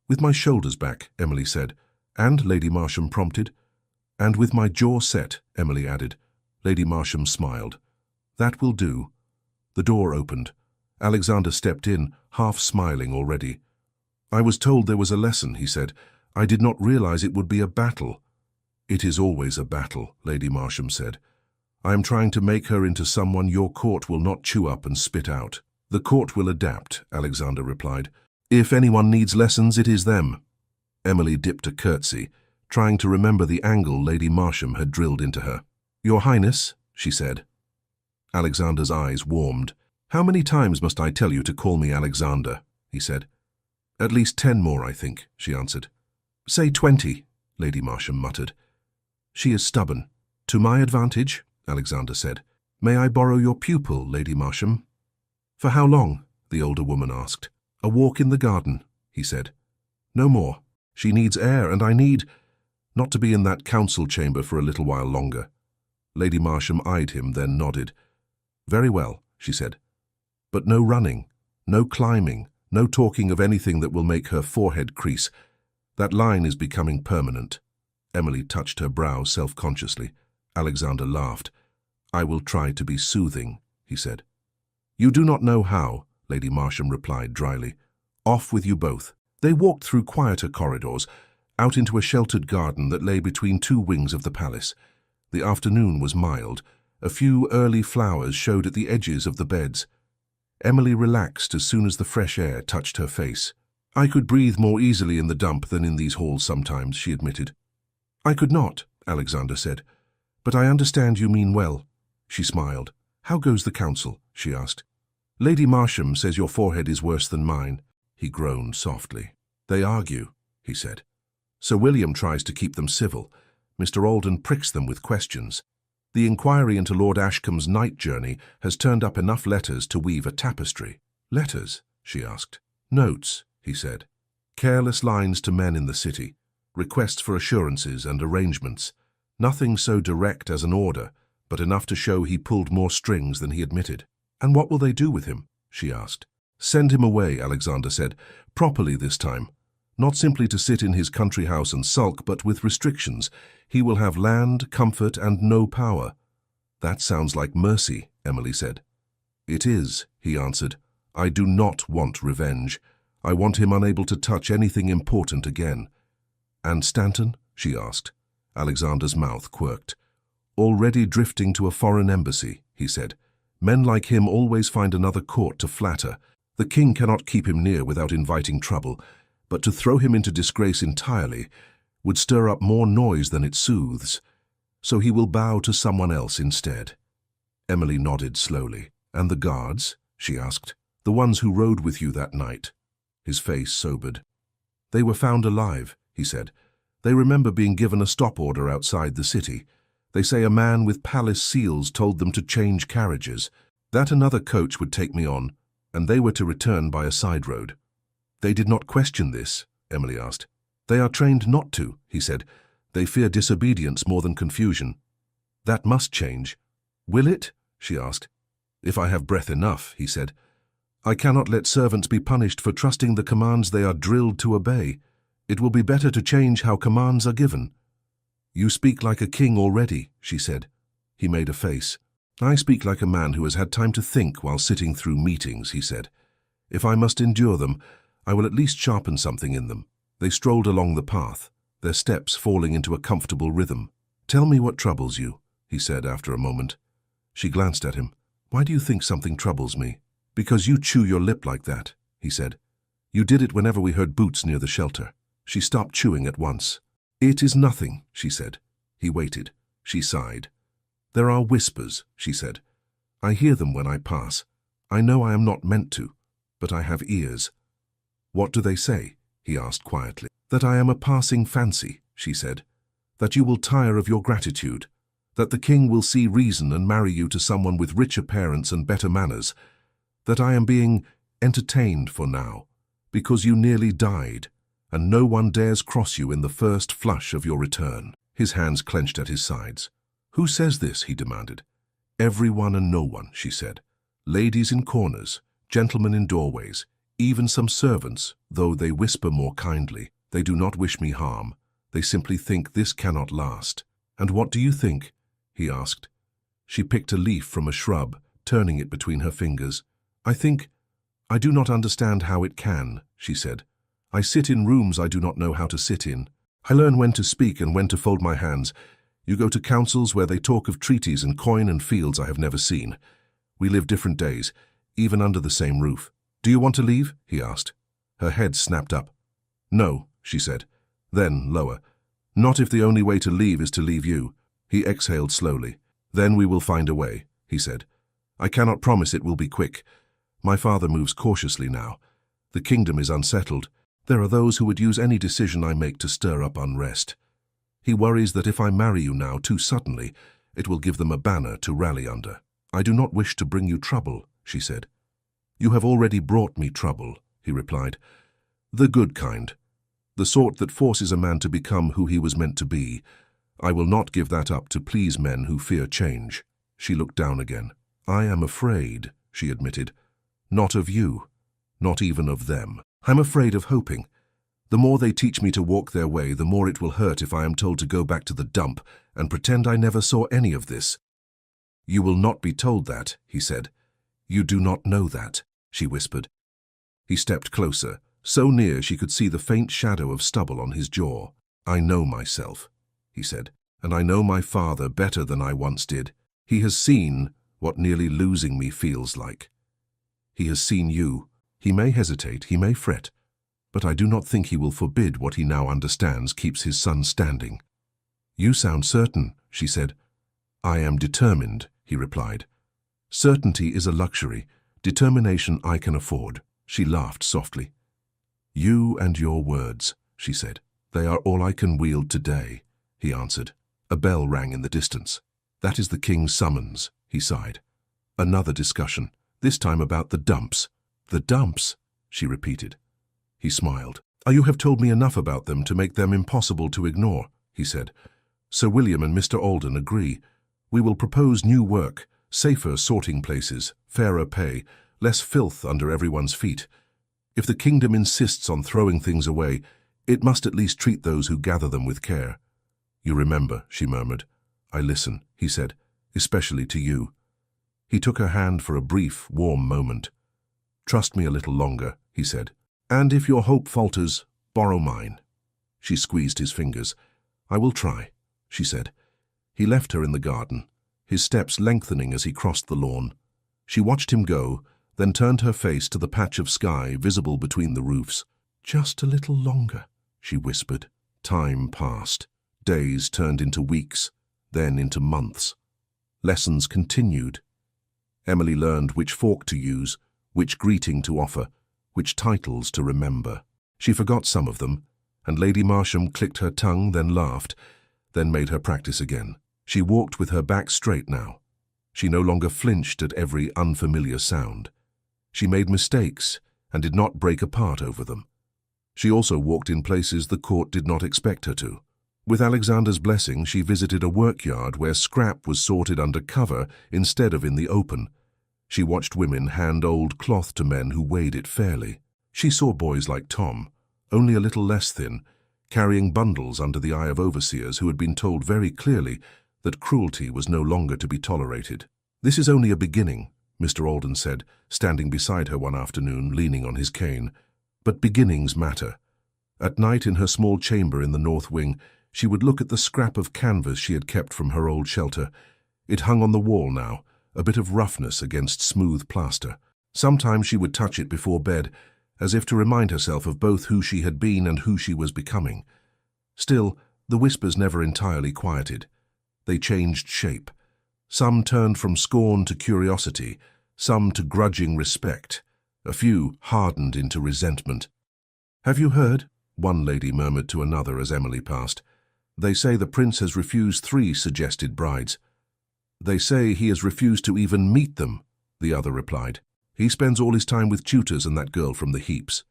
"With my shoulders back," Emily said. "And," Lady Marsham prompted. "And with my jaw set," Emily added. Lady Marsham smiled. "That will do." The door opened. Alexander stepped in, half smiling already. "I was told there was a lesson," he said. "I did not realize it would be a battle." "It is always a battle," Lady Marsham said. "I am trying to make her into someone your court will not chew up and spit out." "The court will adapt," Alexander replied. "If anyone needs lessons, it is them." Emily dipped a curtsy, trying to remember the angle Lady Marsham had drilled into her. "Your Highness," she said. Alexander's eyes warmed. "How many times must I tell you to call me Alexander?" he said. "At least 10 more, I think," she answered. "Say 20, Lady Marsham muttered. "She is stubborn." "To my advantage," Alexander said. "May I borrow your pupil, Lady Marsham?" "For how long?" the older woman asked. "A walk in the garden," he said. "No more. She needs air, and I need not to be in that council chamber for a little while longer." Lady Marsham eyed him, then nodded. "Very well," she said. "But no running, no climbing, no talking of anything that will make her forehead crease. That line is becoming permanent." Emily touched her brow self-consciously. Alexander laughed. "I will try to be soothing," he said. "You do not know how," Lady Marsham replied dryly. "Off with you both." They walked through quieter corridors, out into a sheltered garden that lay between 2 wings of the palace. The afternoon was mild. A few early flowers showed at the edges of the beds. Emily relaxed as soon as the fresh air touched her face. "I could breathe more easily in the dump than in these halls sometimes," she admitted. "I could not," Alexander said. "But I understand you mean well." She smiled. "How goes the council?" she asked. "Lady Marsham says your forehead is worse than mine." He groaned softly. "They argue," he said. "Sir William tries to keep them civil. Mr. Alden pricks them with questions. The inquiry into Lord Ashcombe's night journey has turned up enough letters to weave a tapestry." "Letters?" she asked. "Notes," he said. "Careless lines to men in the city. Requests for assurances and arrangements. Nothing so direct as an order, but enough to show he pulled more strings than he admitted." "And what will they do with him?" she asked. "Send him away," Alexander said. "Properly this time. Not simply to sit in his country house and sulk, but with restrictions. He will have land, comfort, and no power." "That sounds like mercy," Emily said. "It is," he answered. "I do not want revenge. I want him unable to touch anything important again." "And Stanton?" she asked. Alexander's mouth quirked. "Already drifting to a foreign embassy," he said. "Men like him always find another court to flatter. The king cannot keep him near without inviting trouble, but to throw him into disgrace entirely would stir up more noise than it soothes. So he will bow to someone else instead." Emily nodded slowly. "And the guards?" she asked. "The ones who rode with you that night?" His face sobered. "They were found alive," he said. "They remember being given a stop order outside the city. They say a man with palace seals told them to change carriages, that another coach would take me on, and they were to return by a side road." "They did not question this?" Emily asked. "They are trained not to," he said. "They fear disobedience more than confusion." "That must change." "Will it?" she asked. "If I have breath enough," he said. "I cannot let servants be punished for trusting the commands they are drilled to obey. It will be better to change how commands are given." "You speak like a king already," she said. He made a face. "I speak like a man who has had time to think while sitting through meetings," he said. "If I must endure them, I will at least sharpen something in them." They strolled along the path, their steps falling into a comfortable rhythm. "Tell me what troubles you," he said after a moment. She glanced at him. "Why do you think something troubles me?" "Because you chew your lip like that," he said. "You did it whenever we heard boots near the shelter." She stopped chewing at once. "It is nothing," she said. He waited. She sighed. "There are whispers," she said. "I hear them when I pass. I know I am not meant to, but I have ears." "What do they say?" he asked quietly. "That I am a passing fancy," she said. "That you will tire of your gratitude. That the king will see reason and marry you to someone with richer parents and better manners. That I am being entertained for now, because you nearly died. and no one dares cross you in the first flush of your return." His hands clenched at his sides. "Who says this?" he demanded. "Everyone and no one," she said. "Ladies in corners, gentlemen in doorways, even some servants, though they whisper more kindly. They do not wish me harm. They simply think this cannot last." "And what do you think?" he asked. She picked a leaf from a shrub, turning it between her fingers. I do not understand how it can," she said. "I sit in rooms I do not know how to sit in. I learn when to speak and when to fold my hands. You go to councils where they talk of treaties and coin and fields I have never seen. We live different days, even under the same roof." "Do you want to leave?" he asked. Her head snapped up. "No," she said. Then, lower. "Not if the only way to leave is to leave you." He exhaled slowly. "Then we will find a way," he said. "I cannot promise it will be quick. My father moves cautiously now. The kingdom is unsettled. There are those who would use any decision I make to stir up unrest. He worries that if I marry you now too suddenly, it will give them a banner to rally under." "I do not wish to bring you trouble," she said. "You have already brought me trouble," he replied. "The good kind. The sort that forces a man to become who he was meant to be. I will not give that up to please men who fear change." She looked down again. "I am afraid," she admitted. "Not of you. Not even of them. I'm afraid of hoping. The more they teach me to walk their way, the more it will hurt if I am told to go back to the dump and pretend I never saw any of this." "You will not be told that," he said. "You do not know that," she whispered. He stepped closer, so near she could see the faint shadow of stubble on his jaw. "I know myself," he said, "and I know my father better than I once did. He has seen what nearly losing me feels like. He has seen you. He may hesitate, he may fret, but I do not think he will forbid what he now understands keeps his son standing." "You sound certain," she said. "I am determined," he replied. "Certainty is a luxury. Determination I can afford." She laughed softly. "You and your words," she said. "They are all I can wield today," he answered. A bell rang in the distance. "That is the king's summons," he sighed. Another discussion, this time about the dumps. "The dumps?" she repeated. He smiled. "You have told me enough about them to make them impossible to ignore," he said. "Sir William and Mr. Alden agree. We will propose new work, safer sorting places, fairer pay, less filth under everyone's feet. If the kingdom insists on throwing things away, it must at least treat those who gather them with care." "You remember," she murmured. "I listen," he said, "especially to you." He took her hand for a brief, warm moment. "Trust me a little longer," he said. "And if your hope falters, borrow mine." She squeezed his fingers. "I will try," she said. He left her in the garden, his steps lengthening as he crossed the lawn. She watched him go, then turned her face to the patch of sky visible between the roofs. "Just a little longer," she whispered. Time passed. Days turned into weeks, then into months. Lessons continued. Emily learned which fork to use, which greeting to offer, which titles to remember. She forgot some of them, and Lady Marsham clicked her tongue, then laughed, then made her practice again. She walked with her back straight now. She no longer flinched at every unfamiliar sound. She made mistakes and did not break apart over them. She also walked in places the court did not expect her to. With Alexander's blessing, she visited a workyard where scrap was sorted under cover instead of in the open. She watched women hand old cloth to men who weighed it fairly. She saw boys like Tom, only a little less thin, carrying bundles under the eye of overseers who had been told very clearly that cruelty was no longer to be tolerated. "This is only a beginning," Mr. Alden said, standing beside her one afternoon, leaning on his cane. "But beginnings matter." At night in her small chamber in the north wing, she would look at the scrap of canvas she had kept from her old shelter. It hung on the wall now, a bit of roughness against smooth plaster. Sometimes she would touch it before bed, as if to remind herself of both who she had been and who she was becoming. Still, the whispers never entirely quieted. They changed shape. Some turned from scorn to curiosity, some to grudging respect. A few hardened into resentment. "Have you heard?" one lady murmured to another as Emily passed. "They say the prince has refused 3 suggested brides." "They say he has refused to even meet them," the other replied. "He spends all his time with tutors and that girl from the heaps."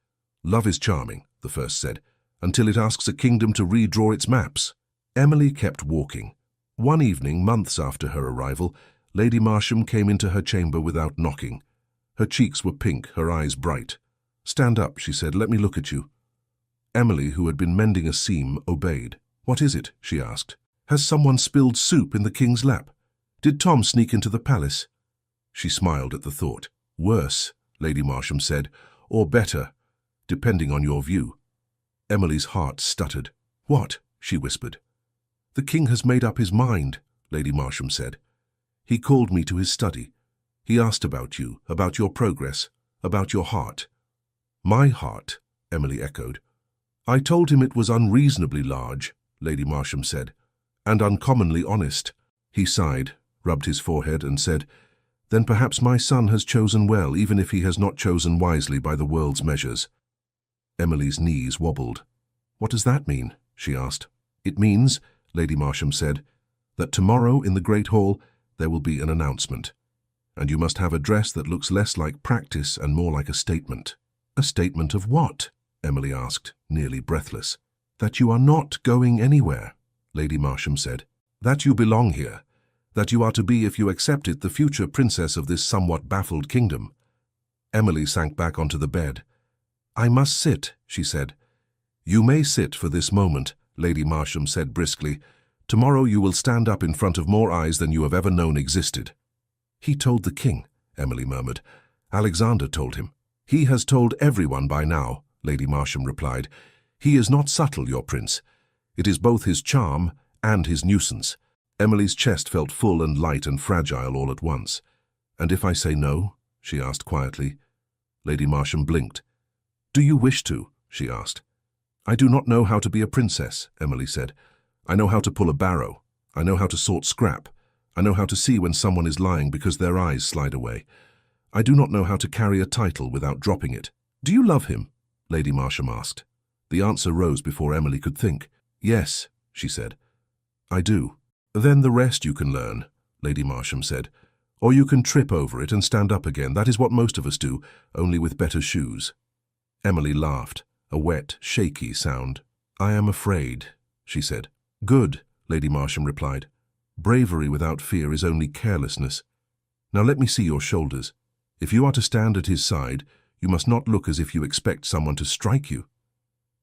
"Love is charming," the first said. until it asks a kingdom to redraw its maps. Emily kept walking. One evening, months after her arrival, Lady Marsham came into her chamber without knocking. Her cheeks were pink, her eyes bright. "Stand up," she said. "Let me look at you." Emily, who had been mending a seam, obeyed. "What is it?" she asked. "Has someone spilled soup in the king's lap? Did Tom sneak into the palace?" She smiled at the thought. "Worse," Lady Marsham said, "or better, depending on your view." Emily's heart stuttered. "What?" she whispered. "The king has made up his mind," Lady Marsham said. "He called me to his study. He asked about you, about your progress, about your heart." "My heart," Emily echoed. "I told him it was unreasonably large," Lady Marsham said, "and uncommonly honest." He sighed, rubbed his forehead, and said, "Then perhaps my son has chosen well, even if he has not chosen wisely by the world's measures." Emily's knees wobbled. "What does that mean?" she asked. "It means," Lady Marsham said, "that tomorrow in the Great Hall there will be an announcement, and you must have a dress that looks less like practice and more like a statement." "A statement of what?" Emily asked, nearly breathless. "That you are not going anywhere," Lady Marsham said. "That you belong here. That you are to be, if you accept it, the future princess of this somewhat baffled kingdom." Emily sank back onto the bed. "I must sit," she said. "You may sit for this moment," Lady Marsham said briskly. "Tomorrow you will stand up in front of more eyes than you have ever known existed." "He told the king," Emily murmured. "Alexander told him." "He has told everyone by now," Lady Marsham replied. "He is not subtle, your prince. It is both his charm and his nuisance." Emily's chest felt full and light and fragile all at once. "And if I say no?" she asked quietly. Lady Marsham blinked. "Do you wish to?" she asked. "I do not know how to be a princess," Emily said. "I know how to pull a barrow. I know how to sort scrap. I know how to see when someone is lying because their eyes slide away. I do not know how to carry a title without dropping it." "Do you love him?" Lady Marsham asked. The answer rose before Emily could think. "Yes," she said. "I do." "Then the rest you can learn," Lady Marsham said. "Or you can trip over it and stand up again. That is what most of us do, only with better shoes." Emily laughed, a wet, shaky sound. "I am afraid," she said. "Good," Lady Marsham replied. "Bravery without fear is only carelessness. Now let me see your shoulders. If you are to stand at his side, you must not look as if you expect someone to strike you."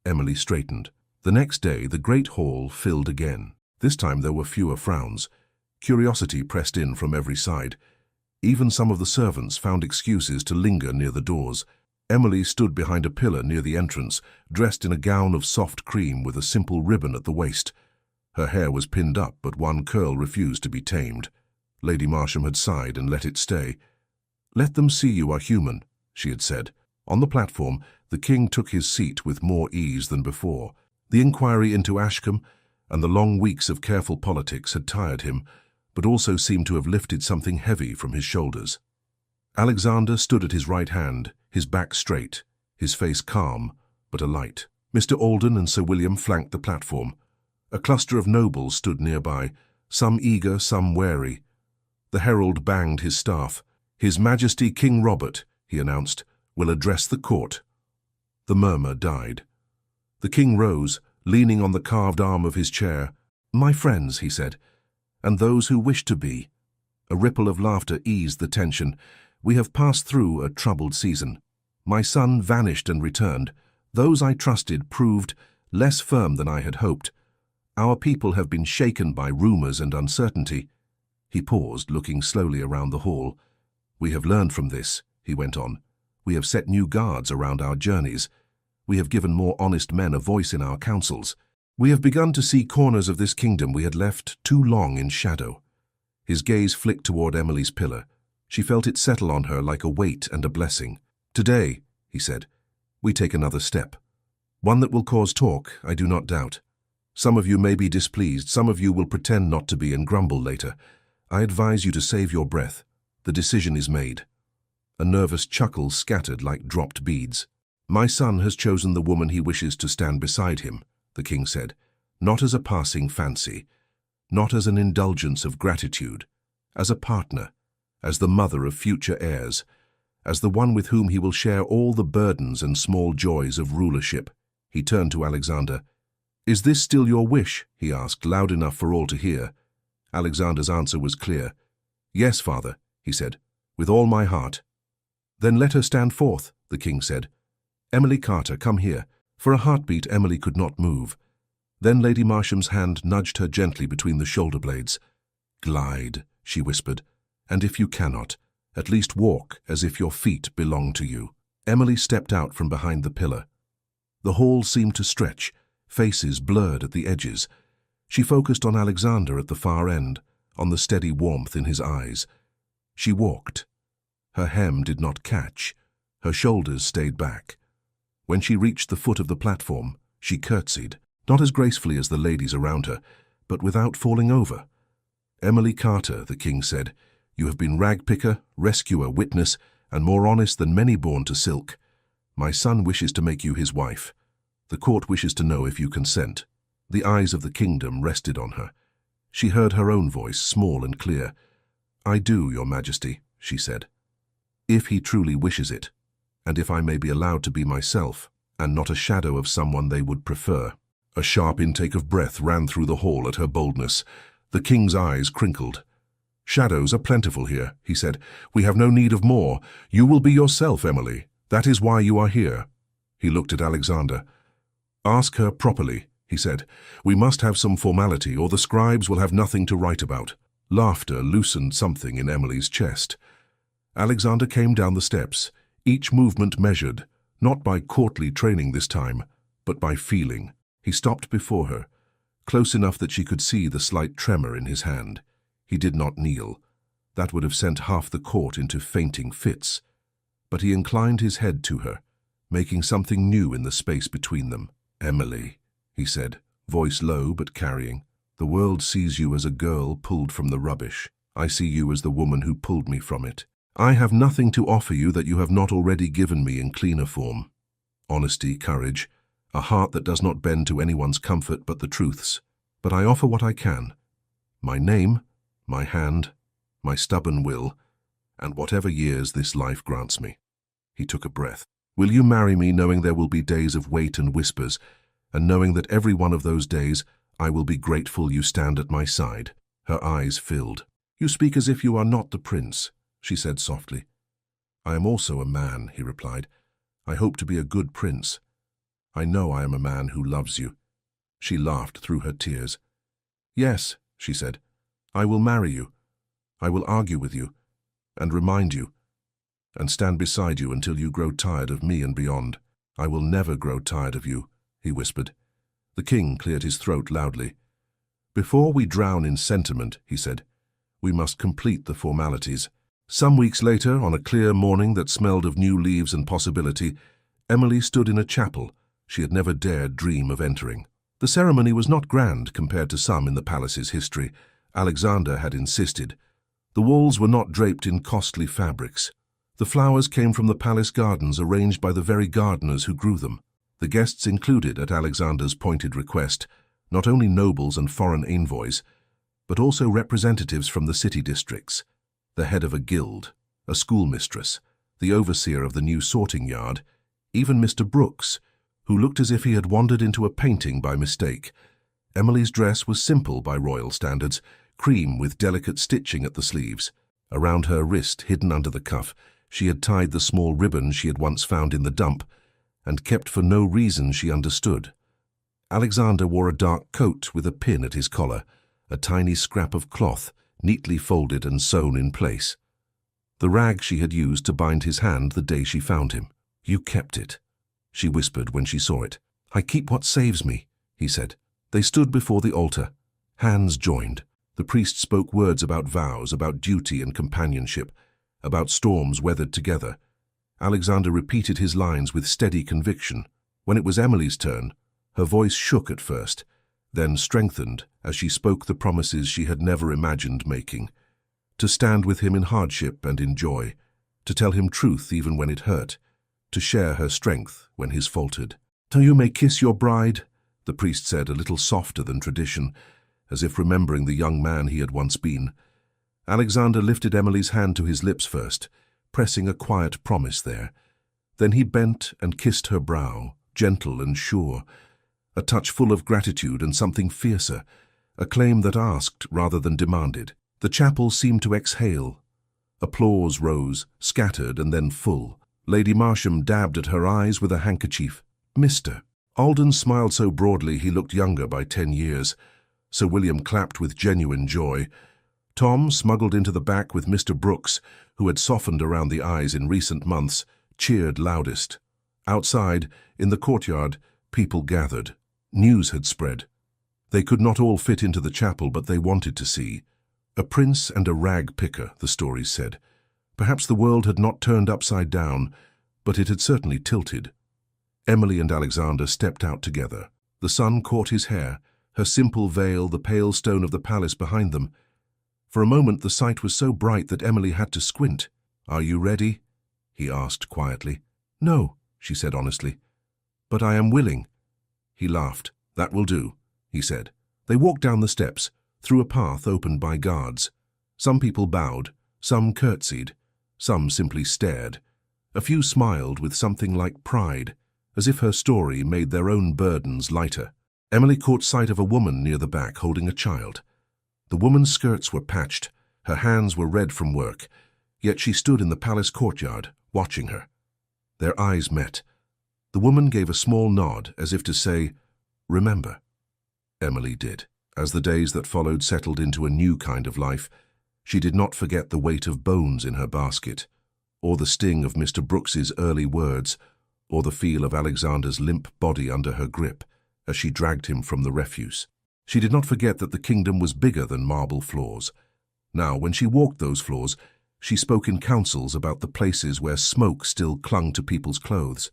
Emily straightened. The next day, the great hall filled again. This time there were fewer frowns. Curiosity pressed in from every side. Even some of the servants found excuses to linger near the doors. Emily stood behind a pillar near the entrance, dressed in a gown of soft cream with a simple ribbon at the waist. Her hair was pinned up, but one curl refused to be tamed. Lady Marsham had sighed and let it stay. "Let them see you are human," she had said. On the platform, the king took his seat with more ease than before. The inquiry into Ashcombe and the long weeks of careful politics had tired him, but also seemed to have lifted something heavy from his shoulders. Alexander stood at his right hand, his back straight, his face calm, but alight. Mr. Alden and Sir William flanked the platform. A cluster of nobles stood nearby, some eager, some wary. The herald banged his staff. "His Majesty King Robert," he announced, "will address the court." The murmur died. The king rose, leaning on the carved arm of his chair. "My friends," he said, "and those who wish to be." A ripple of laughter eased the tension. "We have passed through a troubled season. My son vanished and returned. Those I trusted proved less firm than I had hoped. Our people have been shaken by rumors and uncertainty." He paused, looking slowly around the hall. "We have learned from this," he went on. "We have set new guards around our journeys. We have given more honest men a voice in our councils. We have begun to see corners of this kingdom we had left too long in shadow." His gaze flicked toward Emily's pillar. She felt it settle on her like a weight and a blessing. "Today," he said, "we take another step. One that will cause talk, I do not doubt. Some of you may be displeased, some of you will pretend not to be and grumble later. I advise you to save your breath. The decision is made." A nervous chuckle scattered like dropped beads. "My son has chosen the woman he wishes to stand beside him," the king said, "not as a passing fancy, not as an indulgence of gratitude, as a partner, as the mother of future heirs, as the one with whom he will share all the burdens and small joys of rulership." He turned to Alexander. "Is this still your wish?" he asked, loud enough for all to hear. Alexander's answer was clear. "Yes, father," he said, "with all my heart." "Then let her stand forth," the king said. "Emily Carter, come here." For a heartbeat, Emily could not move. Then Lady Marsham's hand nudged her gently between the shoulder blades. "Glide," she whispered, "and if you cannot, at least walk as if your feet belong to you." Emily stepped out from behind the pillar. The hall seemed to stretch, faces blurred at the edges. She focused on Alexander at the far end, on the steady warmth in his eyes. She walked. Her hem did not catch. Her shoulders stayed back. When she reached the foot of the platform, she curtsied, not as gracefully as the ladies around her, but without falling over. "Emily Carter," the king said, "you have been rag-picker, rescuer, witness, and more honest than many born to silk. My son wishes to make you his wife. The court wishes to know if you consent." The eyes of the kingdom rested on her. She heard her own voice, small and clear. "I do, your majesty," she said. "If he truly wishes it, and if I may be allowed to be myself, and not a shadow of someone they would prefer." A sharp intake of breath ran through the hall at her boldness. The king's eyes crinkled. "Shadows are plentiful here," he said. "We have no need of more. You will be yourself, Emily. That is why you are here." He looked at Alexander. "Ask her properly," he said. "We must have some formality, or the scribes will have nothing to write about." Laughter loosened something in Emily's chest. Alexander came down the steps, each movement measured, not by courtly training this time, but by feeling. He stopped before her, close enough that she could see the slight tremor in his hand. He did not kneel. That would have sent half the court into fainting fits. But he inclined his head to her, making something new in the space between them. "Emily," he said, voice low but carrying, "the world sees you as a girl pulled from the rubbish. I see you as the woman who pulled me from it. I have nothing to offer you that you have not already given me in cleaner form. Honesty, courage, a heart that does not bend to anyone's comfort but the truth's. But I offer what I can. My name, my hand, my stubborn will, and whatever years this life grants me." He took a breath. "Will you marry me knowing there will be days of wait and whispers, and knowing that every one of those days I will be grateful you stand at my side?" Her eyes filled. "You speak as if you are not the prince," she said softly. "I am also a man," he replied. "I hope to be a good prince. I know I am a man who loves you." She laughed through her tears. "Yes," she said, "I will marry you. I will argue with you, and remind you, and stand beside you until you grow tired of me and beyond." "I will never grow tired of you," he whispered. The king cleared his throat loudly. "Before we drown in sentiment," he said, "we must complete the formalities." Some weeks later, on a clear morning that smelled of new leaves and possibility, Emily stood in a chapel she had never dared dream of entering. The ceremony was not grand compared to some in the palace's history. Alexander had insisted. The walls were not draped in costly fabrics. The flowers came from the palace gardens arranged by the very gardeners who grew them. The guests included, at Alexander's pointed request, not only nobles and foreign envoys, but also representatives from the city districts, the head of a guild, a schoolmistress, the overseer of the new sorting yard, even Mr. Brooks, who looked as if he had wandered into a painting by mistake. Emily's dress was simple by royal standards, cream with delicate stitching at the sleeves. Around her wrist, hidden under the cuff, she had tied the small ribbon she had once found in the dump, and kept for no reason she understood. Alexander wore a dark coat with a pin at his collar, a tiny scrap of cloth, neatly folded and sewn in place. The rag she had used to bind his hand the day she found him. "You kept it," she whispered when she saw it. "I keep what saves me," he said. They stood before the altar, hands joined. The priest spoke words about vows, about duty and companionship, about storms weathered together. Alexander repeated his lines with steady conviction. When it was Emily's turn, her voice shook at first, then strengthened as she spoke the promises she had never imagined making. To stand with him in hardship and in joy, to tell him truth even when it hurt, to share her strength when his faltered. "So you may kiss your bride," the priest said, a little softer than tradition, as if remembering the young man he had once been. Alexander lifted Emily's hand to his lips first, pressing a quiet promise there. Then he bent and kissed her brow, gentle and sure, a touch full of gratitude and something fiercer, a claim that asked rather than demanded. The chapel seemed to exhale. Applause rose, scattered and then full. Lady Marsham dabbed at her eyes with a handkerchief. "Mr." Alden smiled so broadly he looked younger by 10 years. Sir William clapped with genuine joy. Tom, smuggled into the back with Mr. Brooks, who had softened around the eyes in recent months, cheered loudest. Outside, in the courtyard, people gathered. News had spread. They could not all fit into the chapel, but they wanted to see. A prince and a rag picker, the stories said. Perhaps the world had not turned upside down, but it had certainly tilted. Emily and Alexander stepped out together. The sun caught his hair, her simple veil, the pale stone of the palace behind them. For a moment the sight was so bright that Emily had to squint. "Are you ready?" he asked quietly. "No," she said honestly. "But I am willing." He laughed. "That will do," he said. They walked down the steps, through a path opened by guards. Some people bowed, some curtsied, some simply stared. A few smiled with something like pride, as if her story made their own burdens lighter. Emily caught sight of a woman near the back holding a child. The woman's skirts were patched, her hands were red from work, yet she stood in the palace courtyard, watching her. Their eyes met. The woman gave a small nod, as if to say, "Remember." Emily did. As the days that followed settled into a new kind of life, she did not forget the weight of bones in her basket, or the sting of Mr. Brooks's early words, or the feel of Alexander's limp body under her grip as she dragged him from the refuse. She did not forget that the kingdom was bigger than marble floors. Now, when she walked those floors, she spoke in councils about the places where smoke still clung to people's clothes.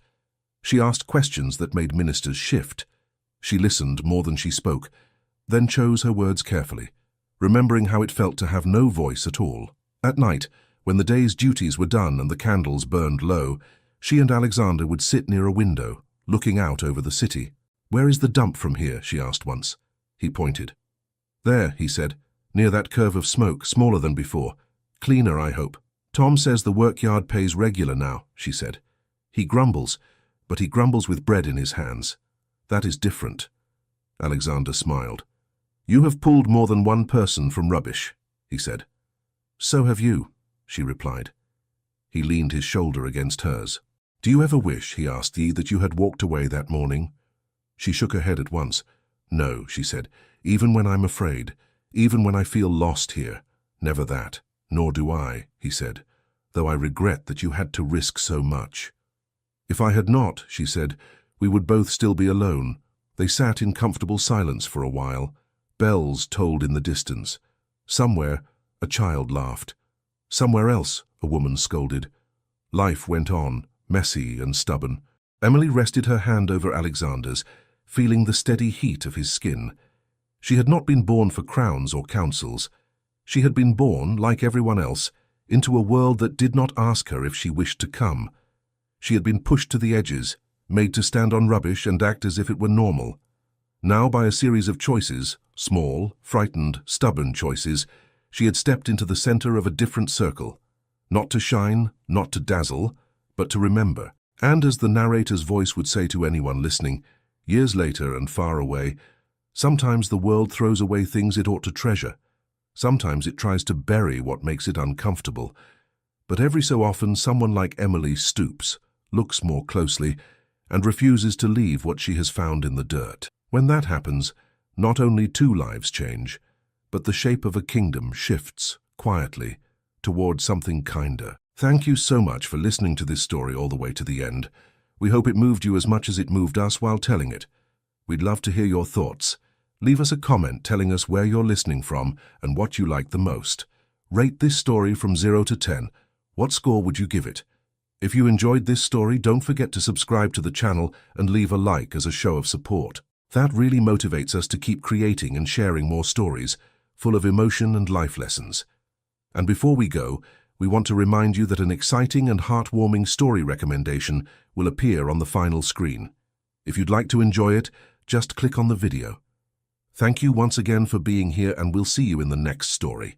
She asked questions that made ministers shift. She listened more than she spoke, then chose her words carefully, remembering how it felt to have no voice at all. At night, when the day's duties were done and the candles burned low, she and Alexander would sit near a window, looking out over the city. "Where is the dump from here?" she asked once. He pointed. "There," he said, "near that curve of smoke, smaller than before. Cleaner, I hope." "Tom says the workyard pays regular now," she said. "He grumbles, but he grumbles with bread in his hands. That is different." Alexander smiled. "You have pulled more than one person from rubbish," he said. "So have you," she replied. He leaned his shoulder against hers. "Do you ever wish," he asked, "that you had walked away that morning?" She shook her head at once. "No," she said, "even when I'm afraid, even when I feel lost here, never that." "Nor do I," he said, "though I regret that you had to risk so much." "If I had not," she said, "we would both still be alone." They sat in comfortable silence for a while. Bells tolled in the distance. Somewhere, a child laughed. Somewhere else, a woman scolded. Life went on, messy and stubborn. Emily rested her hand over Alexander's, feeling the steady heat of his skin. She had not been born for crowns or councils. She had been born, like everyone else, into a world that did not ask her if she wished to come. She had been pushed to the edges, made to stand on rubbish and act as if it were normal. Now, by a series of choices, small, frightened, stubborn choices, she had stepped into the center of a different circle. Not to shine, not to dazzle, but to remember. And as the narrator's voice would say to anyone listening, years later and far away, sometimes the world throws away things it ought to treasure. Sometimes it tries to bury what makes it uncomfortable. But every so often someone like Emily stoops, looks more closely, and refuses to leave what she has found in the dirt. When that happens, not only two lives change, but the shape of a kingdom shifts, quietly, toward something kinder. Thank you so much for listening to this story all the way to the end. We hope it moved you as much as it moved us while telling it. We'd love to hear your thoughts. Leave us a comment telling us where you're listening from and what you liked the most. Rate this story from 0 to 10. What score would you give it? If you enjoyed this story, don't forget to subscribe to the channel and leave a like as a show of support. That really motivates us to keep creating and sharing more stories, full of emotion and life lessons. And before we go, we want to remind you that an exciting and heartwarming story recommendation will appear on the final screen. If you'd like to enjoy it, just click on the video. Thank you once again for being here, and we'll see you in the next story.